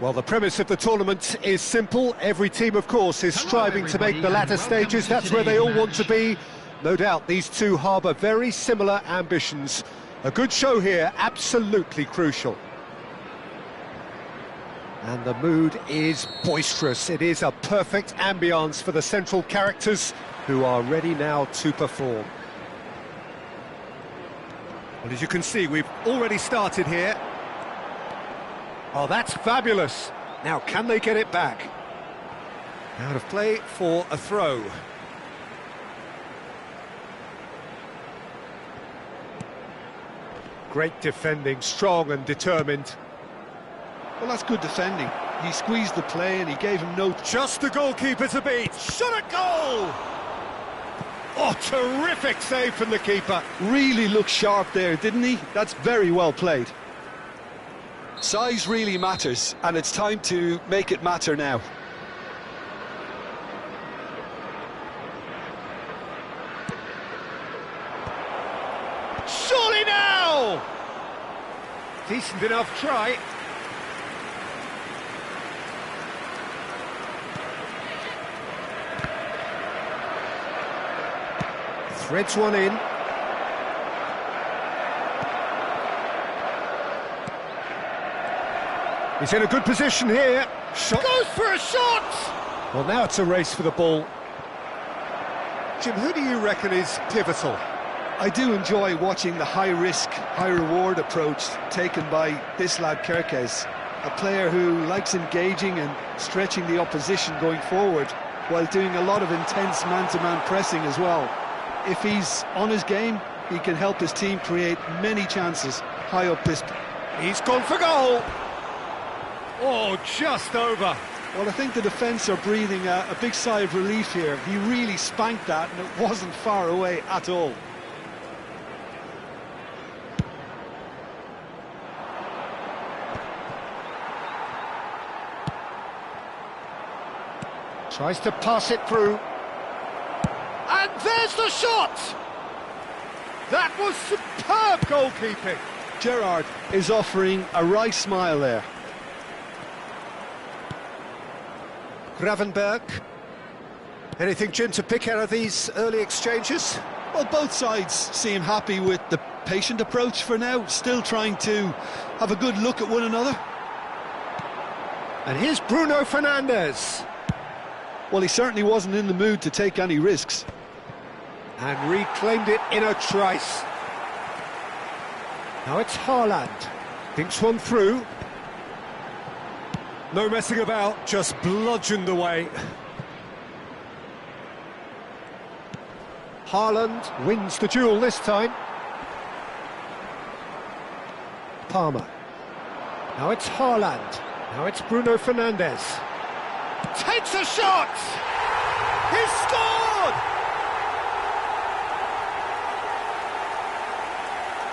[SPEAKER 1] Well, the premise of the tournament is simple. Every team, of course, is striving to make the latter stages. That's where they all want to be. No doubt these two harbour very similar ambitions. A good show here, absolutely crucial. And the mood is boisterous. It is a perfect ambience for the central characters who are ready now to perform. Well, as you can see, we've already started here. Oh, that's fabulous. Now, can they get it back? Out of play for a throw. Great defending, strong and determined.
[SPEAKER 2] Well, that's good defending. He squeezed the play and he gave him no...
[SPEAKER 1] Just the goalkeeper to beat. Shot at goal! Oh, terrific save from the keeper.
[SPEAKER 2] Really looked sharp there, didn't he? That's very well played. Size really matters, and it's time to make it matter now.
[SPEAKER 1] Surely now! Decent enough try. Threads one in. He's in a good position here. Shot. Goes for a shot! Well, now it's a race for the ball. Jim, who do you reckon is pivotal?
[SPEAKER 2] I do enjoy watching the high-risk, high-reward approach taken by this lad Kerkez, a player who likes engaging and stretching the opposition going forward, while doing a lot of intense man-to-man pressing as well. If he's on his game, he can help his team create many chances high up this...
[SPEAKER 1] He's gone for goal! Oh, just over.
[SPEAKER 2] Well, I think the defence are breathing a big sigh of relief here. He really spanked that, and it wasn't far away at all.
[SPEAKER 1] Tries to pass it through. And there's the shot! That was superb goalkeeping.
[SPEAKER 2] Gerrard is offering a wry smile there.
[SPEAKER 1] Gravenberg. Anything, Jim, to pick out of these early exchanges?
[SPEAKER 2] Well, both sides seem happy with the patient approach for now, still trying to have a good look at one another.
[SPEAKER 1] And here's Bruno Fernandes.
[SPEAKER 2] Well, he certainly wasn't in the mood to take any risks.
[SPEAKER 1] And reclaimed it in a trice. Now it's Haaland. Thinks one through. No messing about, just bludgeoned away. Haaland wins the duel this time. Palmer. Now it's Haaland. Now it's Bruno Fernandes. Takes a shot! He's scored!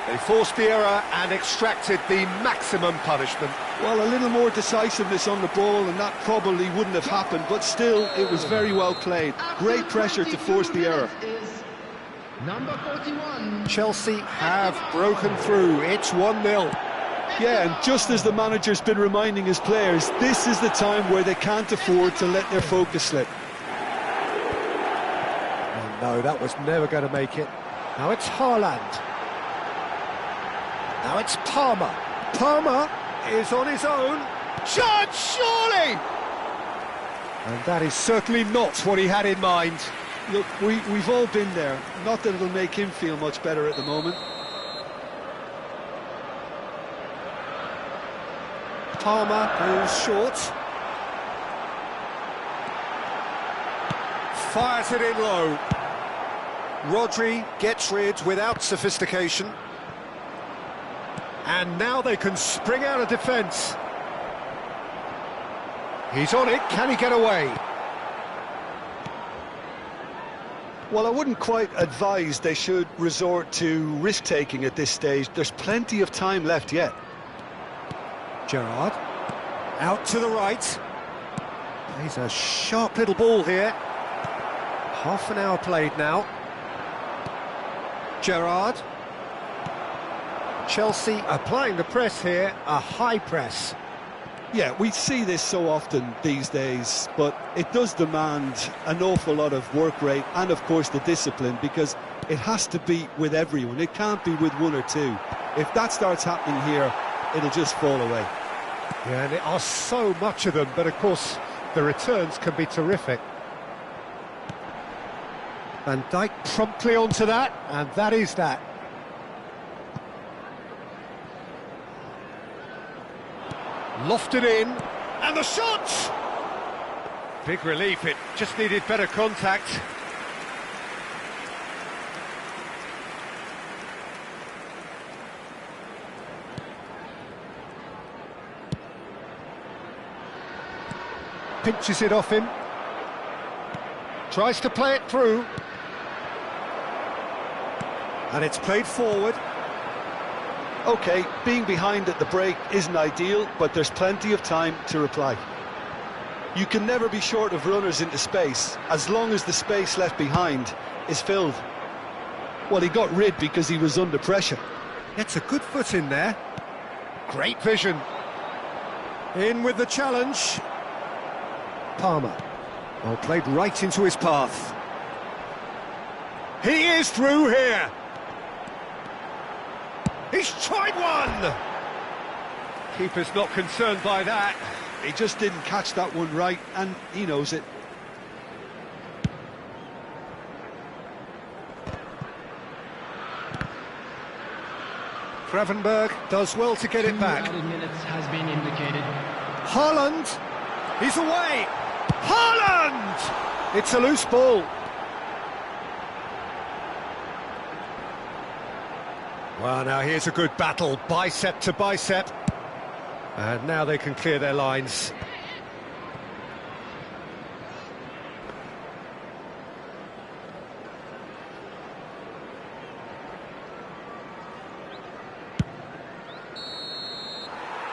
[SPEAKER 1] They forced the error and extracted the maximum punishment.
[SPEAKER 2] Well, a little more decisiveness on the ball and that probably wouldn't have happened, but still, it was very well played. Great pressure to force the error.
[SPEAKER 3] Number 41.
[SPEAKER 1] Chelsea have broken through. It's 1-0.
[SPEAKER 2] Yeah, and just as the manager's been reminding his players, this is the time where they can't afford to let their focus slip.
[SPEAKER 1] Oh, no, that was never going to make it. Now it's Haaland. Now it's Palmer. Palmer is on his own. Judge, surely! And that is certainly not what he had in mind.
[SPEAKER 2] Look, we've all been there. Not that it'll make him feel much better at the moment.
[SPEAKER 1] Palmer goes short. Fires it in low. Rodri gets rid without sophistication. And now they can spring out of defence. He's on it, can he get away?
[SPEAKER 2] Well, I wouldn't quite advise they should resort to risk-taking at this stage. There's plenty of time left yet.
[SPEAKER 1] Gerrard, out to the right. Plays a sharp little ball here. Half an hour played now. Gerrard. Chelsea applying the press here, a high press.
[SPEAKER 2] Yeah, we see this so often these days, but it does demand an awful lot of work rate and, of course, the discipline, because it has to be with everyone. It can't be with one or two. If that starts happening here, it'll just fall away.
[SPEAKER 1] Yeah, and there are so much of them, but of course the returns can be terrific. Van Dijk promptly onto that, and that is that. Lofted in, and the shot! Big relief, it just needed better contact. Pinches it off him. Tries to play it through. And it's played forward.
[SPEAKER 2] OK, being behind at the break isn't ideal, but there's plenty of time to reply. You can never be short of runners into space, as long as the space left behind is filled. Well, he got rid because he was under pressure.
[SPEAKER 1] Gets a good foot in there. Great vision. In with the challenge. Palmer. Well, played right into his path. He is through here. He's tried one! Keeper's not concerned by that.
[SPEAKER 2] He just didn't catch that one right, and he knows it.
[SPEAKER 1] Gravenberg does well to get it back.
[SPEAKER 3] 2 added minutes has been indicated.
[SPEAKER 1] Haaland! He's away! Haaland! It's a loose ball. Well, now here's a good battle, bicep to bicep. And now they can clear their lines.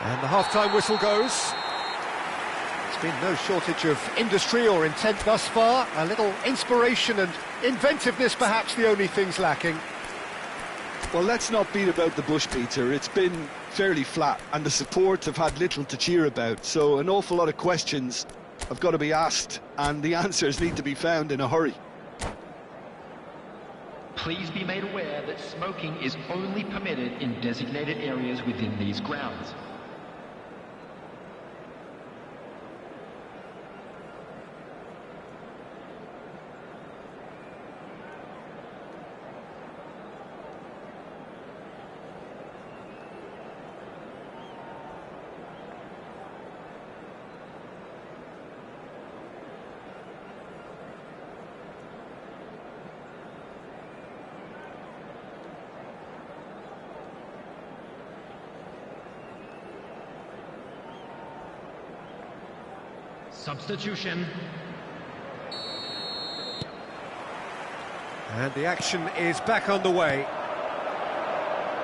[SPEAKER 1] And the half-time whistle goes. There's been no shortage of industry or intent thus far. A little inspiration and inventiveness, perhaps the only things lacking.
[SPEAKER 2] Well, let's not beat about the bush, Peter. It's been fairly flat, and the support have had little to cheer about, so an awful lot of questions have got to be asked, and the answers need to be found in a hurry.
[SPEAKER 4] Please be made aware that smoking is only permitted in designated areas within these grounds.
[SPEAKER 3] Substitution.
[SPEAKER 1] And the action is back on the way.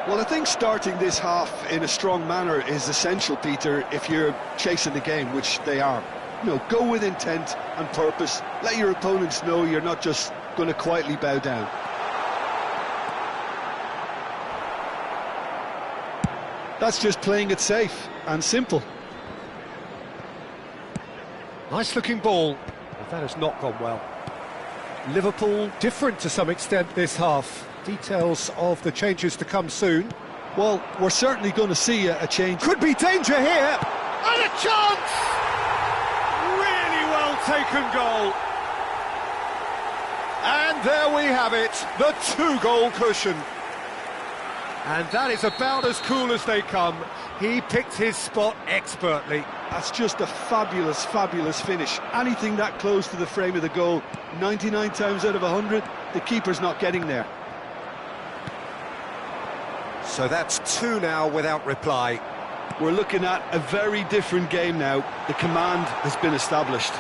[SPEAKER 2] Well, I think starting this half in a strong manner is essential, Peter, if you're chasing the game, which they are. You know, go with intent and purpose. Let your opponents know you're not just going to quietly bow down. That's just playing it safe and simple.
[SPEAKER 1] Nice looking ball, but that has not gone well. Liverpool different to some extent this half. Details of the changes to come soon.
[SPEAKER 2] Well, we're certainly going to see a change.
[SPEAKER 1] Could be danger here, and a chance! Really well taken goal. And there we have it, the 2-goal cushion. And that is about as cool as they come. He picked his spot expertly.
[SPEAKER 2] That's just a fabulous, fabulous finish. Anything that close to the frame of the goal, 99 times out of 100, the keeper's not getting there.
[SPEAKER 1] So that's 2 now without reply.
[SPEAKER 2] We're looking at a very different game now. The command has been established.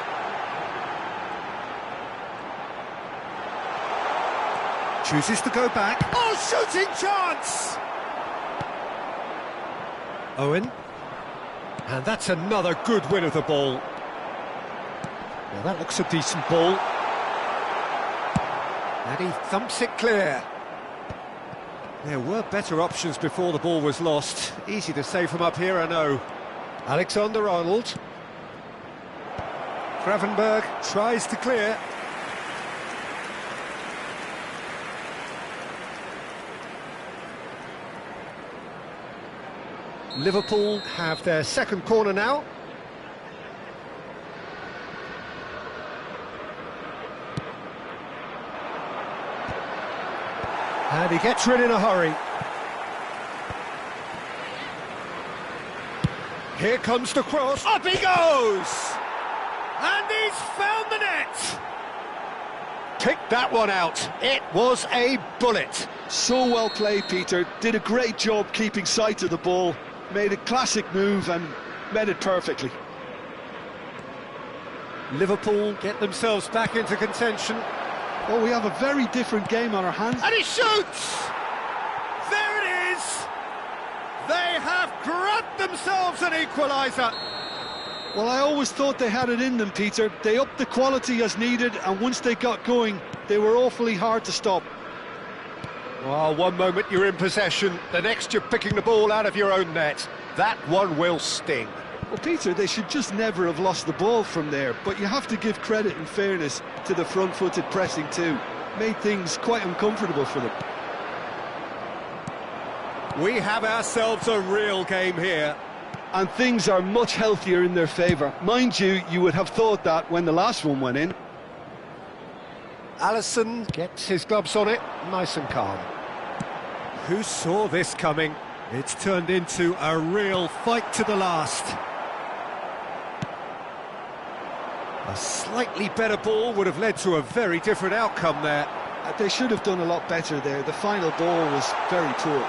[SPEAKER 1] Chooses to go back. Oh, shooting chance! Owen. And that's another good win of the ball. Now that looks a decent ball. And he thumps it clear. There were better options before the ball was lost. Easy to say from up here, I know. Alexander-Arnold. Gravenberg tries to clear. Liverpool have their second corner now. And he gets rid in a hurry. Here comes the cross. Up he goes! And he's found the net! Picked that one out. It was a bullet.
[SPEAKER 2] So well played, Peter. Did a great job keeping sight of the ball. Made a classic move and met it perfectly.
[SPEAKER 1] Liverpool get themselves back into contention.
[SPEAKER 2] Oh, we have a very different game on our hands.
[SPEAKER 1] And he shoots! There it is! They have grabbed themselves an equaliser.
[SPEAKER 2] Well, I always thought they had it in them, Peter. They upped the quality as needed, and once they got going, they were awfully hard to stop.
[SPEAKER 1] Well, one moment you're in possession, the next you're picking the ball out of your own net. That one will sting.
[SPEAKER 2] Well, Peter, they should just never have lost the ball from there, but you have to give credit and fairness to the front-footed pressing too. Made things quite uncomfortable for them.
[SPEAKER 1] We have ourselves a real game here.
[SPEAKER 2] And things are much healthier in their favour. Mind you, you would have thought that when the last one went in.
[SPEAKER 1] Alisson gets his gloves on it, nice and calm. Who saw this coming? It's turned into a real fight to the last. A slightly better ball would have led to a very different outcome there.
[SPEAKER 2] They should have done a lot better there. The final ball was very poor.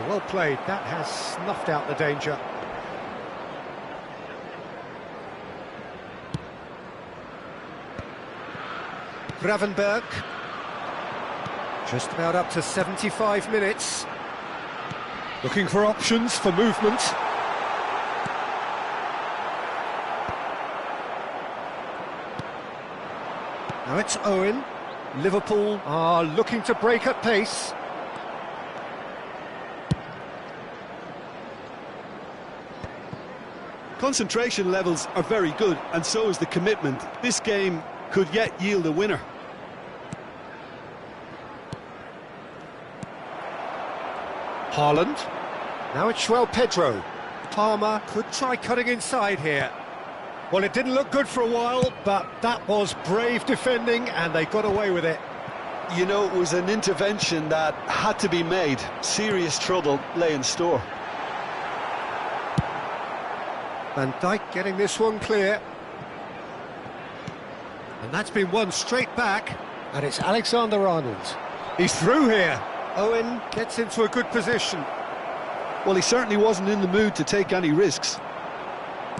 [SPEAKER 1] Well played, that has snuffed out the danger. Gravenberg. Just about up to 75 minutes. Looking for options for movement. Now it's Owen. Liverpool are looking to break at pace.
[SPEAKER 2] Concentration levels are very good, and so is the commitment. This game could yet yield a winner.
[SPEAKER 1] Haaland. Now it's João Pedro. Palmer could try cutting inside here. Well, it didn't look good for a while, but that was brave defending, and they got away with it.
[SPEAKER 2] You know, it was an intervention that had to be made. Serious trouble lay in store.
[SPEAKER 1] Van Dijk getting this one clear. And that's been won straight back. And it's Alexander-Arnold. He's through here. Owen gets into a good position.
[SPEAKER 2] Well, he certainly wasn't in the mood to take any risks.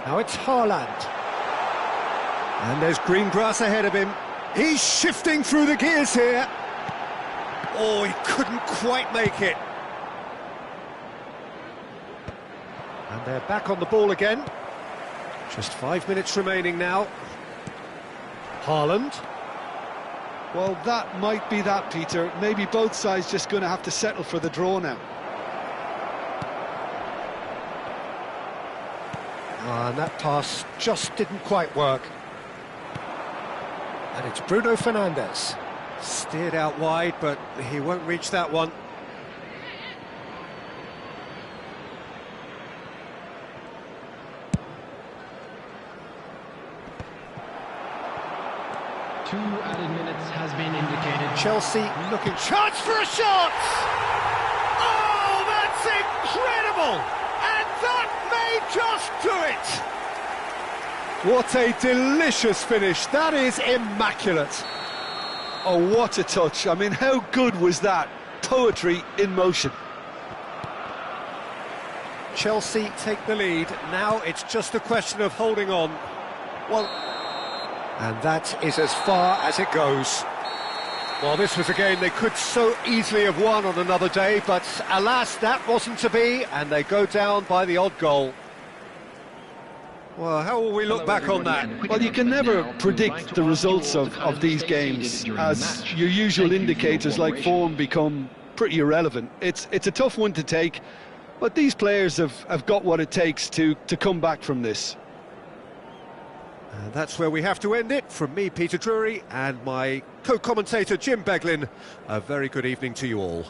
[SPEAKER 1] Now it's Haaland. And there's green grass ahead of him. He's shifting through the gears here. Oh, he couldn't quite make it. And they're back on the ball again. Just 5 minutes remaining now. Haaland.
[SPEAKER 2] Well, that might be that, Peter. Maybe both sides just going to have to settle for the draw now.
[SPEAKER 1] And that pass just didn't quite work. And it's Bruno Fernandes. Steered out wide, but he won't reach that one.
[SPEAKER 3] Two added minutes has been indicated.
[SPEAKER 1] Chelsea looking, chance for a shot! Oh, that's incredible! And that may just do it! What a delicious finish, that is immaculate.
[SPEAKER 2] Oh, what a touch. I mean, how good was that? Poetry in motion.
[SPEAKER 1] Chelsea take the lead, now it's just a question of holding on. Well, and that is as far as it goes. Well, this was a game they could so easily have won on another day, but alas, that wasn't to be, and they go down by the odd goal. Well, how will we look back on that?
[SPEAKER 2] Well, you can never predict the results of these games, as your usual indicators like form become pretty irrelevant. It's a tough one to take, but these players have got what it takes to come back from this.
[SPEAKER 1] And that's where we have to end it. From me, Peter Drury, and my co-commentator, Jim Beglin, a very good evening to you all.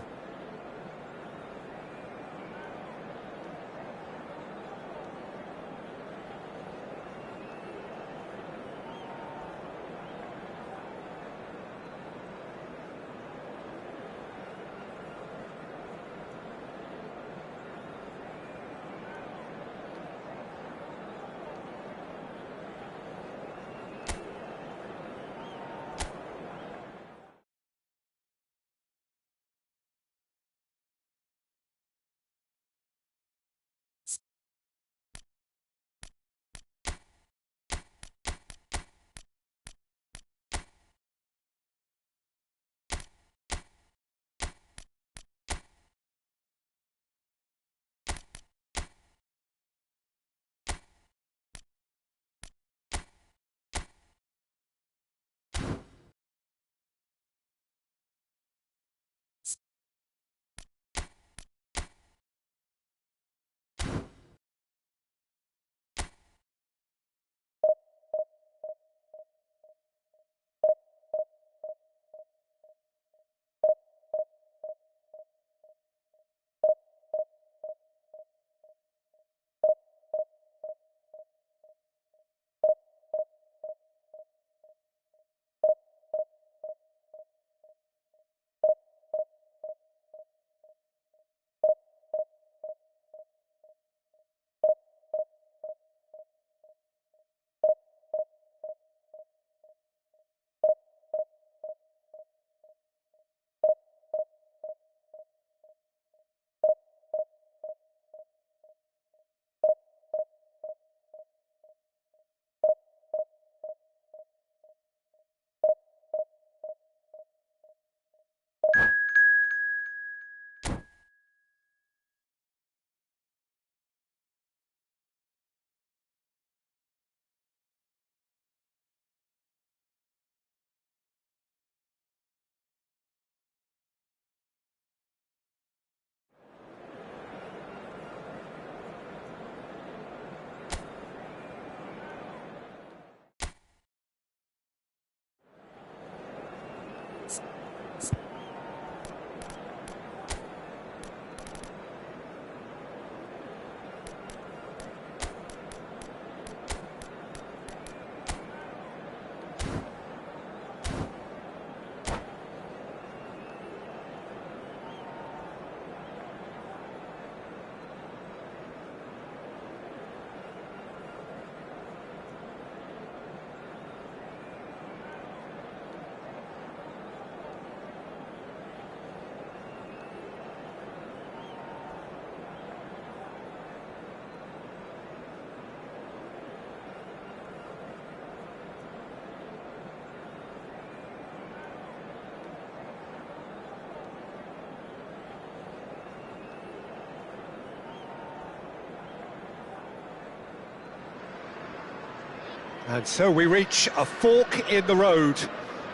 [SPEAKER 1] And so we reach a fork in the road.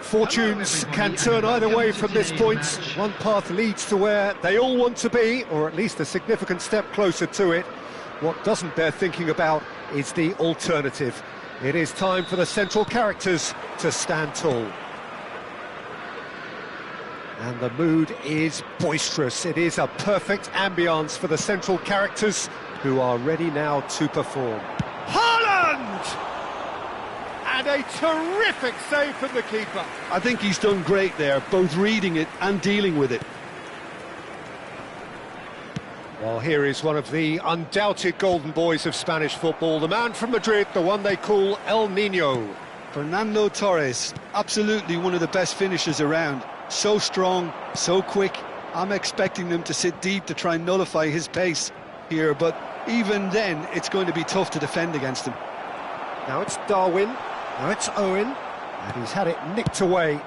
[SPEAKER 1] Fortunes can turn either way from this point. One path leads to where they all want to be, or at least a significant step closer to it. What doesn't bear thinking about is the alternative. It is time for the central characters to stand tall. And the mood is boisterous. It is a perfect ambience for the central characters, who are ready now to perform. Haaland! And a terrific save from the keeper.
[SPEAKER 2] I think he's done great there, both reading it and dealing with it.
[SPEAKER 1] Well, here is one of the undoubted golden boys of Spanish football, the man from Madrid, the one they call El Niño.
[SPEAKER 2] Fernando Torres, absolutely one of the best finishers around. So strong, so quick. I'm expecting them to sit deep to try and nullify his pace here, but even then, it's going to be tough to defend against him.
[SPEAKER 1] Now it's Darwin. Now it's Owen, and he's had it nicked away.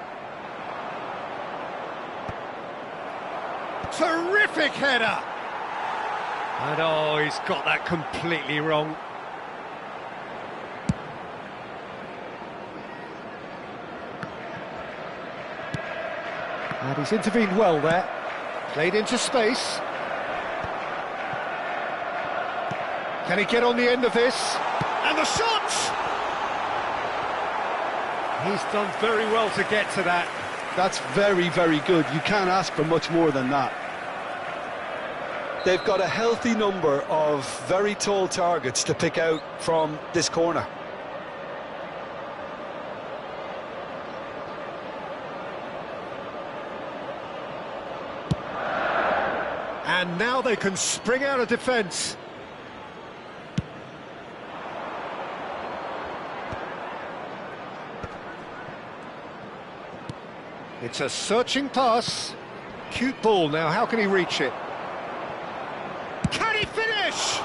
[SPEAKER 1] Terrific header! And oh, he's got that completely wrong. And he's intervened well there. Played into space. Can he get on the end of this? And the shot! He's done very well to get to that.
[SPEAKER 2] That's very, very good. You can't ask for much more than that. They've got a healthy number of very tall targets to pick out from this corner.
[SPEAKER 1] And now they can spring out of defence. It's a searching pass. Cute ball now, how can he reach it? Can he finish?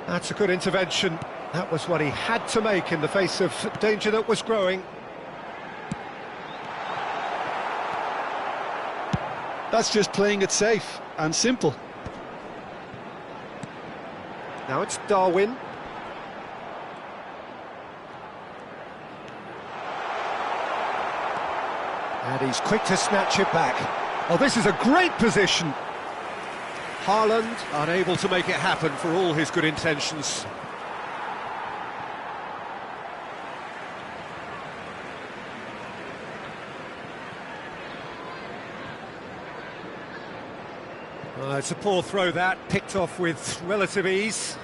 [SPEAKER 1] That's a good intervention. That was what he had to make in the face of danger that was growing.
[SPEAKER 2] That's just playing it safe and simple.
[SPEAKER 1] Now it's Darwin. And he's quick to snatch it back. Oh, this is a great position. Haaland unable to make it happen for all his good intentions. It's a poor throw that, picked off with relative ease.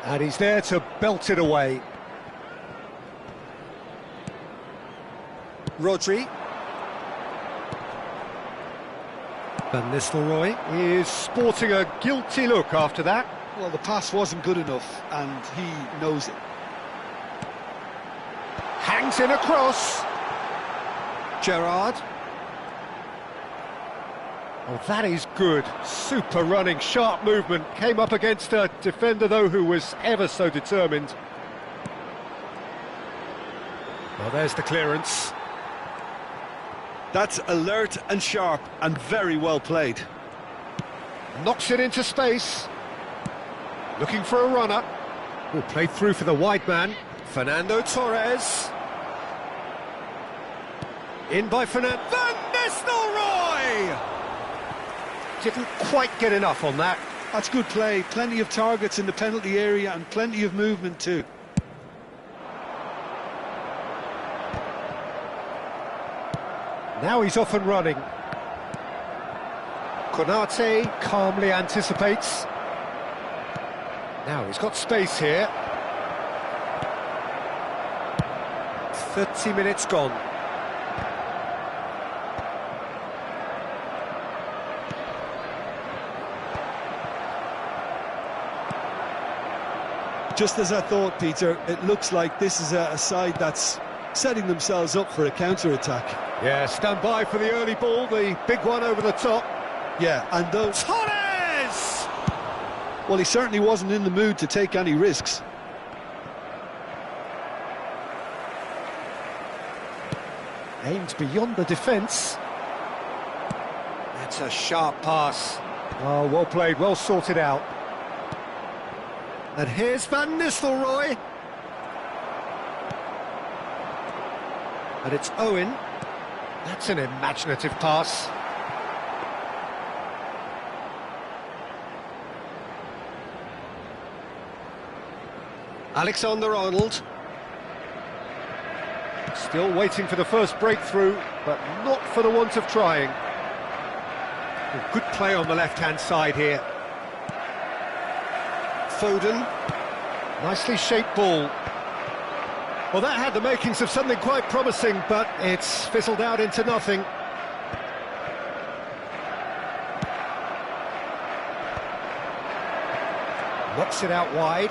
[SPEAKER 1] And he's there to belt it away. Rodri. Van Nistelrooy is sporting a guilty look after that.
[SPEAKER 2] Well, the pass wasn't good enough, and he knows it.
[SPEAKER 1] Hangs in across. Gerrard. Oh, that is good. Super running, sharp movement. Came up against a defender, though, who was ever so determined. Well, there's the clearance.
[SPEAKER 2] That's alert and sharp and very well played.
[SPEAKER 1] Knocks it into space. Looking for a runner. Oh, played through for the wide man. Fernando Torres. In by Fernando. Van Nistelrooy! Didn't quite get enough on that.
[SPEAKER 2] That's good play. Plenty of targets in the penalty area and plenty of movement too.
[SPEAKER 1] Now he's off and running. Konate calmly anticipates. Now he's got space here. 30 minutes gone.
[SPEAKER 2] Just as I thought, Peter, it looks like this is a side that's setting themselves up for a counter-attack.
[SPEAKER 1] Yeah, stand by for the early ball, the big one over the top.
[SPEAKER 2] Yeah, and those...
[SPEAKER 1] Torres!
[SPEAKER 2] Well, he certainly wasn't in the mood to take any risks.
[SPEAKER 1] Aimed beyond the defence. That's a sharp pass. Oh, well played, well sorted out. And here's Van Nistelrooy. And it's Owen. That's an imaginative pass. Alexander-Arnold. Still waiting for the first breakthrough, but not for the want of trying. A good play on the left-hand side here. Foden. Nicely shaped ball. Well, that had the makings of something quite promising, but it's fizzled out into nothing. Knocks it out wide.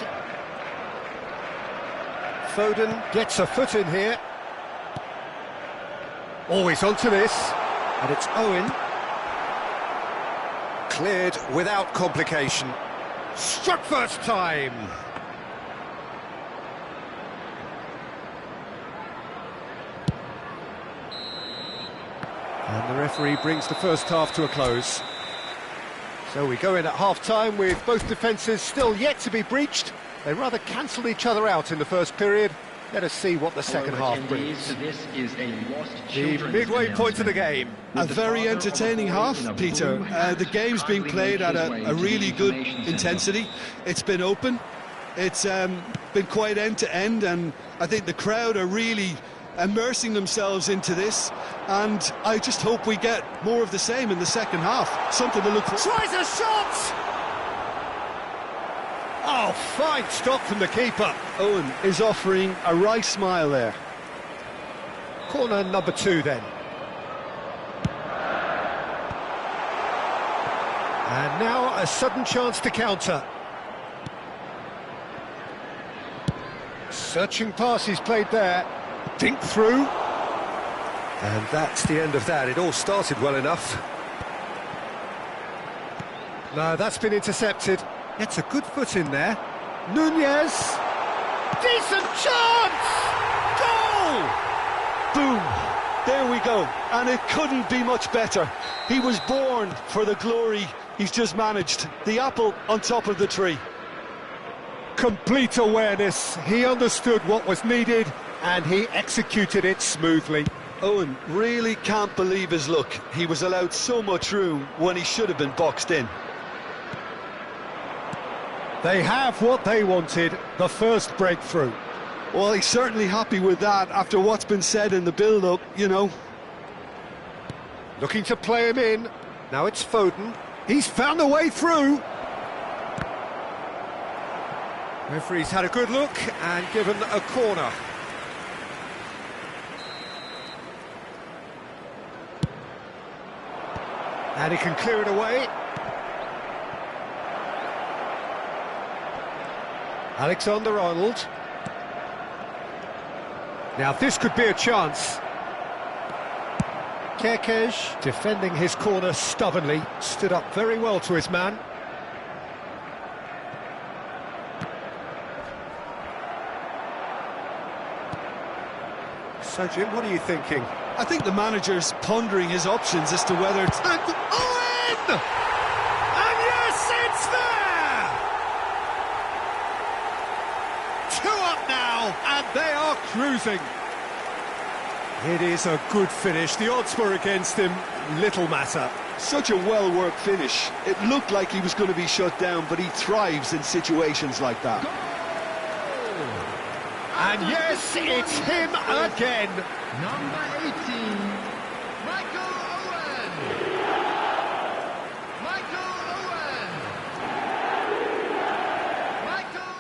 [SPEAKER 1] Foden gets a foot in here. Always onto this, and it's Owen. Cleared without complication. Struck first time. And the referee brings the first half to a close. So we go in at half-time with both defences still yet to be breached. They rather cancelled each other out in the first period. Let us see what the second half brings.
[SPEAKER 4] This is a lost
[SPEAKER 1] The midway point of the game.
[SPEAKER 2] A very entertaining half, Peter. The game's been played at a really good intensity. It's been open. It's been quite end-to-end, and I think the crowd are really immersing themselves into this, and I just hope we get more of the same in the second half. Something to look for.
[SPEAKER 1] Tries a shot! Oh, fine stop from the keeper.
[SPEAKER 2] Owen is offering a wry smile there.
[SPEAKER 1] Corner number 2 then. And now a sudden chance to counter. Searching pass is played there. Dink through. And that's the end of that. It all started well enough. No, that's been intercepted. It's a good foot in there. Nunez. Decent chance! Goal!
[SPEAKER 2] Boom! There we go. And it couldn't be much better. He was born for the glory he's just managed. The apple on top of the tree.
[SPEAKER 1] Complete awareness. He understood what was needed and he executed it smoothly.
[SPEAKER 2] Owen really can't believe his luck. He was allowed so much room when he should have been boxed in.
[SPEAKER 1] They have what they wanted, the first breakthrough.
[SPEAKER 2] Well, he's certainly happy with that after what's been said in the build-up, you know.
[SPEAKER 1] Looking to play him in. Now it's Foden. He's found a way through. Referee's had a good look and given a corner. And he can clear it away. Alexander-Arnold. Now this could be a chance. Kerkez defending his corner stubbornly, stood up very well to his man. So Jim, what are you thinking?
[SPEAKER 2] I think the manager's pondering his options as to whether to...
[SPEAKER 1] And Owen! And yes, it's there! 2 up now, and they are cruising. It is a good finish. The odds were against him, little matter.
[SPEAKER 2] Such a well-worked finish. It looked like he was going to be shut down, but he thrives in situations like that.
[SPEAKER 1] And yes, it's him again.
[SPEAKER 3] Number 18, Michael Owen. Michael Owen. Michael.